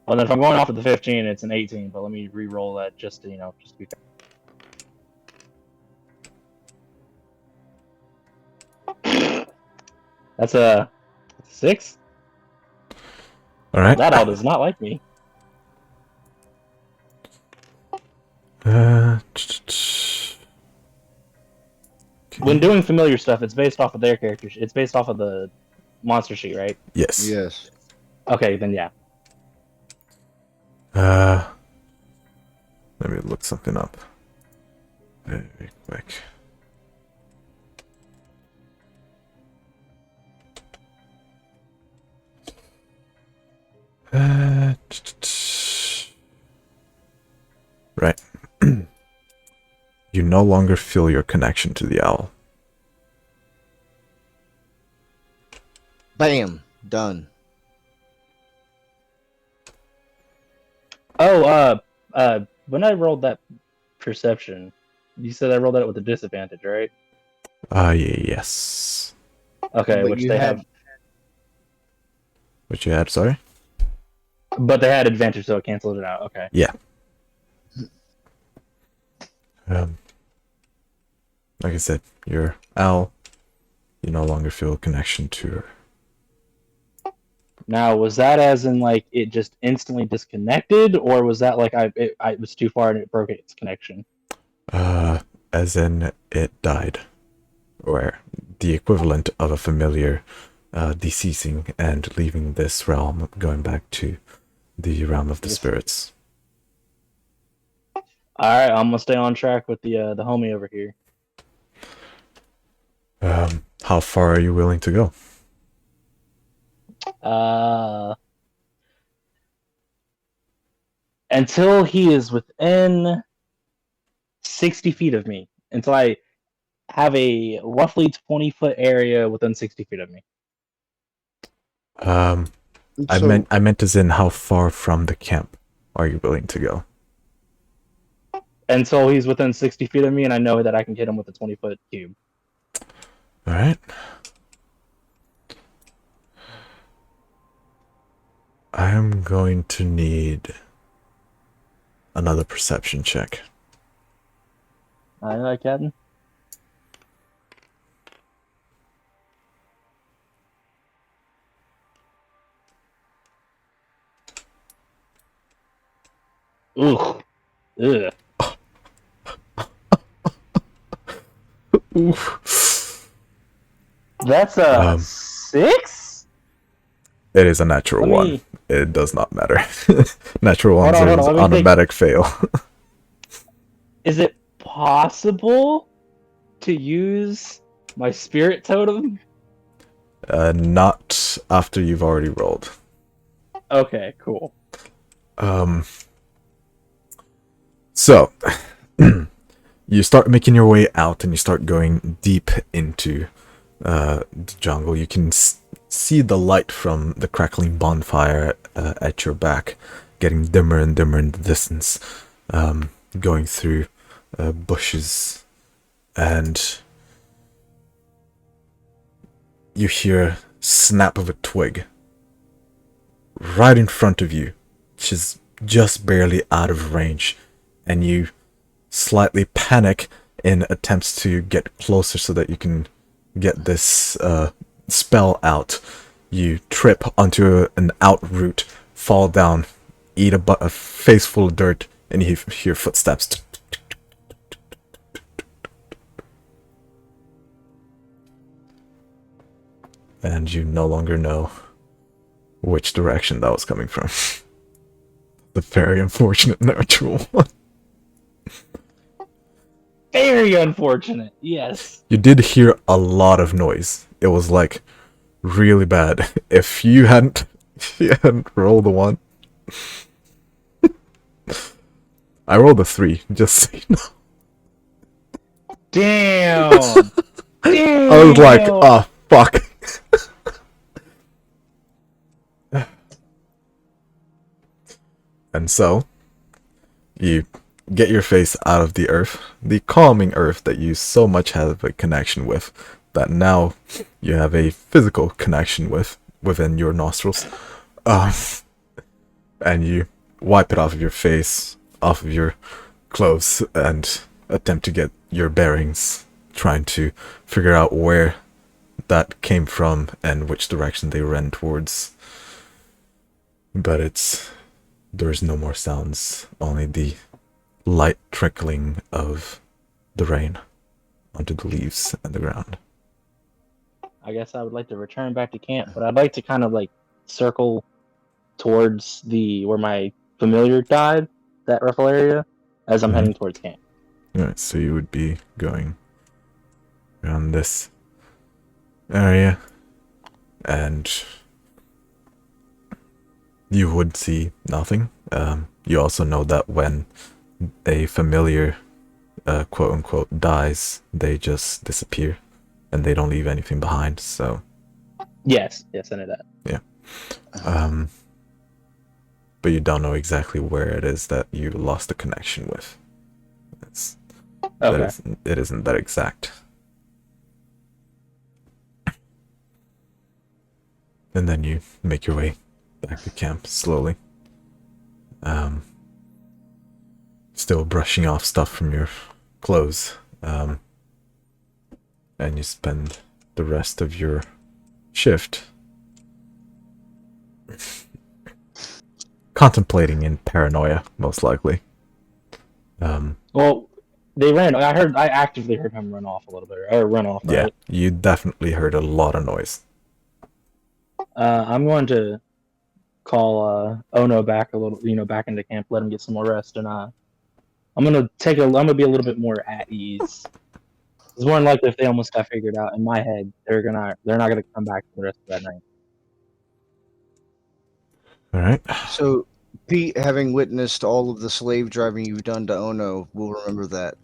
Well, then if I'm going off of the 15, it's an 18, but let me re-roll that just to, just to be fair. That's a 6? Alright. That owl does not like me. When doing familiar stuff, it's based off of their characters. It's based off of the monster sheet, right? Yes. Yes. Okay, then yeah. Let me look something up. Very quick. Right. You no longer feel your connection to the owl. Bam. Done. Oh, when I rolled that perception, you said I rolled that with a disadvantage, right? Yes. Okay, But which you they had- have, Which you had, sorry? but they had advantage, so it canceled it out. Okay. Yeah. Like I said, your owl, you no longer feel a connection to her. Now, was that as in like it just instantly disconnected, or was that like I was too far and it broke its connection? As in it died. Or the equivalent of a familiar deceasing and leaving this realm, going back to the realm of the spirits. All right, I'm gonna stay on track with the homie over here. How far are you willing to go? Until he is within 60 feet of me. Until I have a roughly 20-foot area within 60 feet of me. I meant as in how far from the camp are you willing to go? Until he's within 60 feet of me, and I know that I can hit him with a 20-foot cube. All right. I am going to need another perception check. I like Captain. Ugh. Ugh. Oof. That's a 6? It is a natural Let one. me- It does not matter. Natural ones Hold on, are let me automatic fail. Is it possible to use my spirit totem? Not after you've already rolled. Okay, cool. So, you start making your way out and you start going deep into the jungle. You can see the light from the crackling bonfire at your back, getting dimmer and dimmer in the distance, going through bushes, and you hear snap of a twig right in front of you, which is just barely out of range, and you slightly panic in attempts to get closer so that you can get this spell out. You trip onto an outroot, fall down, eat a face full of dirt, and you hear footsteps. And you no longer know which direction that was coming from. The very unfortunate natural one. Very unfortunate. Yes. You did hear a lot of noise. It was like really bad. If you hadn't rolled a 1. I rolled a 3, just so you know. Damn. Damn. I was like, oh fuck. And so, you get your face out of the earth, the calming earth that you so much have a connection with, that now you have a physical connection with within your nostrils. And you wipe it off of your face, off of your clothes, and attempt to get your bearings, trying to figure out where that came from and which direction they ran towards. But there's no more sounds, only the light trickling of the rain onto the leaves and the ground. I guess I would like to return back to camp, but I'd like to kind of like circle towards where my familiar died, that ruffle area, as I'm heading towards camp. Alright, so you would be going around this area, and you would see nothing. You also know that when a familiar, quote-unquote, dies, they just disappear, and they don't leave anything behind, so... Yes, I know that. Yeah. But you don't know exactly where it is that you lost a connection with. Okay. It isn't that exact. And then you make your way back to camp slowly. Still brushing off stuff from your clothes. And you spend the rest of your shift contemplating in paranoia, most likely. Well, I actively heard him run off a little bit, or run off, right? Yeah, you definitely heard a lot of noise. I'm going to call Ono back a little, back into camp, let him get some more rest, and I'm gonna be a little bit more at ease. It's more than likely if they almost got figured out in my head, they're not gonna come back for the rest of that night. All right. So, Pete, having witnessed all of the slave driving you've done to Ono, will remember that.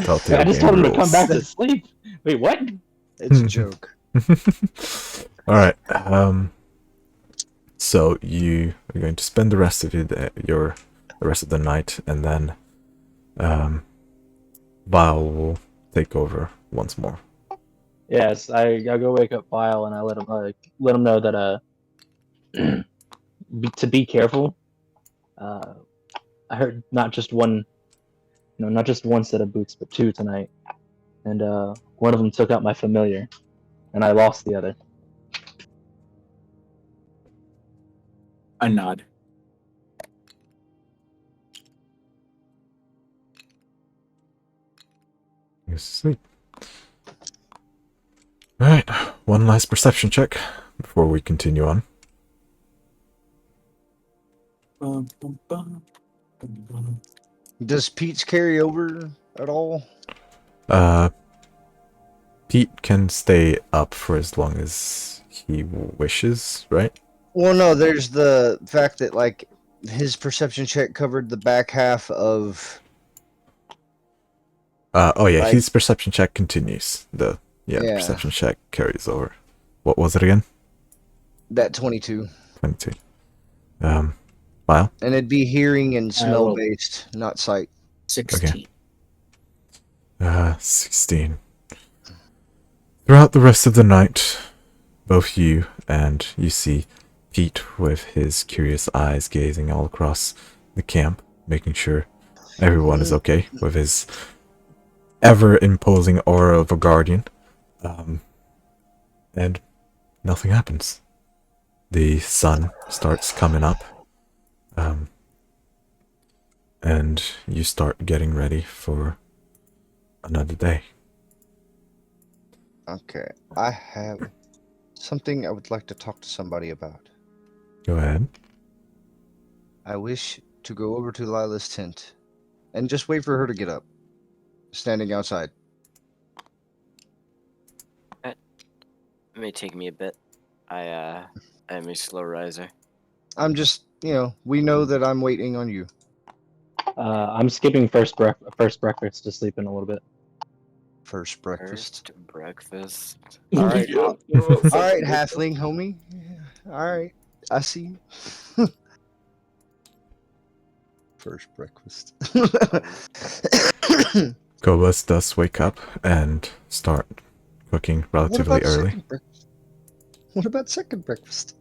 Telltale I just game told him to rules. come back to sleep. Wait, what? It's a joke. All right. So you are going to spend the rest of the rest of the night, and then Vile will take over once more. Yes, I go wake up Vile and I let him know that to be careful. I heard not just one set of boots, but 2 tonight, and one of them took out my familiar, and I lost the other. A nod. Sleep. All right. One last perception check before we continue on. Does Pete's carry over at all? Pete can stay up for as long as he wishes, right? Well, no, there's the fact that, like, his perception check covered the back half of Oh yeah, Right. his perception check continues. The perception check carries over. What was it again? That 22. 22. File. And it'd be hearing and smell rolled. based, not sight. 16. 16. Throughout the rest of the night, both you and you see Pete with his curious eyes gazing all across the camp, making sure everyone is okay with his ever-imposing aura of a guardian. And nothing happens. The sun starts coming up. And you start getting ready for another day. Okay. I have something I would like to talk to somebody about. Go ahead. I wish to go over to Lila's tent and just wait for her to get up, standing outside. It may take me a bit. I am a slow riser. I'm just, we know that I'm waiting on you. I'm skipping first breakfast to sleep in a little bit. First breakfast. First breakfast. All right. Yeah. All right, halfling homie. All right. I see you. First breakfast. Kobus does wake up and start cooking relatively early. Second breakfast? What about second breakfast?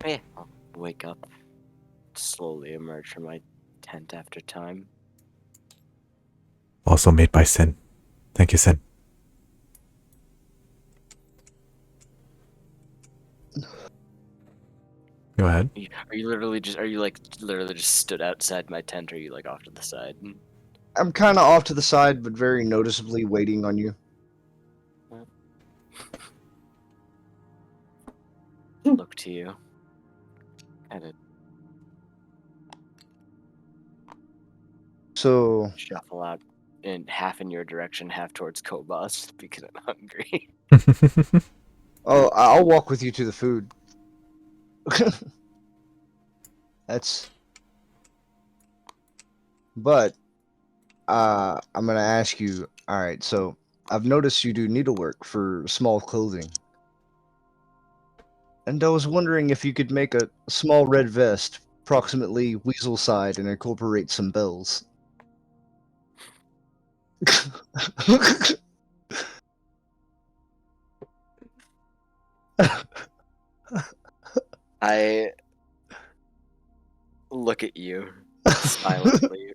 Yeah, I'll wake up, slowly emerge from my tent after time. Also made by Sin. Thank you, Sin. Go ahead. Are you literally just stood outside my tent, or are you like off to the side? I'm kind of off to the side, but very noticeably waiting on you. Look to you. Kind of So, shuffle out in half in your direction, half towards Kobus because I'm hungry. I'll walk with you to the food. But I'm gonna ask you. All right, so I've noticed you do needlework for small clothing, and I was wondering if you could make a small red vest, approximately weasel side, and incorporate some bells. I look at you silently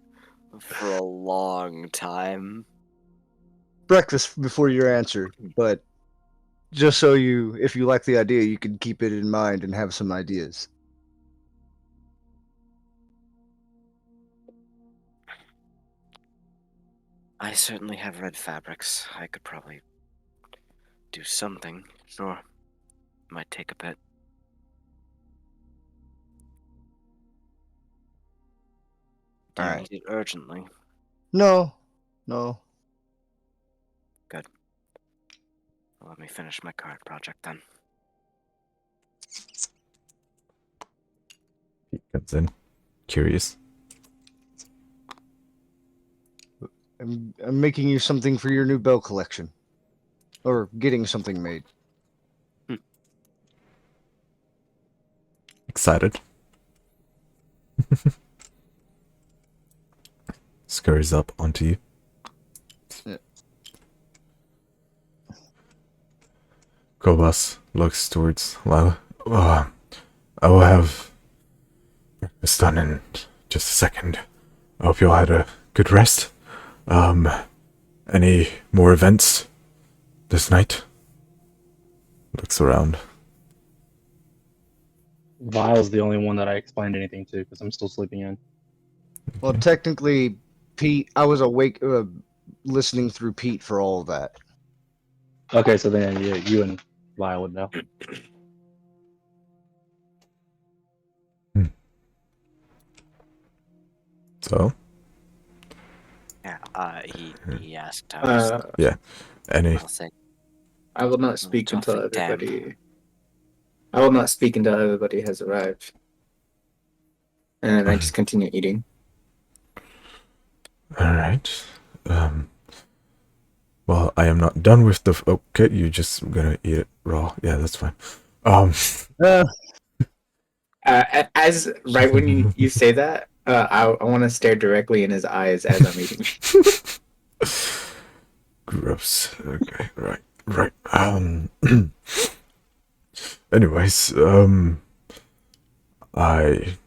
for a long time. Breakfast before your answer, but just so if you like the idea, you can keep it in mind and have some ideas. I certainly have red fabrics. I could probably do something. Sure. Might take a bit. Do you Alright. need it urgently? No. Good. Well, let me finish my card project then. He comes in, curious. I'm making you something for your new bell collection. Or getting something made. Excited. Scurries up onto you. Yeah. Kobus looks towards Lila. I will have breakfast done in just a second. I hope you all had a good rest. Any more events this night? Looks around. Vile's the only one that I explained anything to because I'm still sleeping in. Well, technically, Pete, I was awake listening through Pete for all of that. Okay, so then you and Vile would know. So? Yeah, he asked how I was. Yeah. Any? I'll say I will not speak until Tough and damn. everybody. I will not speak until everybody has arrived. And I just continue eating. Alright. Well, I am not done with the... Okay, you're just gonna eat it raw. Yeah, that's fine. As right when you say that, I want to stare directly in his eyes as I'm eating. Gross. Okay, right. Anyways, I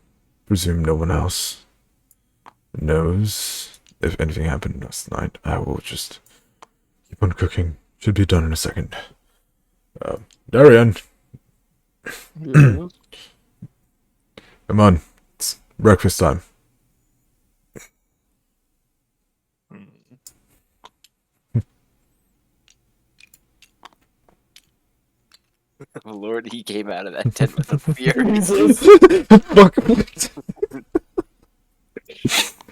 presume no one else knows if anything happened last night. I will just keep on cooking. Should be done in a second. Darian, Yes. come on. It's breakfast time. Hmm. Lord, he came out of that tent with a fury. Fuck.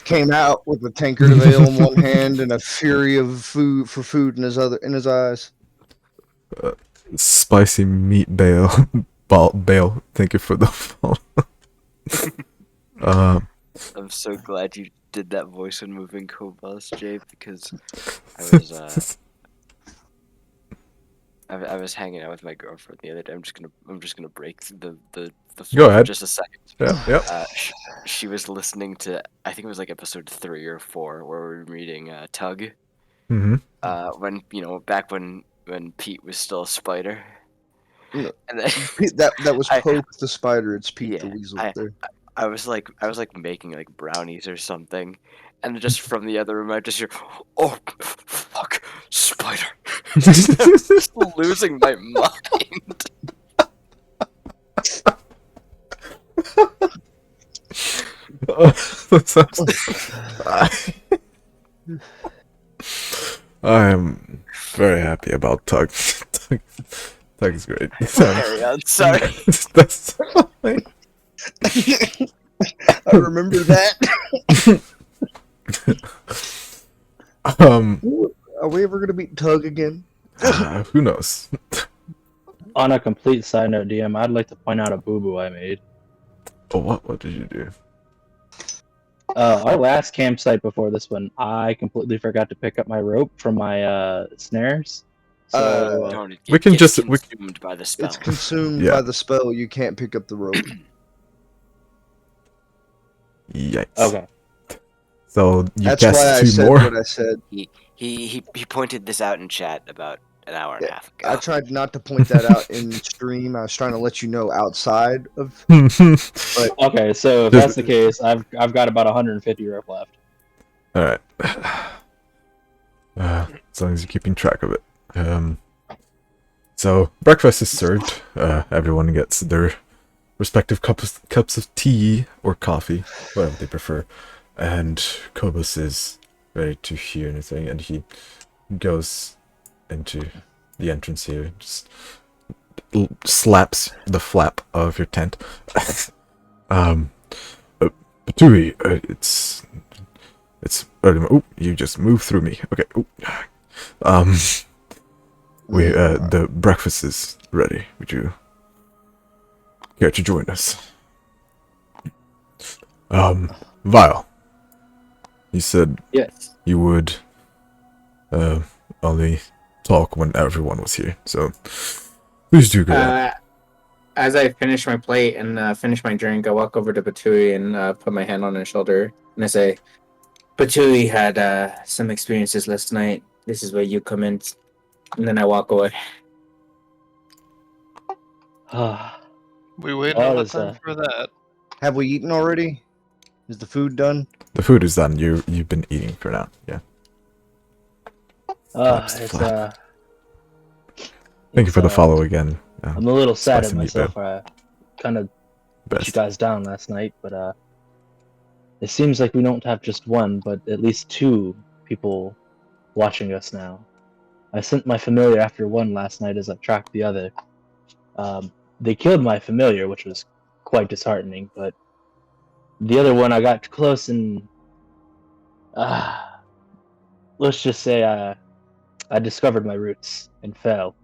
Came out with a tankard of ale in one hand and a fury of food in his eyes. Spicy meat bale. Bale. Thank you for the follow. I'm so glad you did that voice when moving Cobos, Jay, because I was hanging out with my girlfriend the other day. I'm just gonna break the floor for ahead. just a second. Yep. She was listening to, I think it was like episode 3 or 4 where we were reading Tug. Mm-hmm. When back when Pete was still a spider. No, And then that was I- Poke the spider. It's Pete the Yeah, weasel there. I was like making like brownies or something, and just from the other room I just hear, "Oh, fuck, spider!" Just losing my mind. I am very happy about Tug. Tug is great. Carry on, sorry. That's fine. I remember that. Are we ever gonna meet Tug again? Who knows? On a complete side note, DM, I'd like to point out a boo-boo I made. Oh, what did you do? Our last campsite before this one, I completely forgot to pick up my rope from my snares. So Don't, we can gets just consumed by the spell. It's consumed Yeah. by the spell. You can't pick up the rope. Yikes. okay. So you That's why I cast two said more. what I said. He pointed this out in chat about an hour and a half ago. I tried not to point that out in stream. I was trying to let you know outside of. Okay, so if that's the case, I've got about 150 rope left. All right. As long as you're keeping track of it. So breakfast is served. Everyone gets their respective cups of tea or coffee, whatever they prefer. And Kobus is ready to hear anything, and he goes into the entrance here, just slaps the flap of your tent. Batui, it's early. Oh, you just moved through me. Okay. Ooh. The breakfast is ready. Would you care to join us? Vile, you said Yes. you would only talk when everyone was here, so please do go on. As I finish my plate and finish my drink, I walk over to Batui and put my hand on his shoulder and I say, Batui had some experiences last night. This is where you come in. And then I walk away. We wait Well, all the it's, time for that. Have we eaten already? Is the food done? The food is done. You've been eating for now. Yeah. it's Thank you for the it's, follow again. I'm a little sad Spicy at meat myself. I kind of let you Best. guys down last night, but it seems like we don't have just one, but at least 2 people watching us now. I sent my familiar after one last night as I tracked the other. They killed my familiar, which was quite disheartening, but the other one I got close and let's just say I discovered my roots and fell.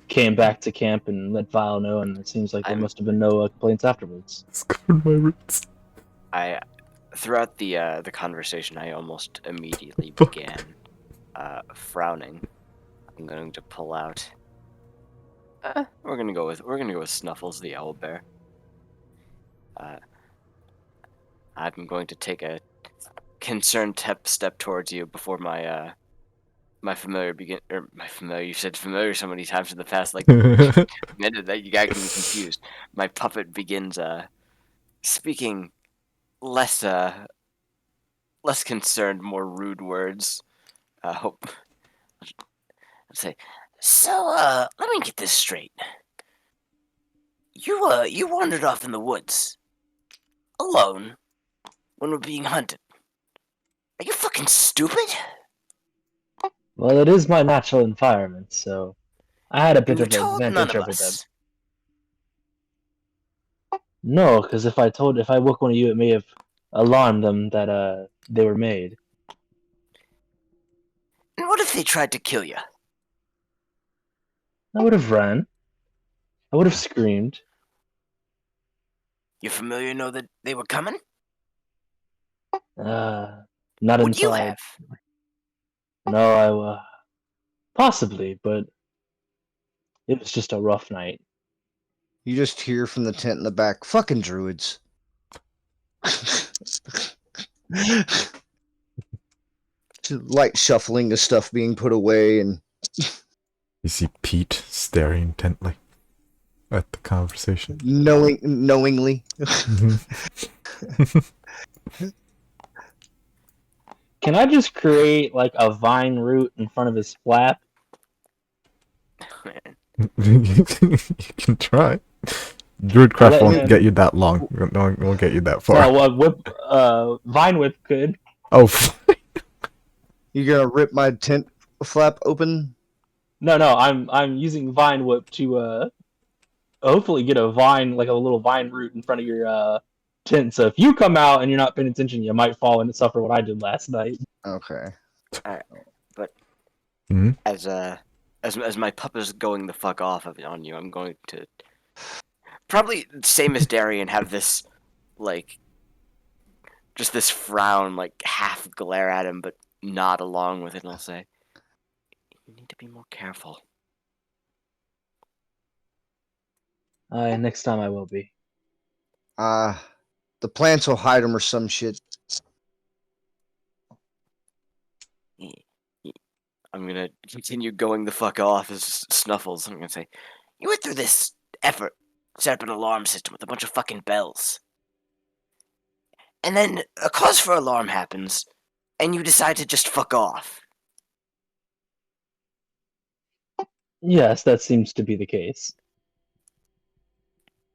Came back to camp and let Vile know, and it seems like there must have been no complaints afterwards. Discovered my roots. throughout the conversation, I almost immediately began frowning. I'm going to pull out. We're gonna go with Snuffles the owlbear. I'm going to take a concerned step towards you before my my familiar my familiar. You said familiar so many times in the past, like minute that you got me confused. My puppet begins speaking less less concerned, more rude words. Hope I'd say. So let me get this straight. You wandered off in the woods alone when we're being hunted. Are you fucking stupid? Well, it is my natural environment, so I had a bit You of an told none advantage of over them. us. No, because if I woke one of you, it may have alarmed them that they were made. And what if they tried to kill you? I would have ran. I would have screamed. Your familiar know that they were coming? Not Would you inside. have? No, possibly, but it was just a rough night. You just hear from the tent in the back, fucking druids. Light shuffling of stuff being put away, and You see Pete staring intently at the conversation. knowingly. Can I just create like a vine root in front of his flap? You can try. Druidcraft Let won't him- get you that long. No, it won't get you that far. No, vine whip could. Oh, You're gonna rip my tent flap open? No, I'm using vine whip to hopefully get a vine, like a little vine root in front of your tent. So if you come out and you're not paying attention, you might fall and suffer what I did last night. Okay. But Mhm. as my pup is going the fuck off on you, I'm going to probably same as Darian have this like just this frown, like half glare at him, but nod along with it, and I'll say, "You need to be more careful." Next time I will be. The plants will hide them or some shit. I'm gonna continue going the fuck off as Snuffles. I'm gonna say, "You went through this effort, set up an alarm system with a bunch of fucking bells, and then a cause for alarm happens, and you decide to just fuck off." Yes, that seems to be the case.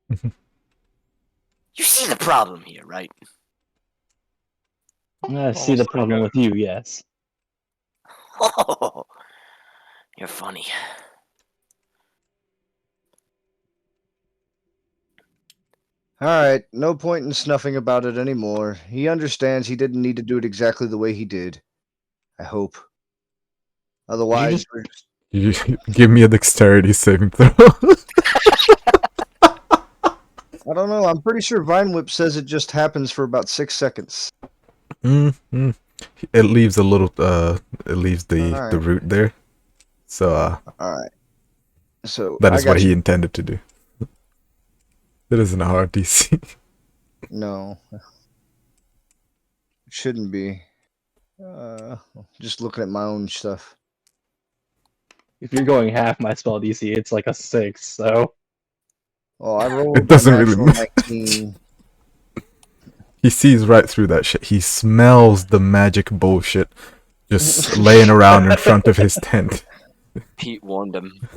You see the problem here, right? I see the Almost problem forgot. with you, yes. Oh, you're funny. Alright, no point in snuffing about it anymore. He understands he didn't need to do it exactly the way he did. I hope. Otherwise, we're just... You give me a dexterity saving throw. I don't know, I'm pretty sure Vine Whip says it just happens for about 6 seconds. Mm-hmm. It leaves a little. It leaves the Alright. root there. So Alright. So, that I is got what he you. intended to do. It isn't a hard DC. No. It shouldn't be. Just looking at my own stuff. If you're going half my spell DC, it's like a 6, so... Oh, I rolled It doesn't a really natural matter. 19. He sees right through that shit. He smells the magic bullshit just laying around in front of his tent. Pete warned him.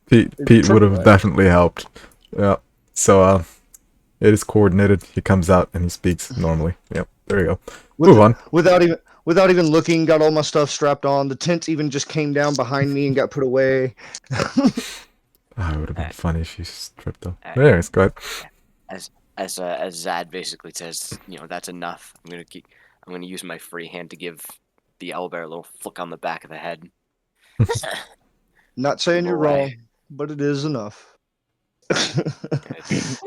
Pete would have Right. definitely helped. Yeah. So it is coordinated. He comes out and he speaks normally. Yep. There you go. Move on. Without even looking, got all my stuff strapped on. The tent even just came down behind me and got put away. Oh, it would have been funny if you stripped them. Alright. But anyways, go ahead. As Zad basically says, that's enough. I'm gonna use my free hand to give the owlbear a little flick on the back of the head. Not saying you're Boy. wrong, but it is enough.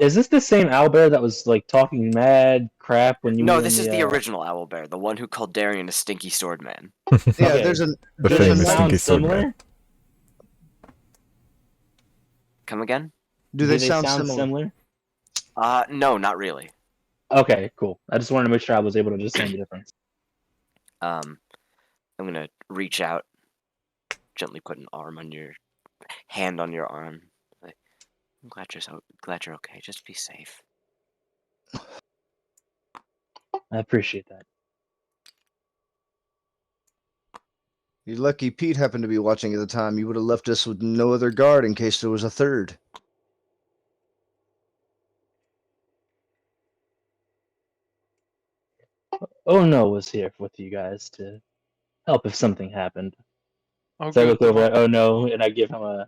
Is this the same owlbear that was like talking mad crap when you No, were this in is the? the original owlbear, the one who called Darian a stinky sword man. Yeah, Okay. there's a The Do there's they a famous night- sound stinky sword man. similar? Come again? Do they sound similar? similar? No, not really. Okay, cool. I just wanted to make sure I was able to discern the difference. I'm gonna reach out, gently put an hand on your arm. Like, I'm glad you're okay. Just be safe. I appreciate that. You're lucky Pete happened to be watching at the time. You would have left us with no other guard in case there was a third. Oh no was here with you guys to help if something happened. Oh, So I good. look over at Oh no, and I give him a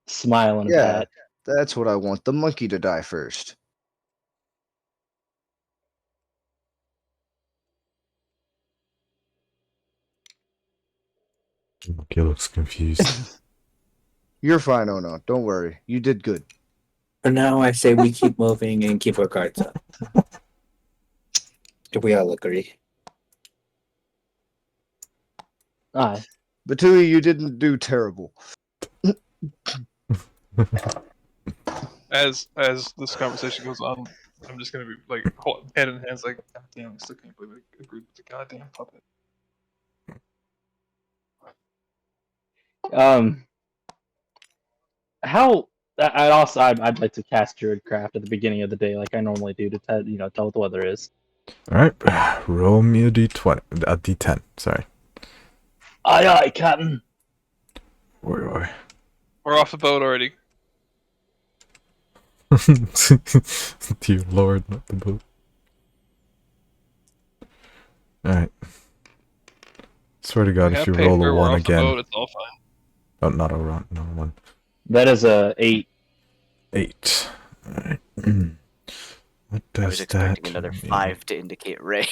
smile and a Yeah, pat. that's what I want. The monkey to die first. Monkey looks confused. You're fine, oh no. Don't worry. You did good. For now, I say we keep moving and keep our guards up. Do we all agree? Aye. Batui, you didn't do terrible. As this conversation goes on, I'm just gonna be like head in hands, like, God damn, I still can't believe I agreed with the goddamn puppet. How I'd like to cast Druidcraft at the beginning of the day, like I normally do, to tell what the weather is. Alright, roll me a d20. A d10, sorry. Aye, aye, Captain. Oi. We're off the boat already. Dear Lord, not the boat. Alright. Swear to God, We if have you roll paper, a we're 1 off the again. boat, it's all fine. Oh, not a 1. That is a 8. 8. Alright. What I does was expecting that another mean? 5 to indicate rain.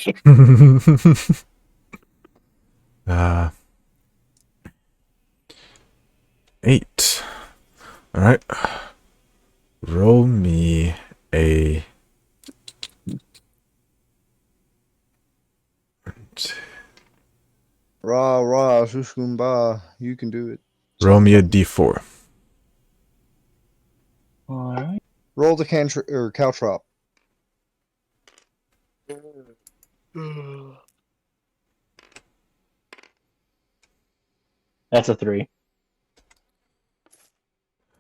8. Alright. Roll me a... Rah, Suskumba. You can do it. Roll me a d4. Alright. Roll the caltrop. That's a 3.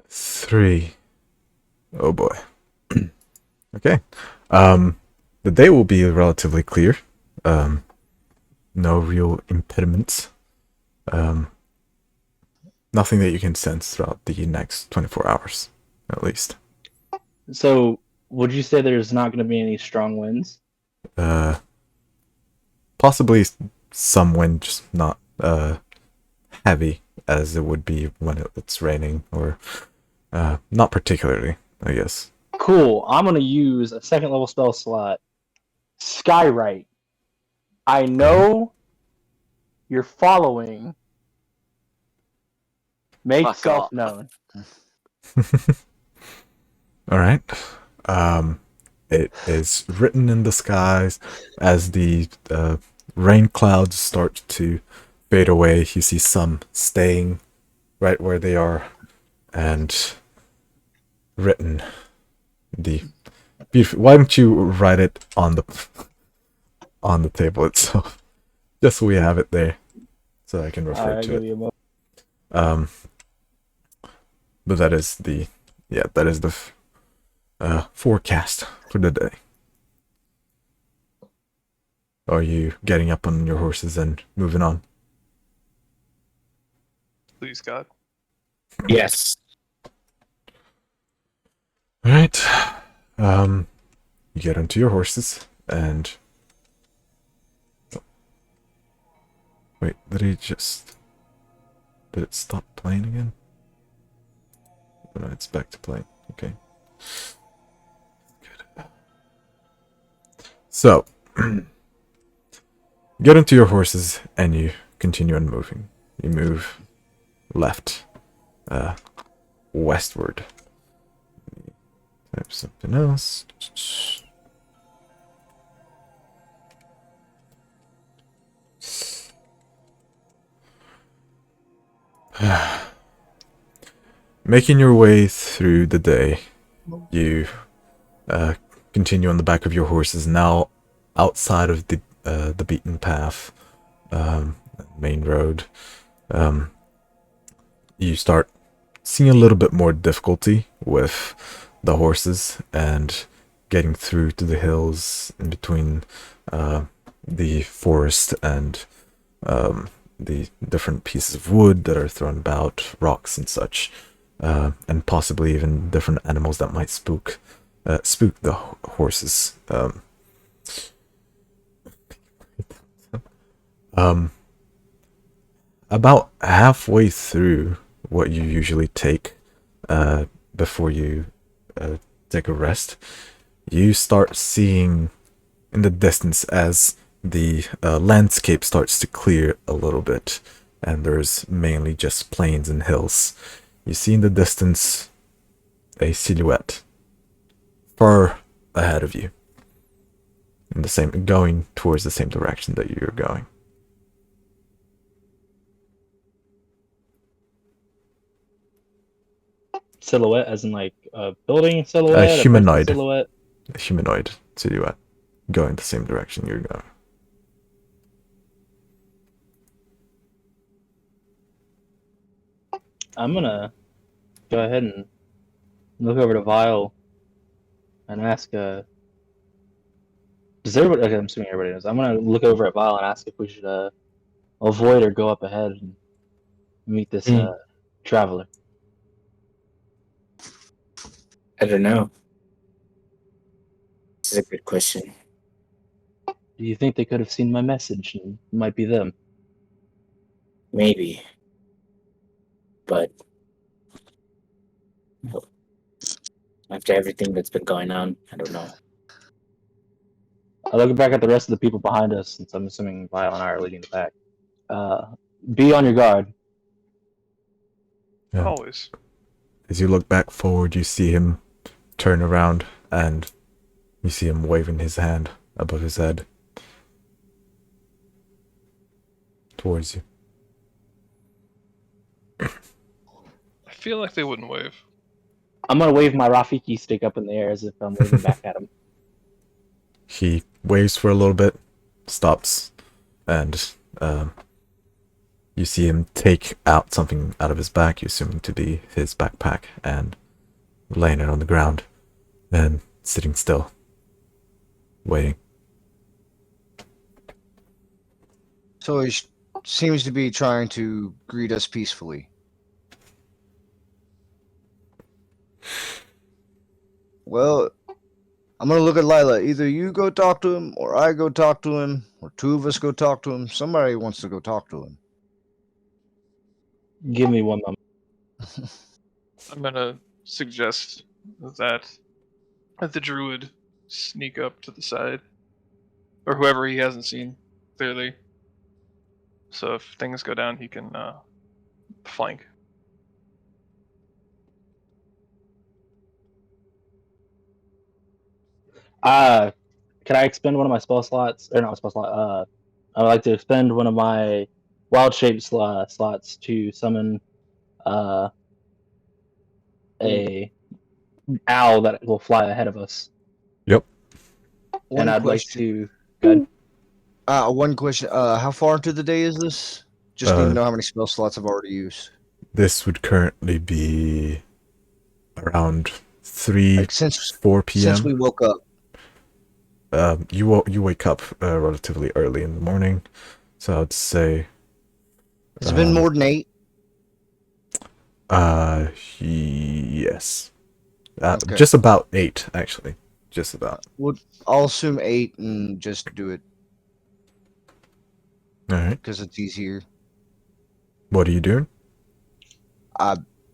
3. Oh boy. Okay. The day will be relatively clear. No real impediments. Nothing that you can sense throughout the next 24 hours, at least. So, would you say there's not going to be any strong winds? Possibly some wind, just not heavy as it would be when it's raining, or not particularly, I guess. Cool. I'm going to use a second level spell slot. Skywrite. I know you're following. Make Fuck self off. known. All right. It is written in the skies as the rain clouds start to fade away. You see some staying right where they are, and written the beautiful. Why don't you write it on the table itself, just so we have it there, so I can refer Alright, to give it. you a moment. But that is the forecast for the day. Are you getting up on your horses and moving on? Please, God. Yes. All right. You get onto your horses and wait. Did it stop playing again? No, it's back to playing. Okay. Good. So, get onto your horses and you continue on moving. You move left, westward. There's something else. Making your way through the day, you continue on the back of your horses, now outside of the beaten path, main road. You start seeing a little bit more difficulty with the horses and getting through to the hills in between the forest and the different pieces of wood that are thrown about, rocks and such, and possibly even different animals that might spook the horses. About halfway through what you usually take before you take a rest, you start seeing in the distance as the landscape starts to clear a little bit, and there's mainly just plains and hills. You see in the distance a silhouette far ahead of you, in the same, going towards the same direction that you're going. Silhouette, as in like a building silhouette, a person humanoid. silhouette. A humanoid silhouette going the same direction you're going. I'm gonna go ahead and look over to Vile and ask. Does everybody? Okay, I'm assuming everybody knows. I'm gonna look over at Vile and ask if we should avoid or go up ahead and meet this traveler. I don't know. This is a good question. Do you think they could have seen my message and it might be them? Maybe. But after everything that's been going on, I don't know. I look back at the rest of the people behind us, since I'm assuming Vile and I are leading the pack. Be on your guard. Yeah. Always. As you look back forward, you see him turn around and you see him waving his hand above his head towards you. I feel like they wouldn't wave. I'm gonna wave my Rafiki stick up in the air as if I'm waving back at him. He waves for a little bit, stops, and you see him take out something out of his back, you assuming to be his backpack, and laying it on the ground, and sitting still, waiting. So he seems to be trying to greet us peacefully. Well, I'm gonna look at Lila. Either you go talk to him, or I go talk to him, or two of us go talk to him. Somebody wants to go talk to him. Give me 1 moment. I'm gonna suggest that the druid sneak up to the side, or whoever he hasn't seen clearly. So if things go down, he can flank. Can I expend one of my spell slots? Or not spell slot. I would like to expend one of my wild shape slots to summon a owl that will fly ahead of us. Yep. And I'd like to. Good. One question. How far into the day is this? Just need to know how many spell slots I've already used. This would currently be around 3, 4 p.m. Since we woke up. You wake up relatively early in the morning, so I'd say. Has it been more than 8? Yes. Okay. Just about 8, actually. Just about. Well, I'll assume 8 and just do it All right. because it's easier. What are you doing?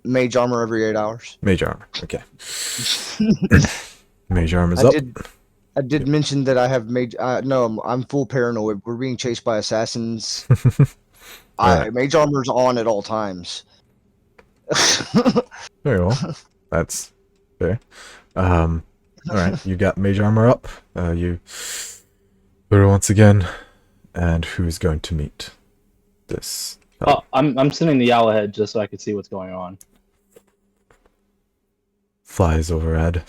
Mage armor every 8 hours. Mage armor. Okay. Mage armor's up. I did mention that I have mage. No, I'm full paranoid. We're being chased by assassins. Alright. Mage armor's on at all times. Very well. That's fair. All right, you got mage armor up. You once again, and who's going to meet this? Oh, I'm sending the owl ahead just so I can see what's going on. Flies overhead.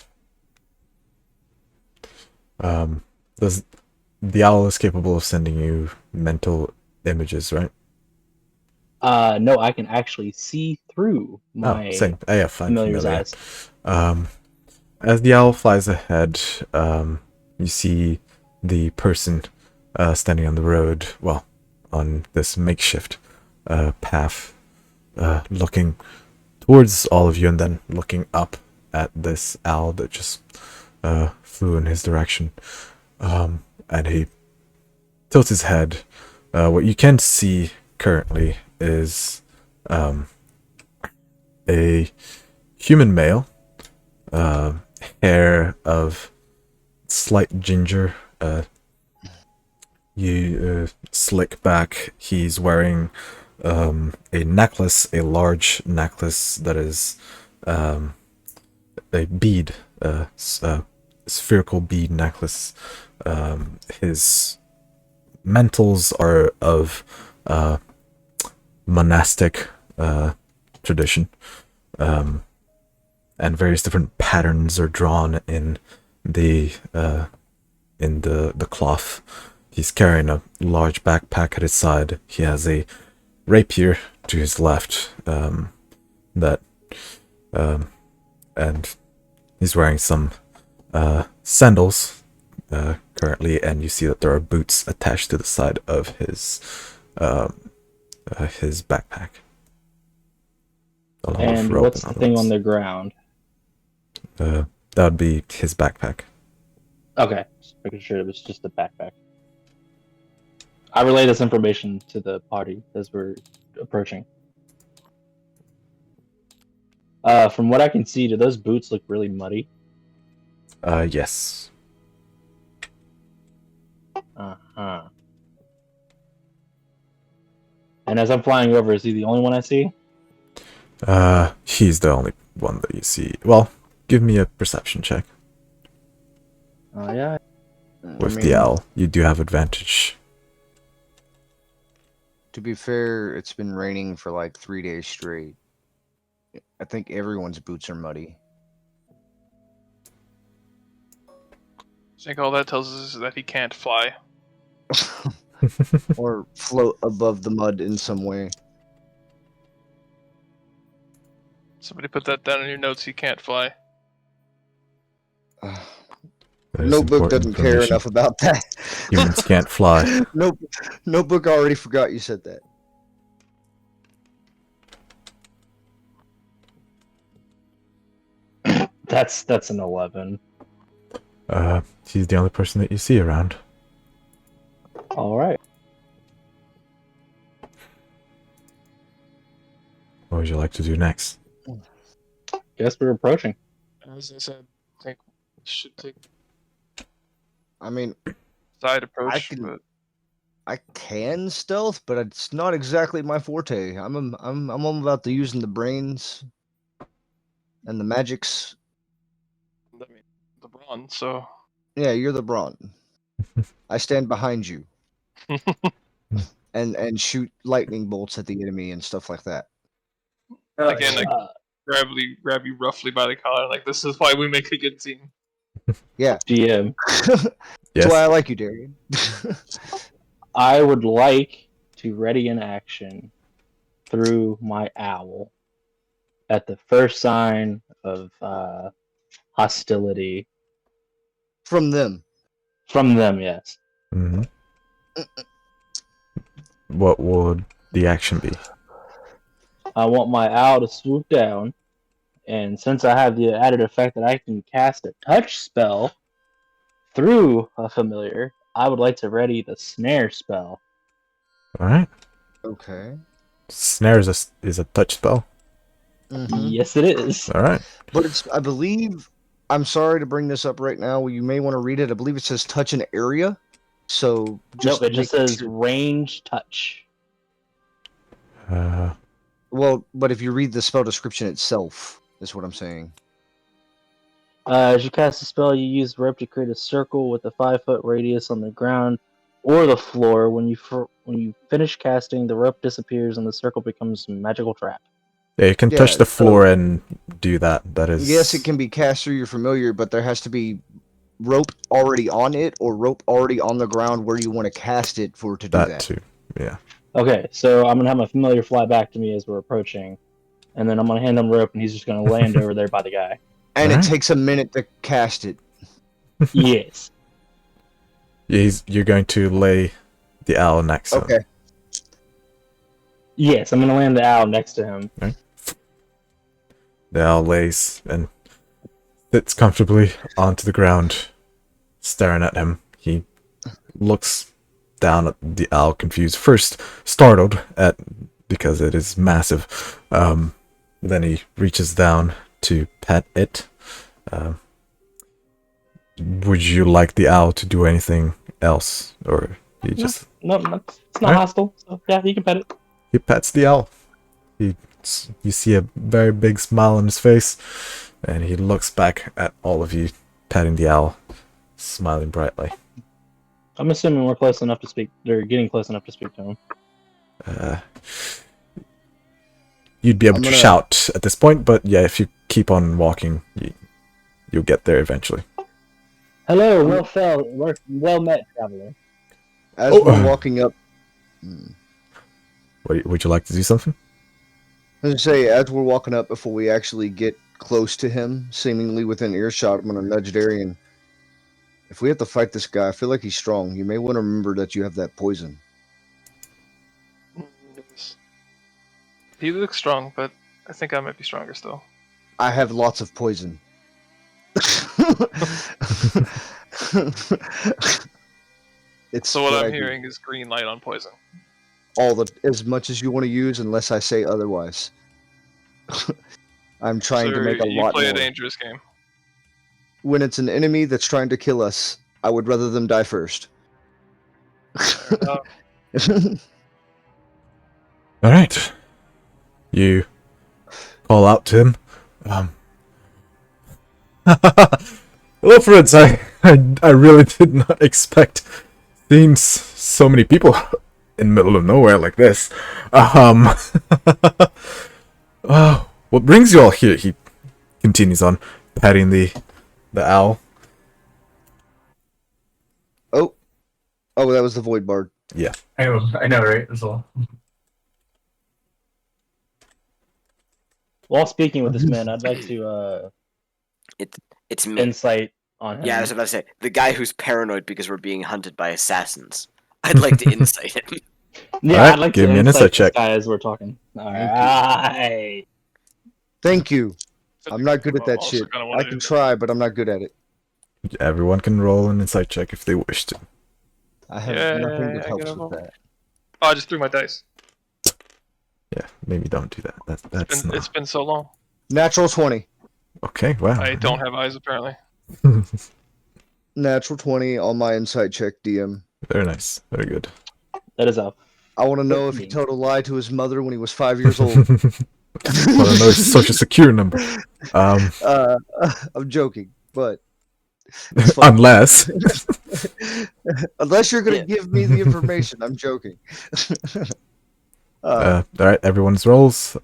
Does the owl is capable of sending you mental images, right? No, I can actually see through my same. Yeah, fine, familiar's familiar. eyes. As the owl flies ahead, you see the person standing on the road, well, on this makeshift path, looking towards all of you and then looking up at this owl that just flew in his direction. And he tilts his head. What you can see currently is a human male, hair of slight ginger, slick back. He's wearing a necklace, a large necklace that is a bead, spherical bead necklace. His mantles are of monastic tradition, and various different patterns are drawn in the cloth. He's carrying a large backpack at his side. He has a rapier to his left, and he's wearing some sandals currently, and you see that there are boots attached to the side of his backpack. And what's the thing on the ground? That would be his backpack. Okay, just making sure it was just a backpack. I relay this information to the party as we're approaching. From what I can see, do those boots look really muddy? Yes. Uh-huh. And as I'm flying over, is he the only one I see? He's the only one that you see. Well, give me a perception check. Oh, yeah. With the owl, you do have advantage. To be fair, it's been raining for like 3 days straight. I think everyone's boots are muddy. I think all that tells us is that he can't fly. Or float above the mud in some way. Somebody put that down in your notes. He can't fly. That is Notebook important doesn't care information. enough about that. Humans can't fly. Notebook already forgot you said that. That's an 11. He's the only person that you see around. All right. What would you like to do next? Guess we're approaching. As I said, I think we should take I mean, side approach. I can stealth, but it's not exactly my forte. I'm all about the using the brains and the magics. I mean, LeBron, so Yeah, you're the brawn. I stand behind you and shoot lightning bolts at the enemy and stuff like that. again, like grab you roughly by the collar. Like, this is why we make a good team. Yeah. GM, That's Yes. why I like you, Darian. I would like to ready an action through my owl at the first sign of hostility From them. from them. Yes. Mm-hmm. What would the action be? I want my owl to swoop down, and since I have the added effect that I can cast a touch spell through a familiar, I would like to ready the snare spell. Alright. Okay. Snare is a touch spell. Mhm. Yes, it is. Alright. But it's, I believe, I'm sorry to bring this up right now. You may want to read it. I believe it says touch an area. So Nope, it just make says sure- range touch. Well, but if you read the spell description itself, is what I'm saying. As you cast a spell, you use rope to create a circle with a 5-foot radius on the ground or the floor. When you finish casting, the rope disappears and the circle becomes a magical trap. Yeah, you can Yeah, touch the so- floor and do that. That is. Yes, it can be cast through your familiar, but there has to be rope already on it or rope already on the ground where you want to cast it for it to do that that. too. Yeah. Okay, so I'm gonna have my familiar fly back to me as we're approaching, and then I'm gonna hand him rope, and he's just gonna land over there by the guy. And Alright. it takes a minute to cast it. Yes. You're going to lay the owl next to him. Okay. Yes, I'm gonna land the owl next to him. The owl lays and sits comfortably onto the ground, staring at him. He looks down at the owl, confused. First, startled because it is massive. Then he reaches down to pet it. Would you like the owl to do anything else, or he just No, it's not Alright. hostile. So yeah, you can pet it. he pets the owl? You see a very big smile on his face, and he looks back at all of you, patting the owl, smiling brightly. I'm assuming we're close enough to speak. They're getting close enough to speak to him. You'd be able I'm to gonna- shout at this point, but yeah, if you keep on walking, you'll get there eventually. Hello, well met, traveler. As Oh, we're walking up, Would you like to do something? I was gonna say, as we're walking up, before we actually get close to him, seemingly within earshot, I'm gonna nudge Darian. If we have to fight this guy, I feel like he's strong. You may want to remember that you have that poison. He looks strong, but I think I might be stronger still. I have lots of poison. It's So what I I'm do. hearing is green light on poison. As much as you want to use, unless I say otherwise. I'm trying to Sir, make a you lot play more. a dangerous game. When it's an enemy that's trying to kill us, I would rather them die first. Uh, All right. You call out to him. Hello, friends. I really did not expect seeing so many people in the middle of nowhere like this. What brings you all here? He continues on, patting the owl. oh, that was the Void Bard. Yeah. I know, right? As well. While speaking with this man, I'd like to It's me. insight on him. Yeah, I was about to say the guy who's paranoid because we're being hunted by assassins. I'd like to insight him. Yeah, Alright, I'd like give to me an insight insight check. this guy as we're talking. Alright. Thank you. I'm not good at that also shit. gonna wanna I do can that. try, but I'm not good at it. Everyone can roll an insight check if they wish to. I have Yeah, nothing I that helps get with it. that. Oh, I just threw my dice. Yeah, maybe don't do that. That's not... It's been so long. Natural 20. Okay, wow. I don't have eyes apparently. Natural 20 on my insight check, DM. Very nice. Very good. That is a I want to know if he 15. told a lie to his mother when he was 5 years old. Want to know his social security number? I'm joking, but it's fine. Unless Unless you're gonna Yeah. give me the information, I'm joking. all right, everyone's rolls.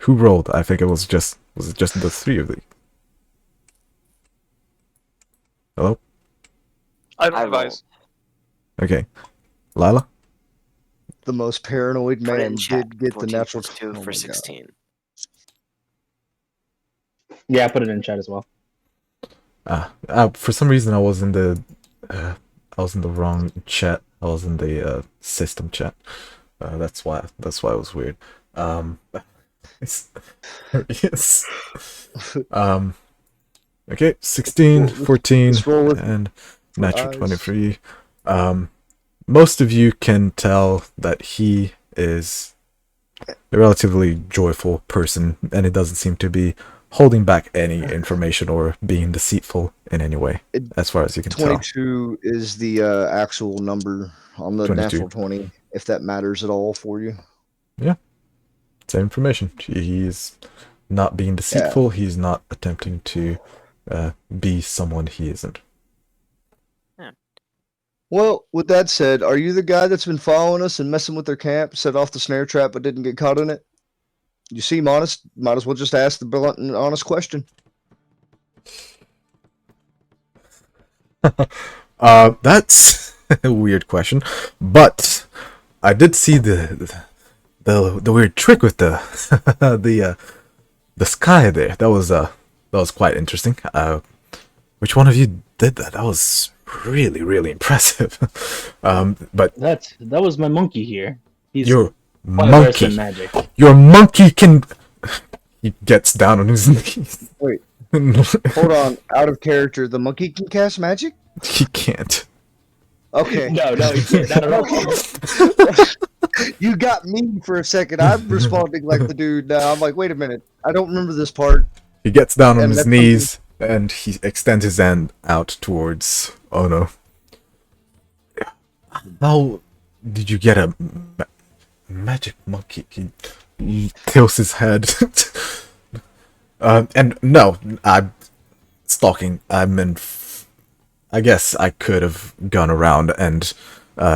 Who rolled? I think it was it just the three of you? Hello? I don't I have rolled. eyes. Okay. Lila? The most paranoid Put it man in chat. did get the 14 natural plus 2 oh for my God. 16. Yeah, I put it in chat as well. For some reason I was in the wrong chat. I was in the system chat. That's why it was weird. Yes. Okay, 16, 14, let's roll with and natural eyes. 23. Most of you can tell that he is a relatively joyful person, and it doesn't seem to be holding back any information or being deceitful in any way, as far as you can tell. 22 is the actual number on the 22. natural 20, if that matters at all for you. Same information. He's not being deceitful. He's not attempting to be someone he isn't. Well, with that said, are you the guy that's been following us and messing with their camp, set off the snare trap but didn't get caught in it? You seem honest. Might as well just ask the blunt and honest question. That's a weird question, but I did see the weird trick with the the sky there. That was quite interesting. Which one of you did that? That was really impressive. But that was my monkey here. He's your quite versed in monkey, magic. your monkey can. He gets down on his knees. Wait. Hold on. Out of character, the monkey can cast magic? He can't. Okay. No, he can't. Not at all. You got me for a second. I'm responding like the dude now. I'm like, wait a minute. I don't remember this part. He gets down on And his that's knees and he extends his hand out towards Ono. How did you get a magic monkey? He tilts his head. And no, I'm stalking. I guess I could have gone around and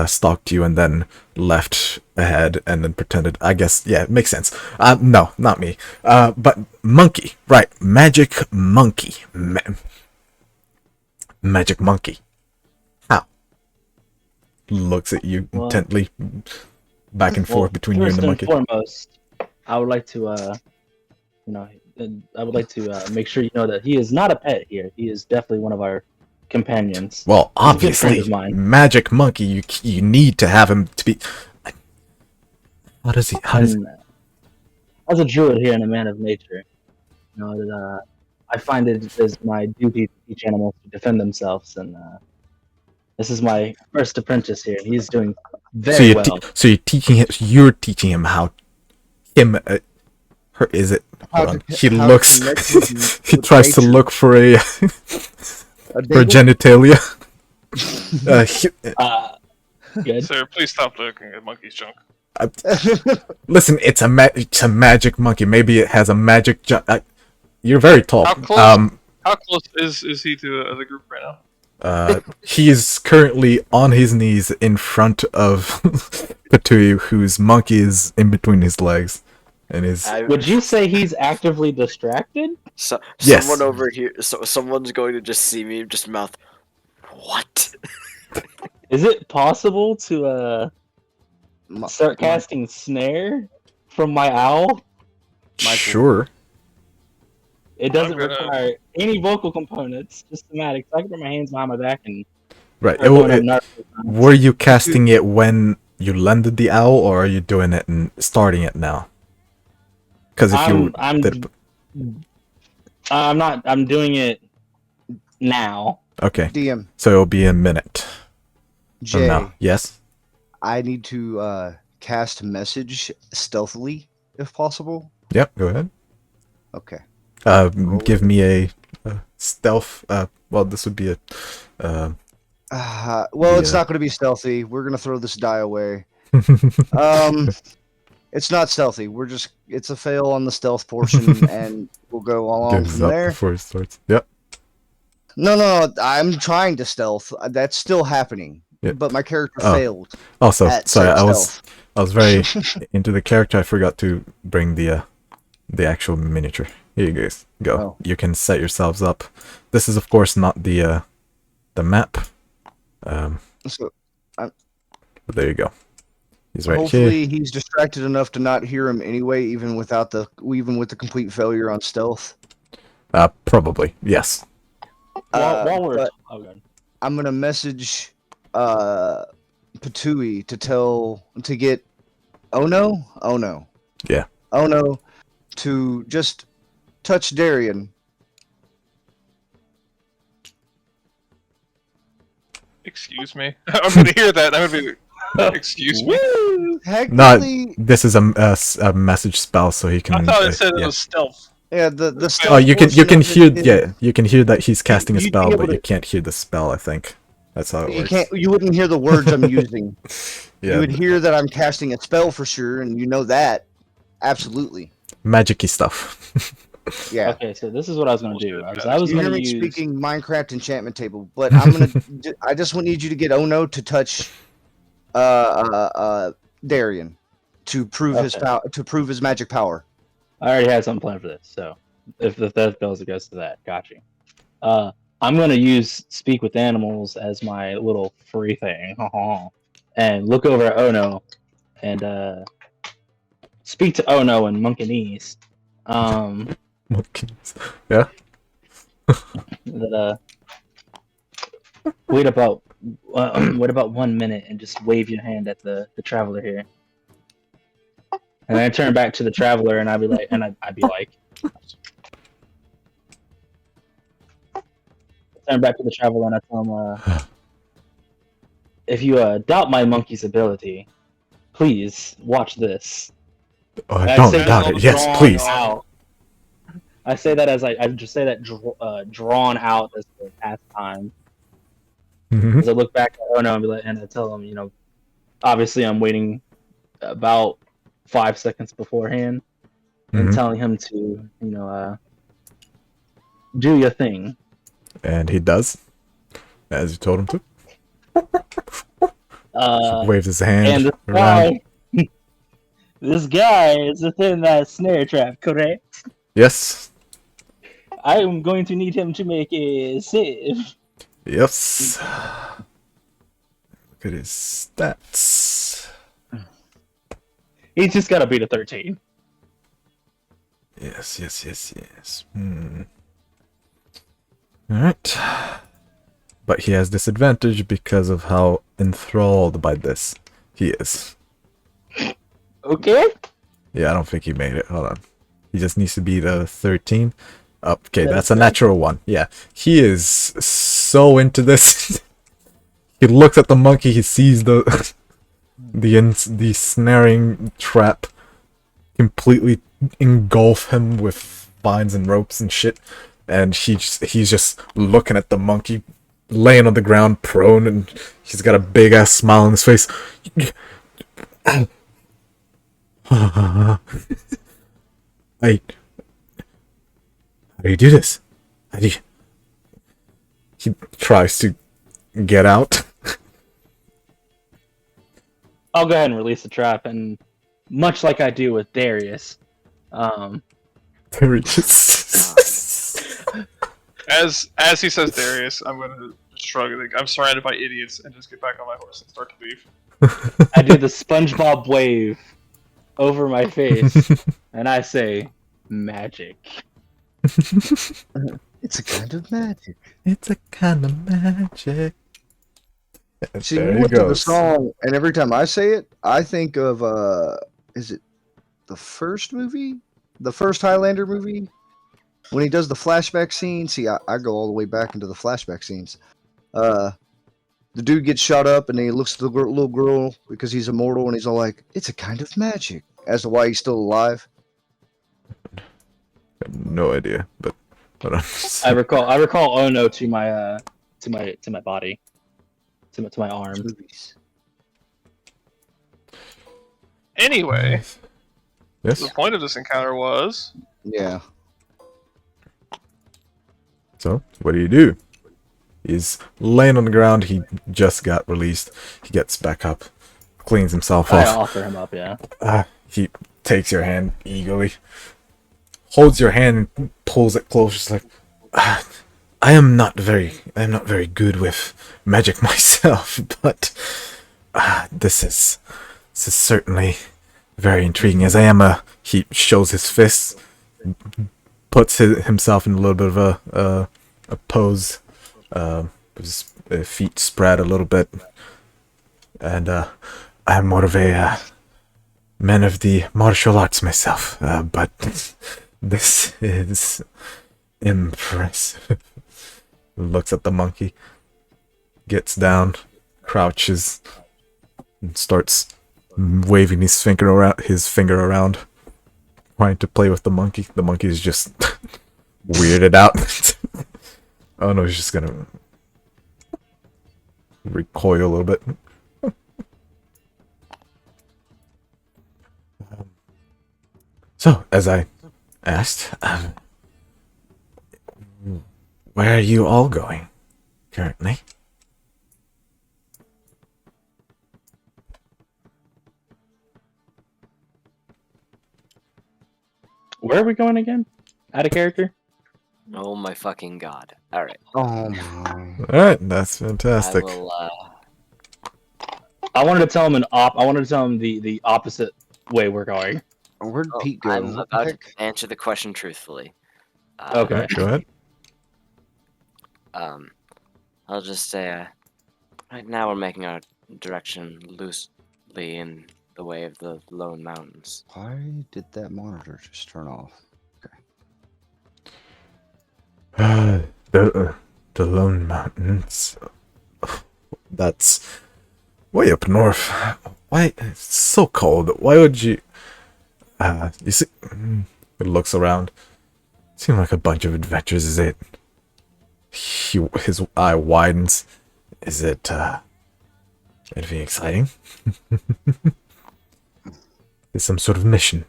stalked you and then left ahead and then pretended. I guess, yeah, it makes sense. No, not me. But monkey, right? Magic monkey. Magic monkey. How? Looks at you intently, back and forth between you and the monkey. First and foremost, I would like to, make sure you know that he is not a pet here. He is definitely one of our companions. Well, He's a good friend obviously, of mine. magic monkey. You need to have him to be. How does he? As a druid here and a man of nature, I find it is my duty to teach animals to defend themselves, and this is my first apprentice here. He's doing very well. So you're teaching him. You're teaching him how. Is it? Hold on. He looks. He tries to look for a for genitalia. Good. Sir, please stop looking at monkey's junk. Listen, it's a magic monkey. Maybe it has a magic. You're very tall. How close? How close is he to the group right now? He is currently on his knees in front of Patui, whose monkey is in between his legs, and is. Would you say he's actively distracted? Yes. Someone over here. Someone's going to just see me, just mouth. What? Is it possible to start casting snare from my owl? Sure. It doesn't require any vocal components, just somatic. So I can put my hands behind my back and. Right. Were you casting it when you landed the owl, or are you doing it and starting it now? Because if I'm doing it now. Okay. DM. So it'll be a minute from Jay, now. Yes. I need to cast message stealthily, if possible. Yep. Go ahead. Okay. Give me a stealth. Well, this would be a. It's not going to be stealthy. We're going to throw this die away. It's not stealthy. It's a fail on the stealth portion, and we'll go along Gives from up there. before it starts. Yep. No, I'm trying to stealth. That's still happening. Yeah. But my character failed. Also, at sorry, stealth. I was very into the character. I forgot to bring the actual miniature. Here you guys go. Oh. You can set yourselves up. This is, of course, not the map. So, But there you go. He's right here. hopefully he's distracted enough to not hear him anyway, even with the complete failure on stealth. Probably yes. While we're but I'm gonna message Patui to get Ono. Yeah. Ono to just touch Darian. Excuse me. I'm gonna hear that. I'm gonna be. Excuse me. Heck, No, really? this is a message spell, so he can. I thought it said yeah. it was stealth. Yeah, the stealth Oh, you can portion of hear it is- you can hear that he's casting a you'd be spell, able but to- you can't hear the spell. I think that's how it You works. can't. You wouldn't hear the words I'm using. Yeah. You would hear that I'm casting a spell for sure, and you know that. Absolutely. magic-y stuff. Yeah. Okay, so this is what I was gonna do. Bullshit. I was You hear gonna me use. speaking Minecraft enchantment table, but I'm gonna. I just need you to get Ono to touch, Darian, to prove his Okay. power, to prove his magic power. I already had something planned for this, so if that goes, it goes to that. Got you. I'm gonna use speak with animals as my little free thing, and look over at Ono and speak to Ono in Monkanese. Yeah. That wait about 1 minute and just wave your hand at the traveler here. And I turn back to the traveler and I'd be like, turn back to the traveler and I tell him, if you doubt my monkey's ability, please watch this. Oh, And I I don't say doubt that it. Yes, drawn please. out. I say that as I just say that drawn out as the pastime. Mhm. As I look back at Ono and be like, and I tell him, obviously I'm waiting about 5 seconds beforehand and Mhm. telling him to, do your thing. And he does, as you told him to. Waves his And hand this around. guy, this guy is within that snare trap, correct? Yes. I am going to need him to make a save. Yes. Look at his stats. He's just got to beat a 13. Yes. Alright. But he has disadvantage because of how enthralled by this he is. Okay. Yeah, I don't think he made it. Hold on. He just needs to beat a 13. Okay, that's a natural one. Yeah. He is so into this. He looks at the monkey, he sees the the snaring trap completely engulf him with vines and ropes and shit, and he's just looking at the monkey laying on the ground prone, and he's got a big ass smile on his face. How do you do this? How do you... He tries to get out. I'll go ahead and release the trap, and much like I do with Darius, There he is. As he says Darius, I'm gonna shrug. Like, I'm surrounded by idiots, and just get back on my horse and start to leave. I do the SpongeBob wave over my face, and I say, magic. It's a kind of magic. It's a kind of magic. See, There you he look at the goes. song, and every time I say it, I think of is it the first movie, the first Highlander movie, when he does the flashback scene? See, I go all the way back into the flashback scenes. The dude gets shot up, and he looks at the little girl because he's immortal, and he's all like, "It's a kind of magic," as to why he's still alive. I have no idea, but hold on. I recall Ono to my body, to my arm. Movies. Anyway, Yes. the point of this encounter was Yeah. So, what do? He's laying on the ground. He just got released. He gets back up, cleans himself I off. offer him up, yeah. He takes your hand eagerly, holds your hand and pulls it close. Just like, I am not very good with magic myself, but this is certainly very intriguing. As I am he shows his fists, puts himself in a little bit of a pose, his feet spread a little bit, and I'm more of a man of the martial arts myself, but this is impressive. Looks at the monkey, gets down, crouches, and starts waving his finger around, trying to play with the monkey. The monkey is just weirded out. Oh no, he's just gonna recoil a little bit. So, as I asked, where are you all going currently? Where are we going again? Out of character? Oh my fucking god. Alright. Oh my. Alright, that's I fantastic. will, I wanted to tell him I wanted to tell him the opposite way we're going. Where'd oh, Pete go? I'm What the about heck? to answer the question truthfully. Okay. Alright, go ahead. I'll just say, right now we're making our direction loosely in the way of the Lone Mountains. Why did that monitor just turn off? The Lone Mountains. That's way up north. Why? It's so cold. Why would you? You see, it looks around. Seem like a bunch of adventures. Is it? His eye widens. Is it? Anything exciting? Is some sort of mission?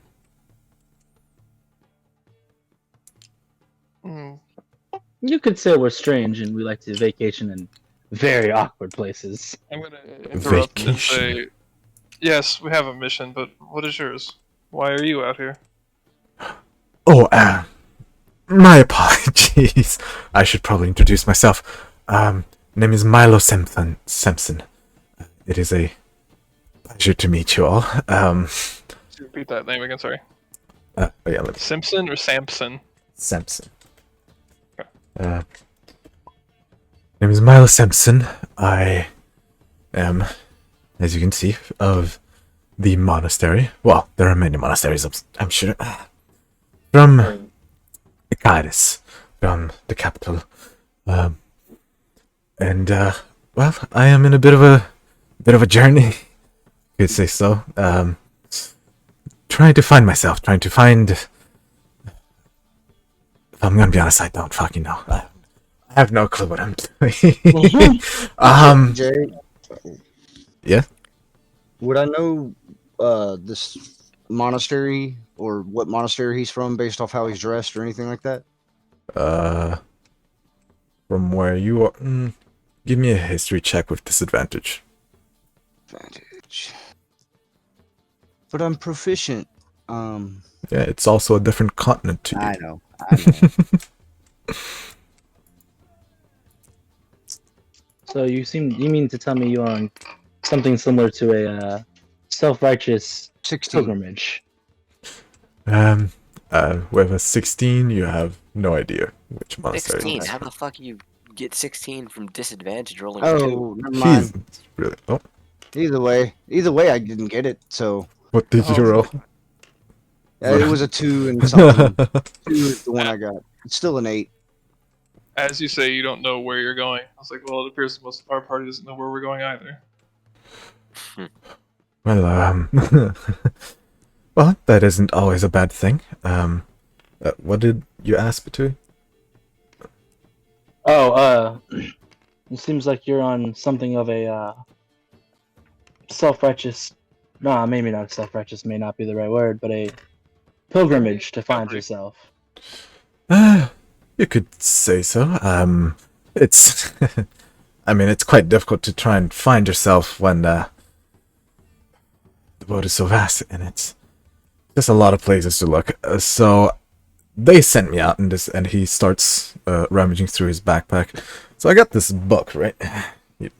Hmm. You could say we're strange and we like to vacation in very awkward places. I'm gonna interrupt and Vacation. say, yes, we have a mission, but what is yours? Why are you out here? Oh, my apologies. I should probably introduce myself. Name is Milo Simpson. It is a pleasure to meet you all. Repeat that name again, sorry. Oh yeah, let me. Simpson or Sampson? Simpson. Name is Milo Simpson. I am, as you can see, of the monastery. Well, there are many monasteries, I'm sure. From Icarus, from the capital. Well, I am in a bit of a journey, you could say so. Trying to find myself, trying to find. If I'm gonna be honest, I don't fucking know. I have no clue what I'm doing. Jay, Yeah. would I know this monastery or what monastery he's from based off how he's dressed or anything like that? From where you are, give me a history check with disadvantage. Advantage. But I'm proficient. Yeah, it's also a different continent to you. I know. I know. So you mean to tell me you're on something similar to a self-righteous 16. pilgrimage? With a 16, you have no idea which monastery. 16? How the fuck you get 16 from disadvantage rolling 2? Oh, never mind. He's really. Oh, Either way, I didn't get it. So what did you roll? it was a 2 and something. 2 is the one I got. It's still an 8. As you say, you don't know where you're going. I was like, well, it appears most of our party doesn't know where we're going either. Well, well, that isn't always a bad thing. What did you ask, Batui? Oh, it seems like you're on something of a self-righteous. Nah, maybe not self-righteous. May not be the right word, but a pilgrimage to find yourself. You could say so. It's, I mean, it's quite difficult to try and find yourself when the world is so vast, and it's just a lot of places to look. So they sent me out, and he starts rummaging through his backpack. So I got this book, right? He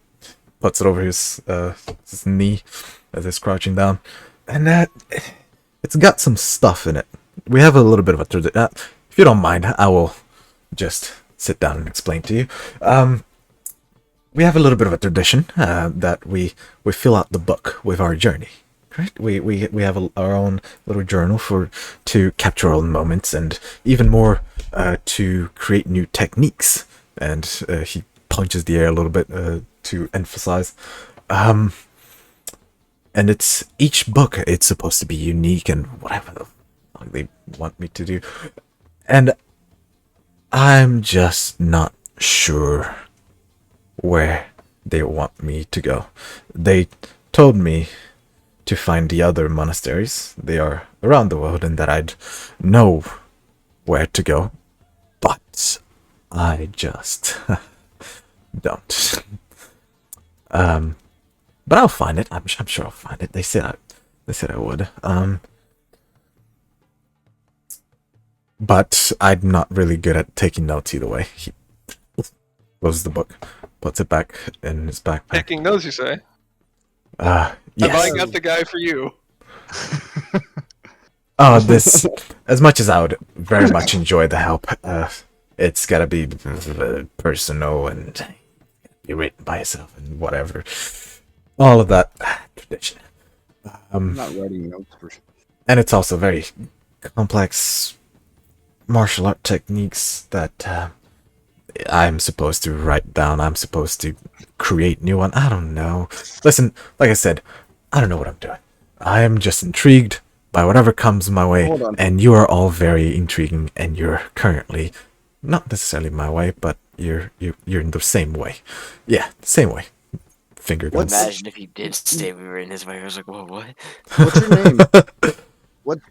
puts it over his knee as he's crouching down, and it's got some stuff in it. We have a little bit of a tradition. If you don't mind, I will just sit down and explain to you. We have a little bit of a tradition that we fill out the book with our journey. Right? We have our own little journal to capture our own moments, and even more to create new techniques. And he punches the air a little bit to emphasize. And it's each book. It's supposed to be unique and whatever the fuck they want me to do. And I'm just not sure where they want me to go. They told me to find the other monasteries. They are around the world, and that I'd know where to go. But I just don't. But I'll find it. I'm sure I'll find it. They said I would. But I'm not really good at taking notes either way. He closes the book, puts it back in his backpack. Taking notes, you say? Yes. Have I got the guy for you? Oh, this, as much as I would very much enjoy the help, it's gotta be personal and be written by yourself and whatever. All of that tradition. I'm not writing notes for sure. And it's also very complex martial art techniques that I'm supposed to write down. I'm supposed to create new one. I don't know. Listen, like I said, I don't know what I'm doing. I am just intrigued by whatever comes my way, Hold on. and you are all very intriguing, and you're currently not necessarily my way, but you're in the same way. Yeah, same way. Finger guns. Imagine if he did say we were in his way. I was like, whoa, what? What's your name?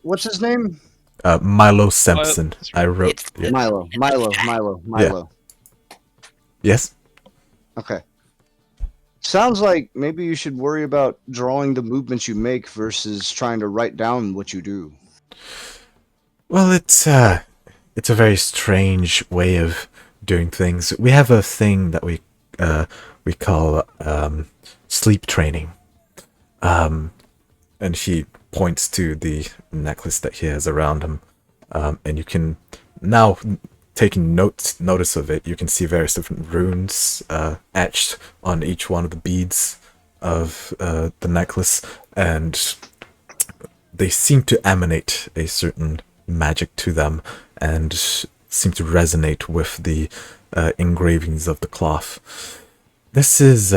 What's his name? Milo Simpson. I wrote. Yeah. Milo. Yes. Okay. Sounds like maybe you should worry about drawing the movements you make versus trying to write down what you do. Well, it's a very strange way of doing things. We have a thing that we call sleep training. And he points to the necklace that he has around him. And you can now, taking notice of it, you can see various different runes etched on each one of the beads of the necklace, and they seem to emanate a certain magic to them and seem to resonate with the engravings of the cloth. This is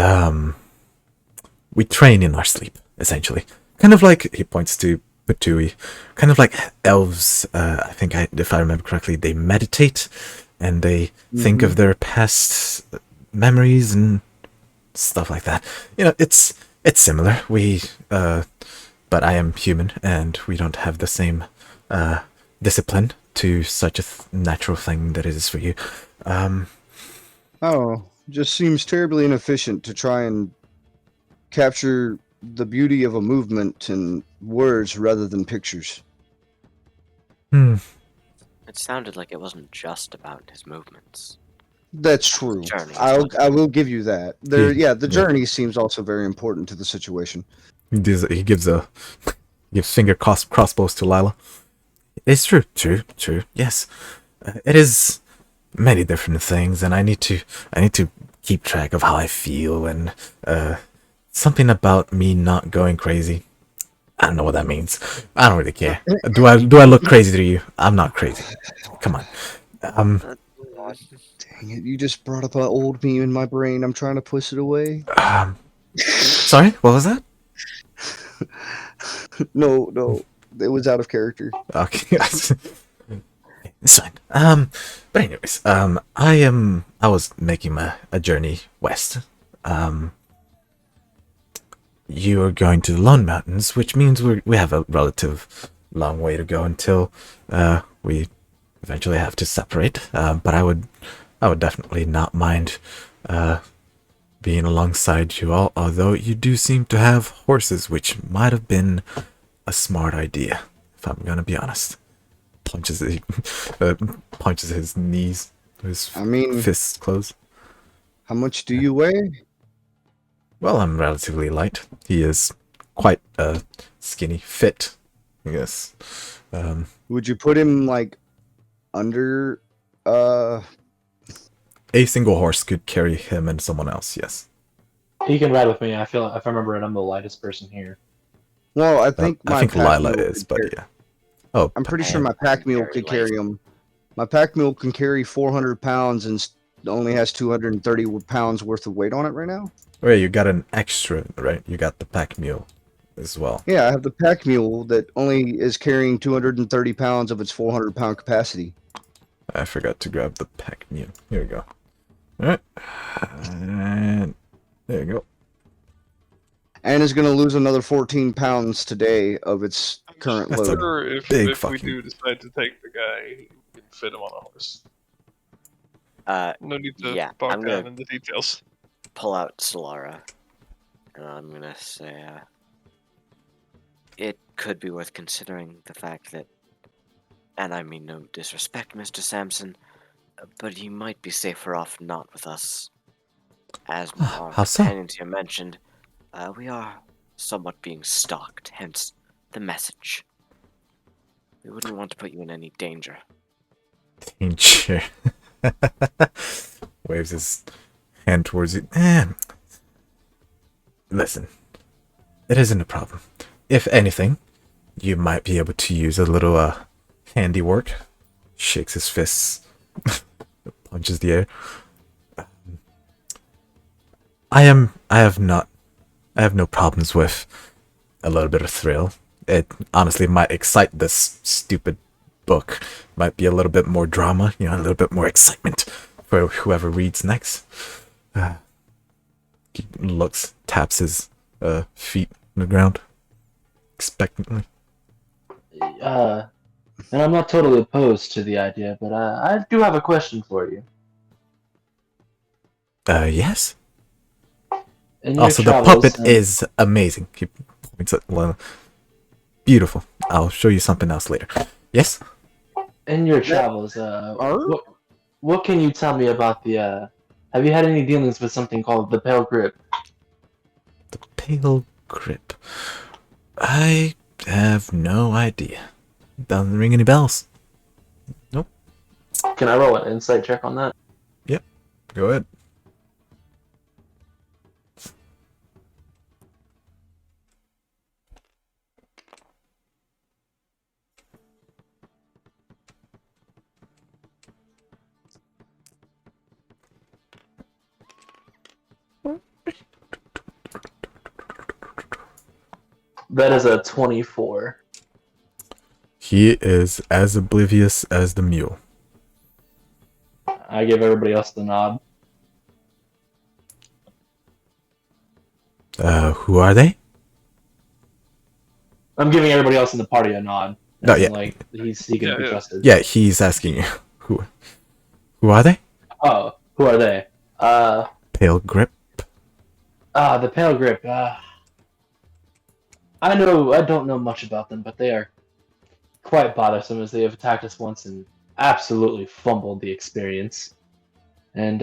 we train in our sleep, essentially. Kind of like, he points to Patui, kind of like elves. I think, if I remember correctly, they meditate and they think of their past memories and stuff like that. You know, it's similar. But I am human, and we don't have the same discipline to such a natural thing that it is for you. Oh, just seems terribly inefficient to try and capture the beauty of a movement in words rather than pictures. Hmm. It sounded like it wasn't just about his movements. That's true. Journey. I will give you that. The Yeah. journey seems also very important to the situation. He gives finger crossbows to Lila. It's true. Yes, it is many different things, and I need to keep track of how I feel, and something about me not going crazy. I don't know what that means. I don't really care. Do I look crazy to you? I'm not crazy. Come on. Dang it, you just brought up an old meme in my brain. I'm trying to push it away. Sorry, what was that? No, it was out of character. Okay. It's fine. But anyways, I was making a journey west. You are going to the Lone Mountains, which means we have a relative long way to go until we eventually have to separate. But I would definitely not mind being alongside you all, although you do seem to have horses, which might have been a smart idea, if I'm gonna be honest. Punches his knees, his fists close. How much do you weigh? Well, I'm relatively light. He is quite skinny, fit, I guess. Would you put him like under A single horse could carry him and someone else, yes. He can ride with me. I feel, if I remember it, I'm the lightest person here. Well, I think I think Lila is, but yeah. Oh, I'm pretty sure my pack mule could carry him. My pack mule can carry 400 pounds and only has 230 pounds worth of weight on it right now. Wait, you got an extra, right? You got the pack mule as well. Yeah, I have the pack mule that only is carrying 230 pounds of its 400 pound capacity. I forgot to grab the pack mule. Here we go. Alright. And there you go. and is going to lose another 14 pounds today of its current That's a load. Sure, big if we fucking- do decide to take the guy, we can fit him on a horse. No need to yeah, bog I'm down gonna in the details. pull out Solara, and I'm gonna say, it could be worth considering the fact that, and I mean no disrespect, Mr. Sampson, but you might be safer off not with us. As our How so? companions here mentioned, we are somewhat being stalked, hence the message. We wouldn't want to put you in any danger. Danger. Waves his hand towards you. Listen, it isn't a problem. If anything, you might be able to use a little handiwork. Shakes his fists, punches the air. I have no problems with a little bit of thrill. It honestly might excite this stupid book. Might be a little bit more drama, a little bit more excitement for whoever reads next. He looks, taps his feet on the ground expectantly. And I'm not totally opposed to the idea, but I do have a question for you. Yes. In your Also, the travels, puppet is amazing. He points at Lana. Beautiful. I'll show you something else later. Yes? in your travels, what can you tell me about the? Have you had any dealings with something called the Pale Grip? The Pale Grip. I have no idea. Doesn't ring any bells. Nope. Can I roll an insight check on that? Yep. Go ahead. That is a 24. He is as oblivious as the mule. I give everybody else the nod. Who are they? I'm giving everybody else in the party a nod. No, As in, yeah. like he can be Yeah. trusted. Yeah, he's asking you. Who are they? Oh, who are they? Pale Grip? The Pale Grip. I don't know much about them, but they are quite bothersome as they have attacked us once and absolutely fumbled the experience. And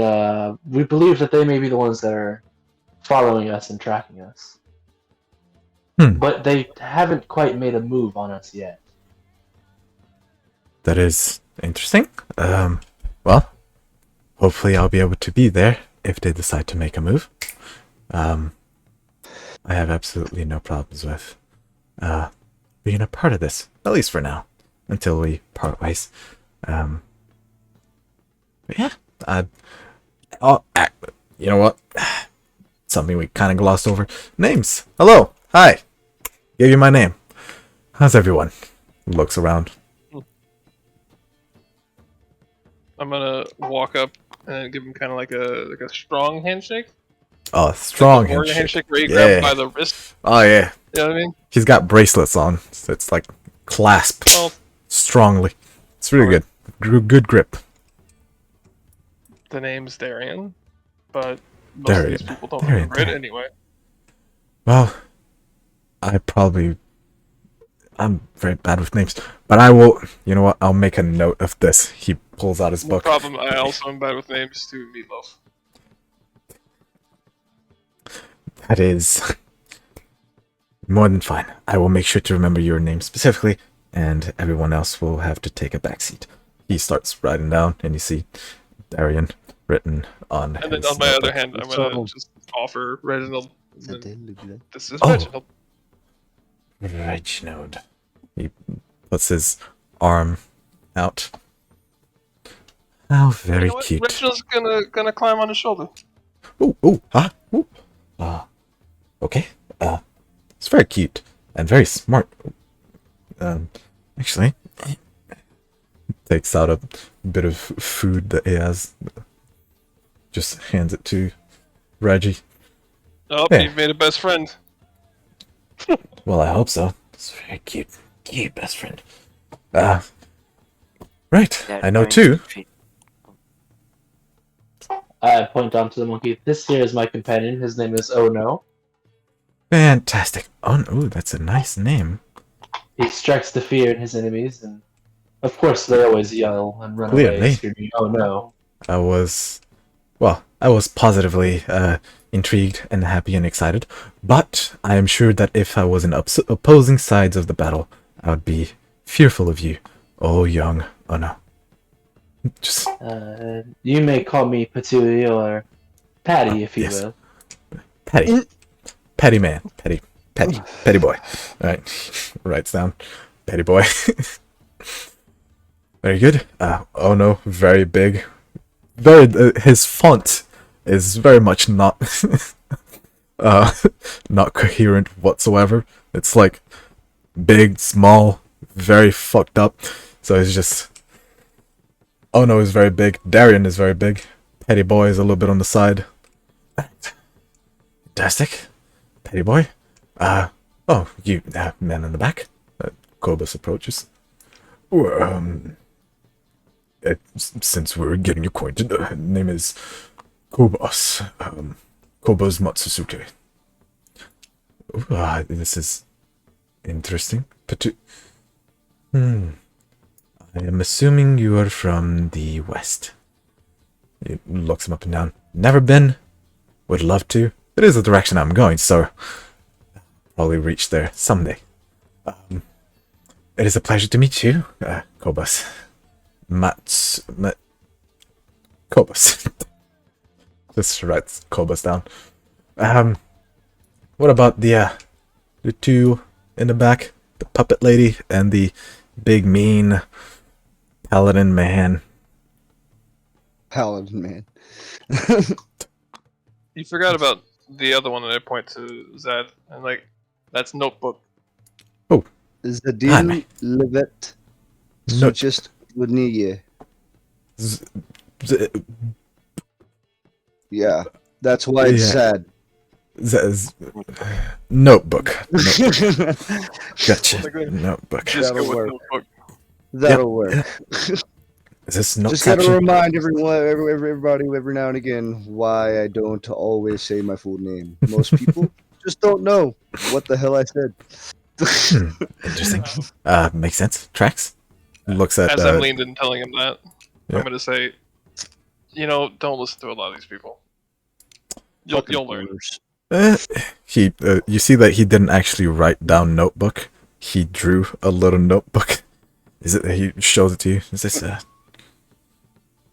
we believe that they may be the ones that are following us and tracking us. But they haven't quite made a move on us yet. That is interesting. Well, hopefully I'll be able to be there if they decide to make a move. I have absolutely no problems with being a part of this, at least for now, until we part ways. But yeah, you know what? Something we kind of glossed over. Names. Hello. Hi. Gave you my name. How's everyone? Looks around. I'm gonna walk up and give him kind of like a strong handshake. Oh, strong like a warrior handshake. where you Yeah. grab by the wrist. Oh yeah. You know what I mean? He's got bracelets on, so it's like clasp Well, strongly. It's really Alright. good. Good grip. the name's Darian, but most Darian. of these people don't Darian, remember it Darian. anyway. Well, I'm very bad with names, but I will. You know what? I'll make a note of this. He pulls out his No book. problem. I also am bad with names too, Meatloaf. That is more than fine. I will make sure to remember your name specifically, and everyone else will have to take a backseat. He starts writing down, and you see Darian written on And then his on my other notebook. hand, I'm gonna just offer Reginald. and then, This is Oh. Reginald. Reginald. He puts his arm out. How very You know what? cute. Reginald's gonna climb on his shoulder. Ooh, huh? Ooh. Okay. It's very cute and very smart. Actually, takes out a bit of food that he has. Just hands it to Reggie. Oh, Yeah. you've made a best friend. Well, I hope so. It's very cute. Cute best friend. Uh, right. Yeah, I know mean, too. I point down to the monkey. This here is my companion. His name is Oh No. Fantastic. Oh, ooh, that's a nice name. He strikes the fear in his enemies, and of course they always yell and run away, Clearly. screaming, "Oh no!" I was positively intrigued and happy and excited, but I am sure that if I was in opposing sides of the battle, I would be fearful of you, oh young. Oh no, just You may call me Patui or Patty, if you yes. will. Petty, petty man, petty boy. All right, writes down, petty boy. Very good. Oh no, very big. Very his font is very much not uh not coherent whatsoever. It's like big, small, very fucked up. So it's just oh no is very big. Darian is very big. Petty boy is a little bit on the side. Fantastic. Petty boy. Oh, you man in the back. Cobus approaches. Since we're getting acquainted, name is Kobos. Kobos Matsusuke. This is interesting. I am assuming you are from the west. He looks him up and down. Never been. Would love to. It is the direction I'm going, so probably reach there someday. It is a pleasure to meet you, Kobos. Kobos. Just writes Kobos down. What about the two in the back? The puppet lady and the big mean paladin man. Paladin man. You forgot about the other one that I point to, Zad, and like, that's Notebook. Zadil Levet No- Suchist Ludniye. Yeah, that's why it's Yeah. sad. Notebook. Gotcha. Okay. Notebook. Just That'll go with work. Notebook. That'll work. Is this note Just gotta section? remind everybody every now and again why I don't always say my full name. Most people just don't know what the hell I said. Interesting. Makes sense. Tracks. Looks at As I'm leaned in telling him that, Yeah. I'm gonna say, don't listen to a lot of these people. You'll learn. you see that he didn't actually write down notebook. He drew a little notebook. Is it? He shows it to you. Is this? Does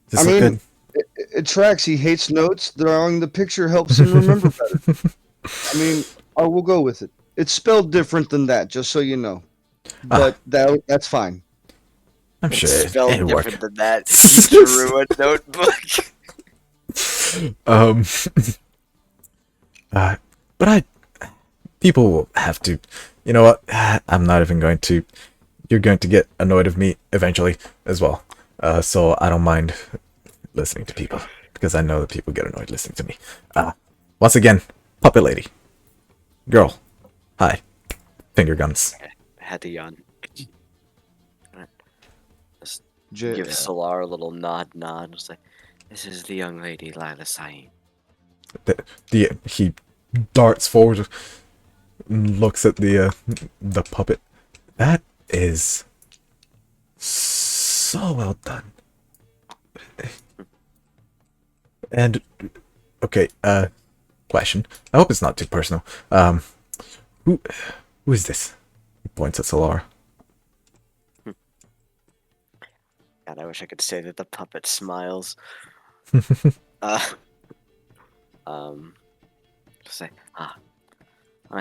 this I look mean, it tracks. He hates notes. Drawing the picture helps him remember better. I mean, I will go with it. It's spelled different than that, just so you know. But that's fine. I'm sure It's spelled it'll work. different than that. He drew a notebook. But people will have to. You know what? I'm not even going to. You're going to get annoyed of me eventually as well. So I don't mind listening to people because I know that people get annoyed listening to me. Once again, puppet lady, girl, hi, finger guns. I had to yawn. Just J- give Solar a little nod. Just like, this is the young lady, Lila Sain. He darts forward, looks at the puppet. That is so well done. And okay, question. I hope it's not too personal. Who is this? He points at Solar. God, I wish I could say that the puppet smiles. Say, I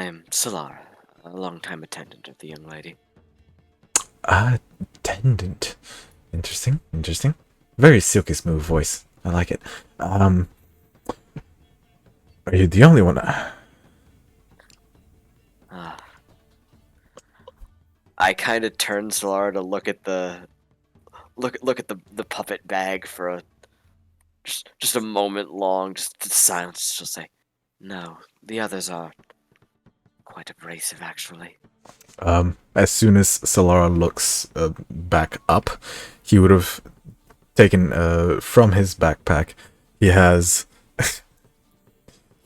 am Solar, a long-time attendant of the young lady. Attendant. Interesting. Very silky smooth voice. I like it. Are you the only one? I kind of turn Solar to look at the puppet bag for a just a moment long, just silence. She'll say, "No, the others are Quite abrasive, actually. As soon as Solara looks back up, he would have taken from his backpack. He has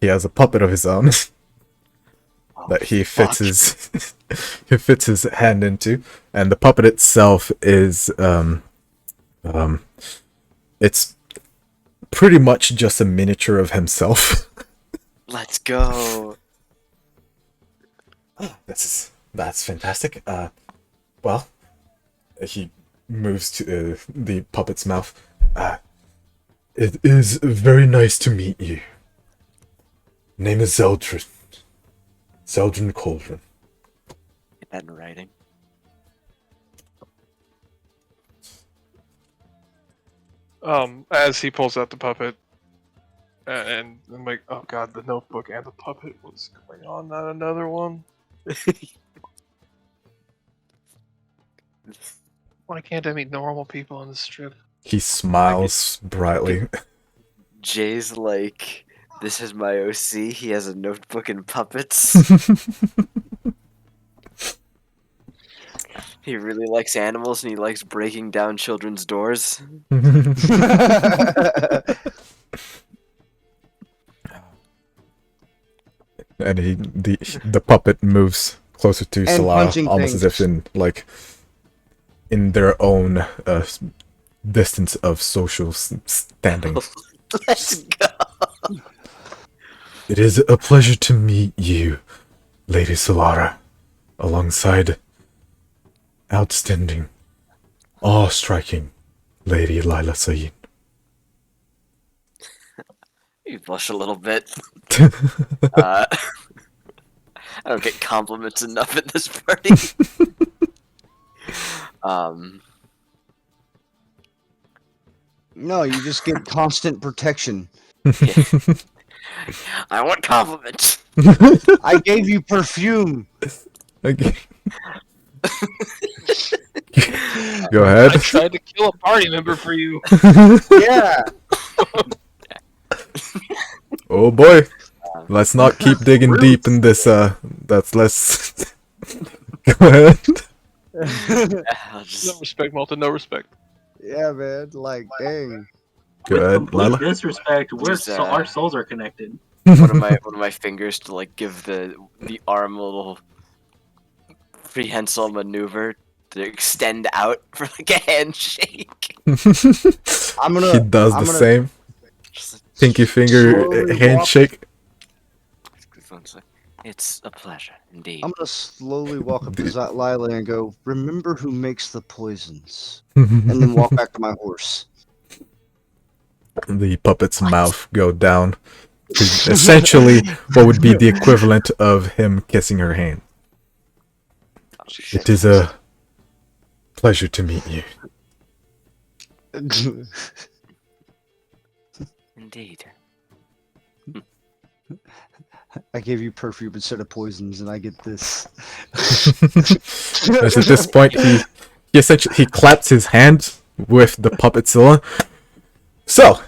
a puppet of his own that he fits his he fits his hand into, and the puppet itself is it's pretty much just a miniature of himself. Let's go. That's fantastic. Well, he moves to the puppet's mouth. It is very nice to meet you. Name is Zeldrin. Zeldrin Cauldron. Get that in writing. As he pulls out the puppet, and I'm like, oh god, the notebook and the puppet, what's going on? Not another one? Why can't I meet normal people on this strip? He smiles brightly. Jay's like, this is my OC. He has a notebook and puppets. He really likes animals and he likes breaking down children's doors. And the puppet moves closer to And Solara, punching almost as if in their own distance of social standing. Let's go. It is a pleasure to meet you, Lady Solara, alongside outstanding, awe-striking Lady Lila Saeed. You blush a little bit. I don't get compliments enough at this party. No, you just get constant protection. Yeah. I want compliments. I gave you perfume. Okay. Go ahead. I tried to kill a party member for you. Yeah. Oh boy. Let's not keep digging deep in this. Let's go ahead. I'll just, No respect, Malta, no respect. Yeah, man. Like, dang. Go With ahead, complete Lila. disrespect, Just, our souls are connected. one of my fingers to like give the arm a little prehensile maneuver to extend out for like a handshake. I'm gonna. He does the same. Just Pinky finger slowly handshake. it's a pleasure indeed. I'm gonna slowly walk up to Lila and go, remember who makes the poisons. And And then walk back to my horse. the puppet's mouth go down to essentially what would be the equivalent of him kissing her hand. It is a pleasure to meet you. Indeed. I gave you perfume instead of poisons, and I get this. As at this point, he essentially claps his hand with the puppet Scylla. So,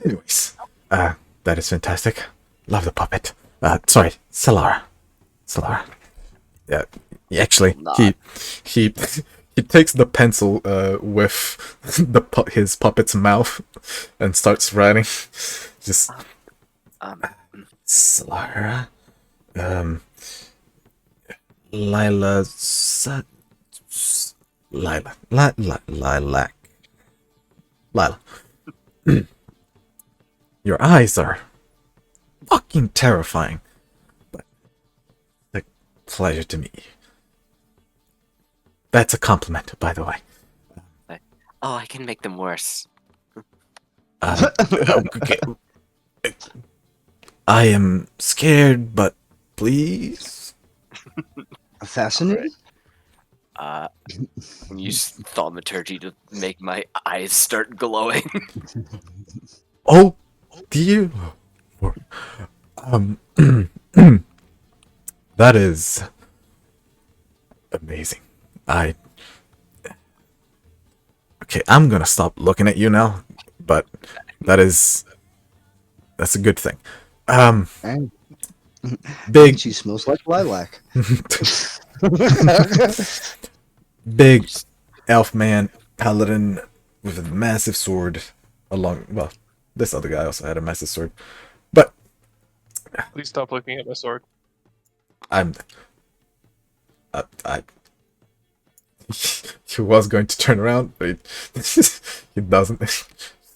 anyways, that is fantastic. Love the puppet. Sorry, Solara. Yeah, actually, he takes the pencil with his puppet's mouth and starts writing. Just Solara, Lila, Lila. Your eyes are fucking terrifying, but a pleasure to meet you. That's a compliment, by the way. Oh, I can make them worse. Okay. I am scared, but please. Fascinating? Use thaumaturgy to make my eyes start glowing. Oh, dear Lord. That is amazing. Okay, I'm gonna stop looking at you now, but that's a good thing. And Big, She smells like lilac. big elf man, paladin with a massive sword. Well, this other guy also had a massive sword. But Please stop looking at my sword. I he was going to turn around, but he doesn't.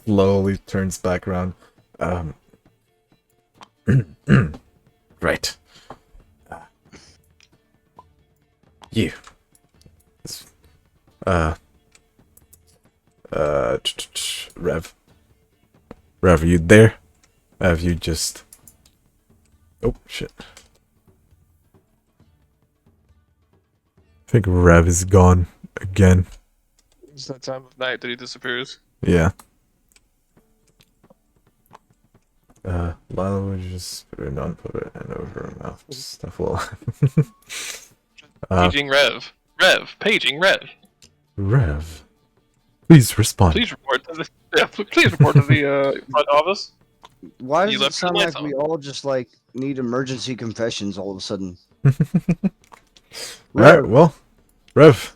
Slowly turns back around. Right. You. Rev. Rev, are you there? Have you just... Oh, shit. I think Rev is gone again. It's that time of night that he disappears. Yeah. Lila would just put it on, put it and over her mouth. Stuff will. Paging Rev. Rev. Paging Rev. Rev. Please respond. Please report to the. Yeah, please report to the front office. Why You does it left your sound like lights we on. all just like need emergency confessions all of a sudden? Alright, well, Rev.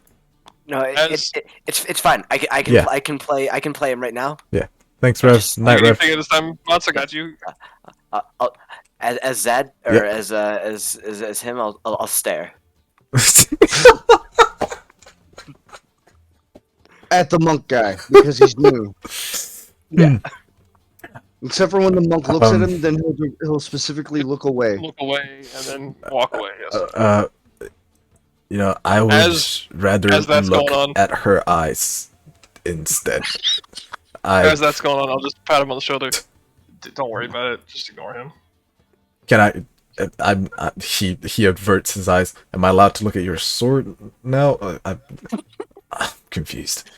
No, As- it's fine. I can Yeah. I can play him right now. Thanks, Rev. just- Night, You Rev. figure this time, Mots, I got you. As Zed or Yeah. as him, I'll stare. At the monk guy because he's new. Yeah. Except for when the monk looks at Um, him, then he'll specifically look away. Look away and then walk away. Yes. You know, I would As rather that's look going on. at her eyes instead. I As that's going on, I'll just pat him on the shoulder. Don't worry about it. Just ignore him. can he averts his eyes. Am I allowed to look at your sword now? I'm confused.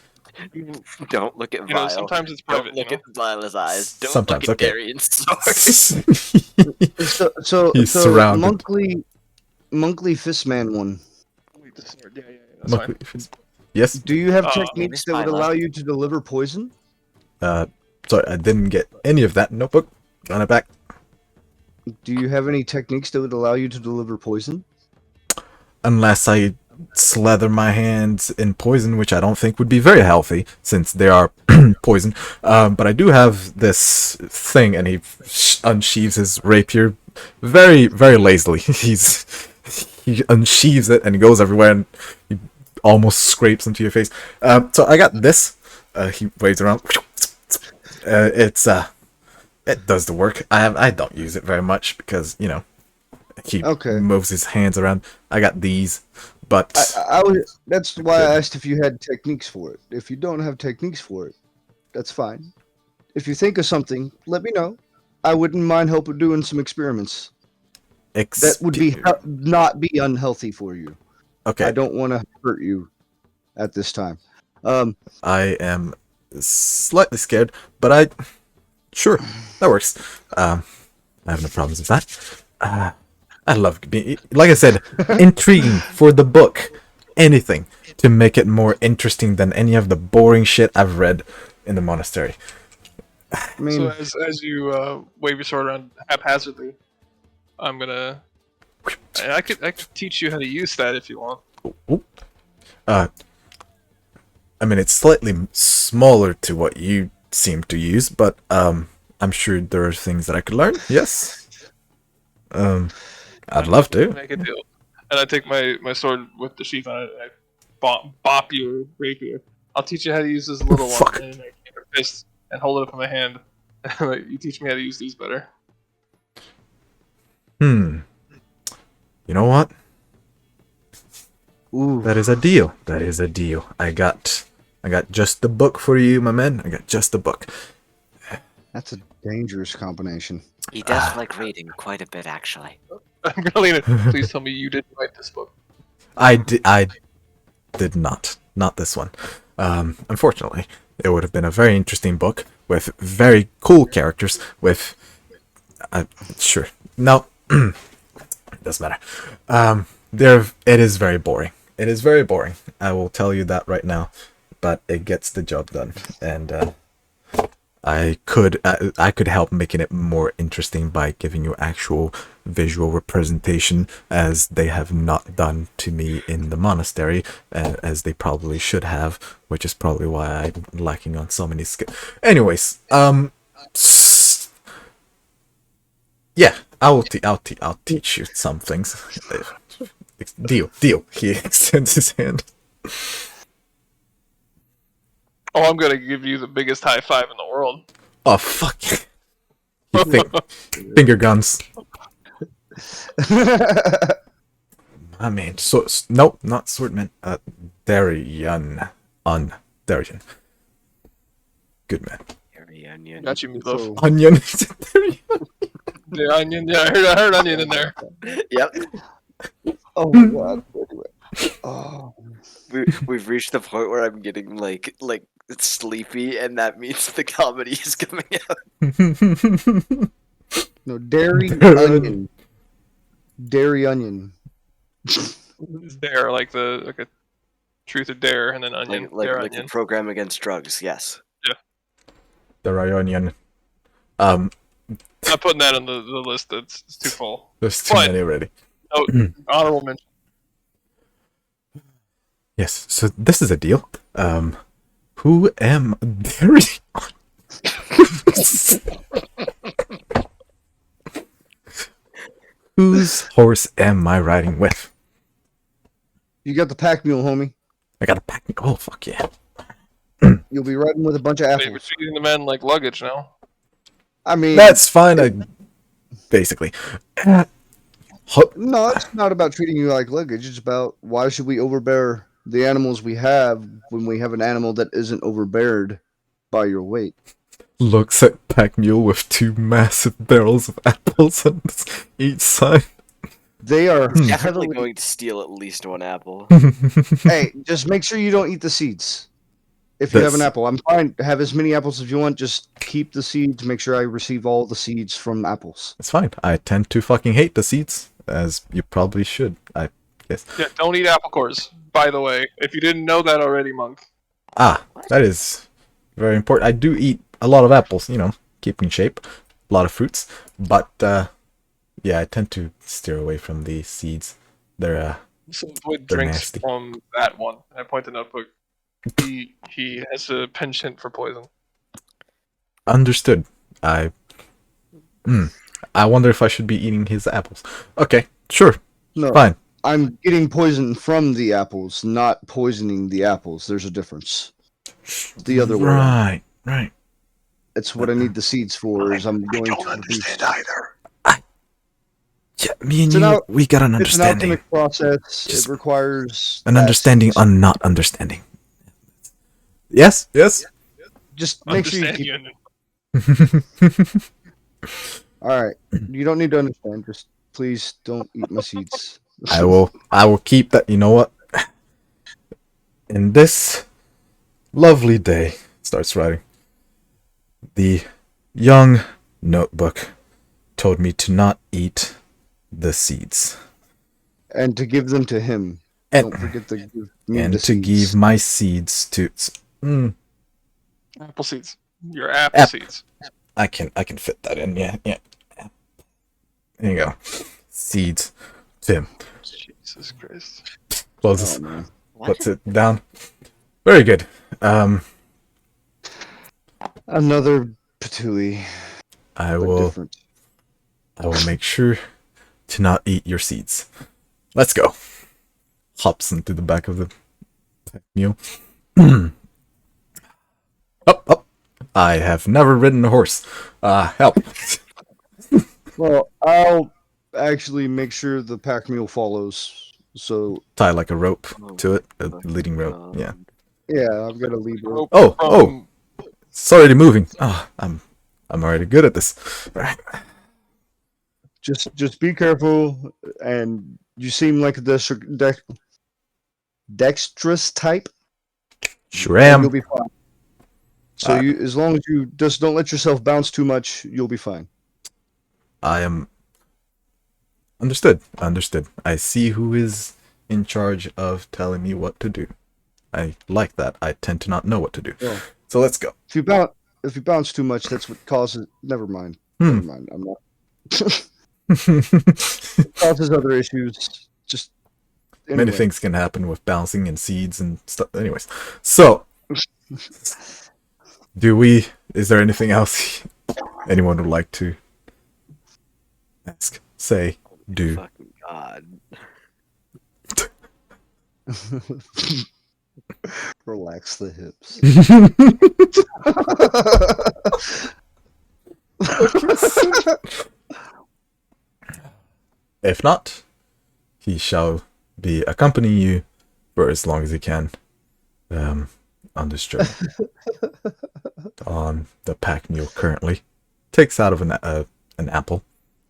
Don't look at You know, Vile. sometimes it's Don't private. look You know? at Lila's eyes. Don't Sometimes, look at okay. Darian's sword. So He's surrounded. Monkly Fistman one. Wait, the sword. Yeah, that's fine. Yes. Do you have Uh, techniques that would Mila. allow you to deliver poison? Sorry, I didn't get any of that notebook. Run it back. Do you have any techniques that would allow you to deliver poison? Unless I slather my hands in poison, which I don't think would be very healthy, since they are poison. But I do have this thing, and he unsheaves his rapier very, very lazily. He unsheaves it, and he goes everywhere, and he almost scrapes into your face. So I got this. He waves around. It does the work. I don't use it very much because, you know, he Okay. moves his hands around. I got these, but That's why I asked if you had techniques for it. If you don't have techniques for it, that's fine. If you think of something, let me know. I wouldn't mind helping doing some experiments. That would be not be unhealthy for you. okay. I don't want to hurt you at this time. I am slightly scared, but sure, that works. I have no problems with that. I love being, like I said, intriguing for the book. Anything to make it more interesting than any of the boring shit I've read in the monastery. I mean, So as you wave your sword around haphazardly, I'm gonna. I could teach you how to use that if you want. Ooh. I mean, it's slightly smaller to what you seem to use, but I'm sure there are things that I could learn. Yes. I'd love to. Make a deal. And I take my sword with the sheath on it. And I bop your rapier. I'll teach you how to use this little one. Fuck. And I take your fist and hold it up in my hand. You teach me how to use these better. You know what? ooh, That is a deal. That is a deal. I got just the book for you, my man. I got just the book. that's a dangerous combination. He does like reading quite a bit, actually. Galena, please tell me you didn't write this book. I did not. Not this one. Unfortunately, it would have been a very interesting book with very cool characters. With, sure, no, doesn't matter. It is very boring. It is very boring. I will tell you that right now. But it gets the job done, and I could help making it more interesting by giving you actual visual representation, as they have not done to me in the monastery, as they probably should have, which is probably why I'm lacking on so many skills. Anyways, yeah, I'll teach you some things. Deal. He extends his hand. Oh, I'm gonna give you the biggest high five in the world. Oh fuck! Finger guns. I mean, nope, not swordman. Darian. Darian. Good man. Onion. Got you, Meatloaf. Onion. The onion. Yeah, I heard onion in there. Yep. Oh my god. Oh. We've reached the point where I'm getting like sleepy, and that means the comedy is coming out. No, dairy onion. Dairy onion. Dare, like a truth or dare, and then onion. Dare Like the onion. program against drugs. Yes. Darian. Not putting that on the list. It's too full. There's too But- many already. Oh, honorable mention. Yes, so this is a deal. Who am Darian? Whose horse am I riding with? You got the pack mule, homie. I got a pack. Oh fuck yeah! You'll be riding with a bunch of Hey, we're apples. treating the men like luggage now. I mean, That's fine. Basically. no, it's not about treating you like luggage. It's about why should we overbear the animals we have when we have an animal that isn't overbeared by your weight. Looks at pack mule with two massive barrels of apples on each side. They are Definitely heavily. going to steal at least one apple. Hey, just make sure you don't eat the seeds. If you have an That's- apple, I'm fine. Have as many apples as you want. Just keep the seeds. Make sure I receive all the seeds from apples. It's fine. I tend to fucking hate the seeds, as you probably should. I guess. Yeah, don't eat apple cores. By the way, if you didn't know that already, Monk. Ah, that is very important. I do eat a lot of apples, you know, keep in shape. A lot of fruits. But, yeah, I tend to steer away from the seeds. They're, So avoid They're drinks nasty. from that one. I point the notebook. He has a penchant for poison. understood. I wonder if I should be eating his apples. Okay, sure, No, fine. I'm getting poison from the apples, not poisoning the apples. There's a difference. The other way. Right, right. That's what I need the seeds for. Is I'm going to produce. either. Yeah, me and It's you, an we got an It's an understanding. alchemic process. Just It requires An that understanding seeds. on not understanding. Yes, yes. Just make sure you Understand keep. you. All right. You don't need to understand. Just please don't eat my seeds. I will keep that. You know what? In this lovely day, starts writing. The young notebook told me to not eat the seeds. And to give them to him. And, Don't forget to give me and the to seeds. give my seeds to Apple seeds. Your apple App- seeds. I can fit that in, yeah. There you go. Seeds. Tim. Jesus Christ. Closes. Oh, man. Puts it down. Very good. Another patoolie, I but will different. make sure to not eat your seeds. Let's go. Hops into the back of the mule. Up. I have never ridden a horse. Help. Well, I'll actually make sure the pack mule follows. So Tie like a rope to it, a leading rope. Yeah. yeah, I've got to lead rope. Oh. It's already moving. I'm already good at this. All right. Just be careful, and you seem like the dexterous type. Sure and am. You'll be fine. So as long as you just don't let yourself bounce too much, you'll be fine. I am understood. I see who is in charge of telling me what to do. I like that. I tend to not know what to do. Yeah. So let's go. If you bounce too much, that's what causes. Never mind. Hmm. Never mind. I'm not. Causes other issues. Just Many anyway. things can happen with bouncing and seeds and stuff. Anyways, so is there anything else anyone would like to ask, say, do? Fucking god. Relax the hips. If not, he shall be accompanying you for as long as he can on this journey. On the pack mule currently takes out of an apple,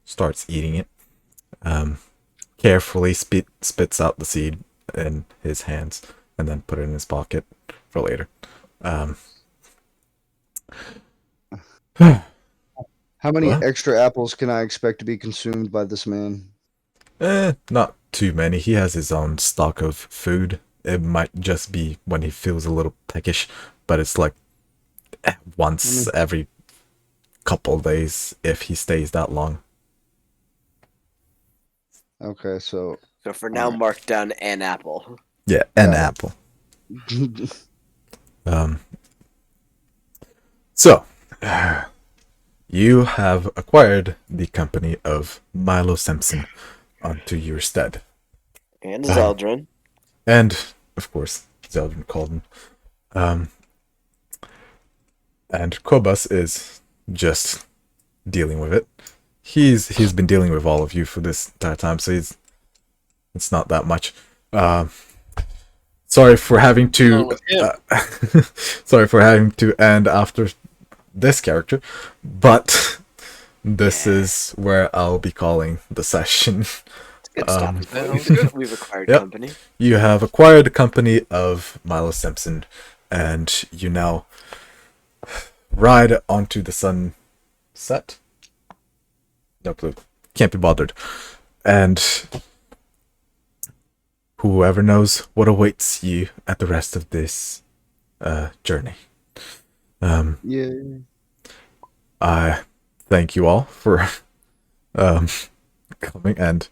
starts eating it, carefully spits out the seed in his hands, and then put it in his pocket for later. How many What? extra apples can I expect to be consumed by this man? Not too many. He has his own stock of food. It might just be when he feels a little peckish, but it's like once every couple days if he stays that long. Okay, so So for now, mark down an apple. Yeah, an Got it. apple. So, you have acquired the company of Milo Simpson onto your stead. And Zeldrin. And, of course, Zeldrin Calden. And Kobus is just dealing with it. He's been dealing with all of you for this entire time, so it's not that much. Sorry for having to sorry for having to end after this character, but this is where I'll be calling the session. It's good stuff. We've acquired Yep. company. You have acquired the company of Milo Simpson, and you now ride onto the sunset. No clue. Can't be bothered. And whoever knows what awaits you at the rest of this journey. yeah. I thank you all for coming and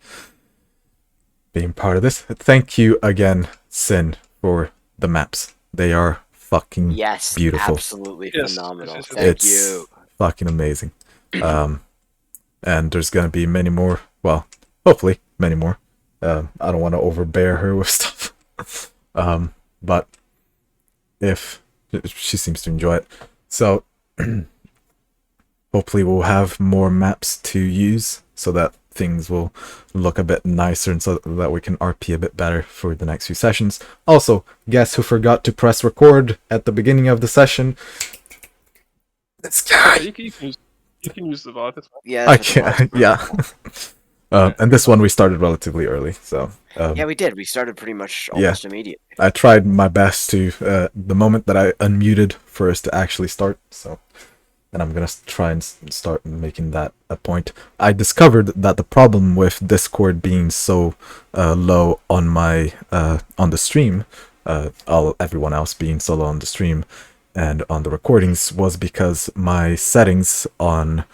being part of this. Thank you again, Sin, for the maps. They are fucking Yes, beautiful. absolutely Yes, phenomenal. yes, yes, Thank It's you. fucking amazing. And there's gonna be many more. Well, hopefully many more. I don't want to overbear her with stuff. But if she seems to enjoy it, so hopefully we'll have more maps to use so that things will look a bit nicer and so that we can RP a bit better for the next few sessions. Also, guess who forgot to press record at the beginning of the session? This guy. You can use the VOD. That's fine. Yeah, I that's what it can't. was. Yeah. And this one we started relatively early, so Yeah, we did. We started pretty much Yeah. almost immediately. I tried my best to the moment that I unmuted for us to actually start. So, and I'm gonna try and start making that a point. I discovered that the problem with Discord being so low on my on the stream, everyone else being so low on the stream and on the recordings was because my settings on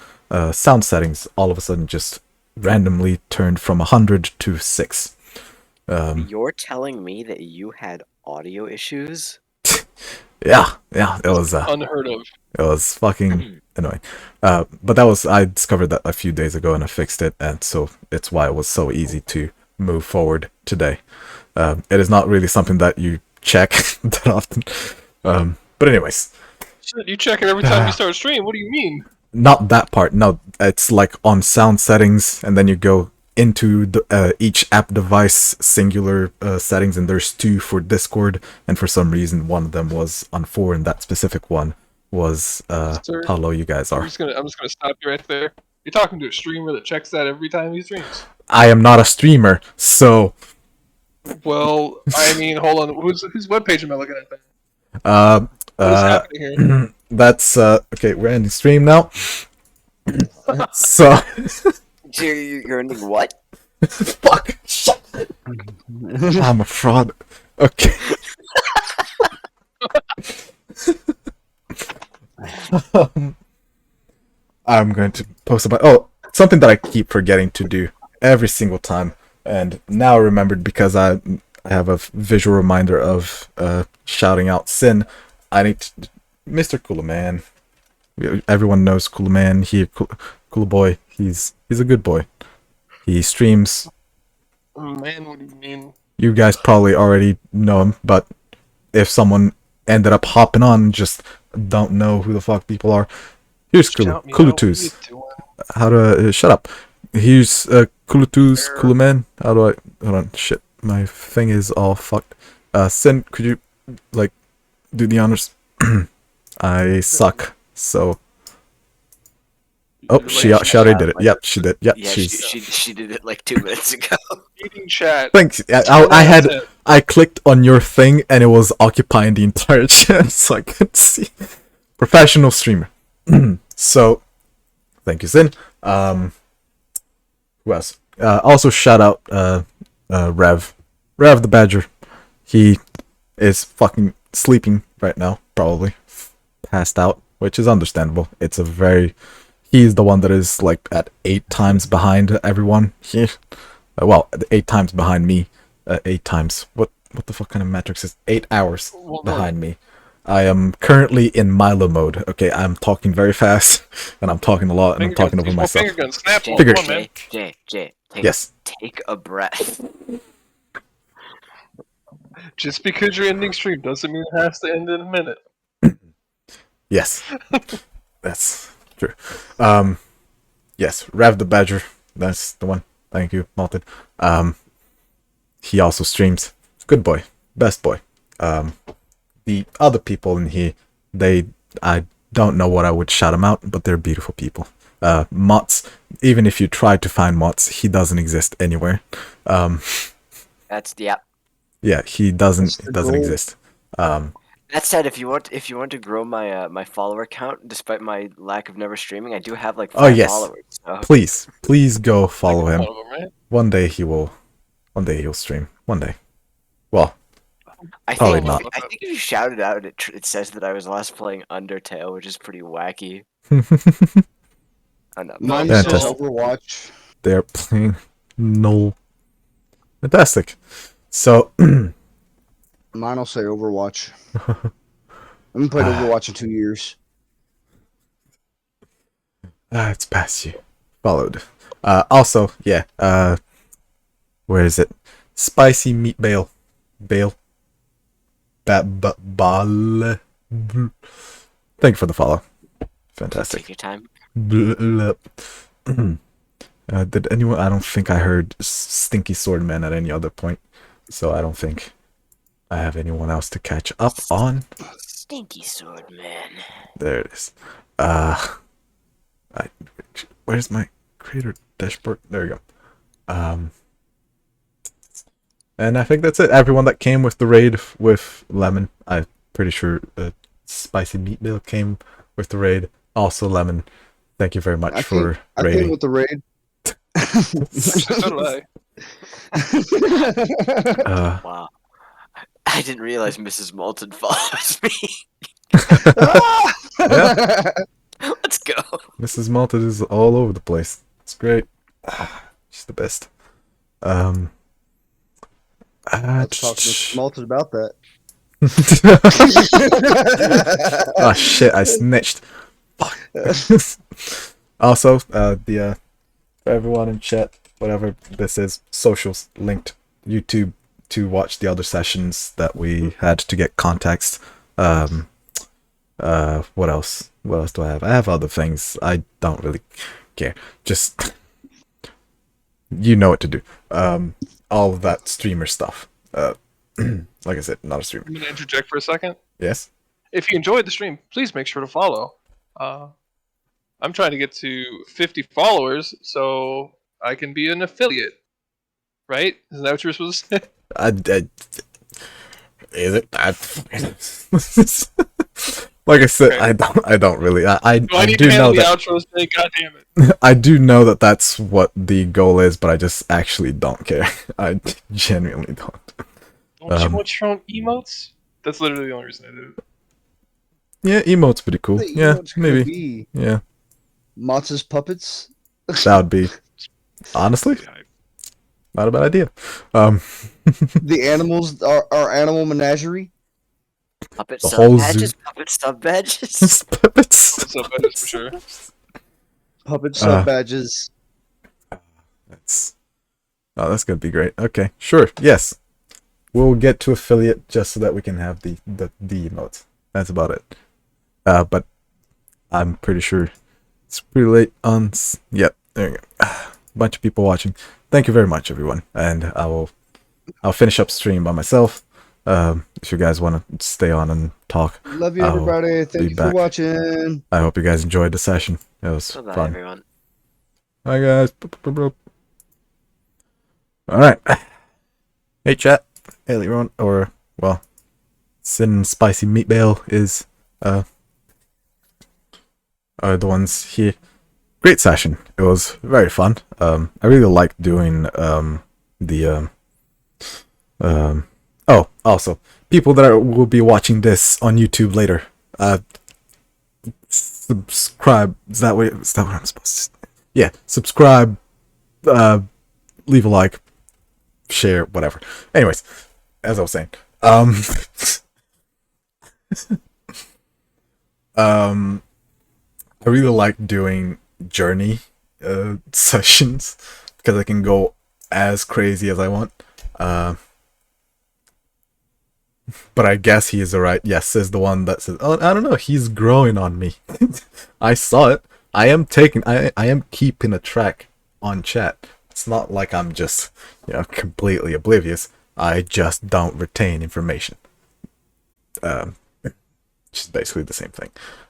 sound settings all of a sudden just randomly turned from 100 to 6. You're telling me that you had audio issues? Yeah, it was Unheard of. it was fucking annoying. But I discovered that a few days ago and I fixed it, and so it's why it was so easy to move forward today. It is not really something that you check that often. But anyways, Shit, you check it every time you start a stream. What do you mean? not that part. No, it's like on sound settings, and then you go into the, each app device singular settings, and there's 2 for Discord, and for some reason one of them was on 4, and that specific one was Sir, how low you guys I'm are. just gonna stop you right there. You're talking to a streamer that checks that every time he streams. I am not a streamer, so Well, I mean, hold on. Whose webpage am I looking at then? What is happening here? that's okay. We're ending stream now. So So you're ending what? fuck. Shut. I'm a fraud. Okay. I'm going to post about. Oh, something that I keep forgetting to do every single time, and now I remembered because I have a visual reminder of shouting out Sin. I need to, Mr. Cooler Man. Everyone knows Cooler Man. Cooler Boy. He's a good boy. He streams. Oh, man, what do you mean? You guys probably already know him, but if someone ended up hopping on and just don't know who the fuck people are, here's Shout me out, Cooler what are you Twos. doing? How to shut up. Here's Cooler Twos, Cooler Man. How do I hold on? Shit, my thing is all fucked. Sin, could you like do the honors? I suck. So. Oh, she already did it. Yep, she did. Yep, Yeah, she's. she did it like 2 minutes ago. Meeting chat. Thanks. I clicked on your thing and it was occupying the entire chat, so I couldn't see. Professional streamer. So, thank you, Sin. Who else? Also, shout out Rev the Badger. He is fucking sleeping right now, probably passed out, which is understandable. He's the one that is like at 8 times behind everyone. Well, 8 times behind me. 8 times. What the fuck kind of metrics is 8 hours behind me? I am currently in Milo mode. Okay, I'm talking very fast, and I'm talking a lot, and I'm talking over myself. Finger gun, snap. Jay, Figure- Come on, man. Jay, Yes. take a breath. Just because you're ending stream doesn't mean it has to end in a minute. Yes. That's true. Yes, Rev the Badger. That's the one. Thank you, Malted. He also streams. Good boy. Best boy. The other people in here, I don't know what I would shout them out, but they're beautiful people. Mots, even if you try to find Mots, he doesn't exist anywhere. That's Yeah, he doesn't goal. exist. That said, if you want to grow my my follower count, despite my lack of never streaming, I do have like 5 yes. followers. So. Please go follow him. One of them, right? One day he'll stream. One day. Well, I Probably think not. I think if you shout it out, it says that I was last playing Undertale, which is pretty wacky. I know. Mine Yeah, says test. Overwatch. they're playing no. Fantastic. So Mine will say Overwatch. I haven't played Overwatch in 2 years. it's past you. Followed. Also, yeah. Where is it? Spicy meat bale. Bale. Bal. Thank you for the follow. Fantastic. Take your time. Did anyone? I don't think I heard Stinky Swordman at any other point, so I don't think I have anyone else to catch up on. Stinky sword man. There it is. Where's my creator dashboard? There you go. And I think that's it. Everyone that came with the raid with Lemon, I'm pretty sure Spicy Meat Meal came with the raid. Also Lemon, thank you very much for I raiding. came with the raid. So did I. Wow. I didn't realize Mrs. Malton follows me. Yeah. Let's go. Mrs. Malted is all over the place. It's great. She's the best. Let's talk to Mr. Malted about that. Oh shit! I snitched. Fuck. Also, for everyone in chat, whatever this is, socials linked YouTube to watch the other sessions that we had to get context. What else? What else do I have? I have other things. I don't really care. Just you know what to do. All of that streamer stuff. Like I said, not a streamer. I'm gonna interject for a second. Yes. If you enjoyed the stream, please make sure to follow. I'm trying to get to 50 followers so I can be an affiliate. Right? Isn't that what you were supposed to say? Is it? Like I said, Okay. I don't really. I Do I need do to know handle the that. outro today? God damn it. I do know that that's what the goal is, but I just actually don't care. I genuinely don't. Don't you want your own emotes? That's literally the only reason I did it. Yeah, emote's pretty cool. The Yeah, emote's gonna maybe. be Yeah. Motz's puppets. That would be honestly not a bad idea. The animals are animal menagerie. Puppet The sub whole badges. zoo. Puppet sub badges. Puppets. What's up, that is for sure. Puppet sub badges. That's gonna be great. Okay, sure. Yes, we'll get to affiliate just so that we can have the emotes. That's about it. But I'm pretty sure it's pretty late on. Yep, there you go. Bunch of people watching. Thank you very much, everyone. And I'll finish up stream by myself. If you guys want to stay on and talk, Love you, I'll everybody. be Thank you back. for watching. I hope you guys enjoyed the session. It was Bye, fun. everyone. Bye, guys. All right. Hey, chat. Hey, Leron. Or, well, Sin Spicy Meat Bale is are the ones here. Great session. It was very fun. I really liked doing oh, also, people that will be watching this on YouTube later, subscribe. Is that what I'm supposed to? Yeah, subscribe, leave a like, share, whatever. Anyways, as I was saying, I really like doing journey sessions because I can go as crazy as I want. But I guess he is alright. Yes, is the one that says, "Oh, I don't know. He's growing on me." I saw it. I am keeping a track on chat. It's not like I'm just, completely oblivious. I just don't retain information. Which is basically the same thing.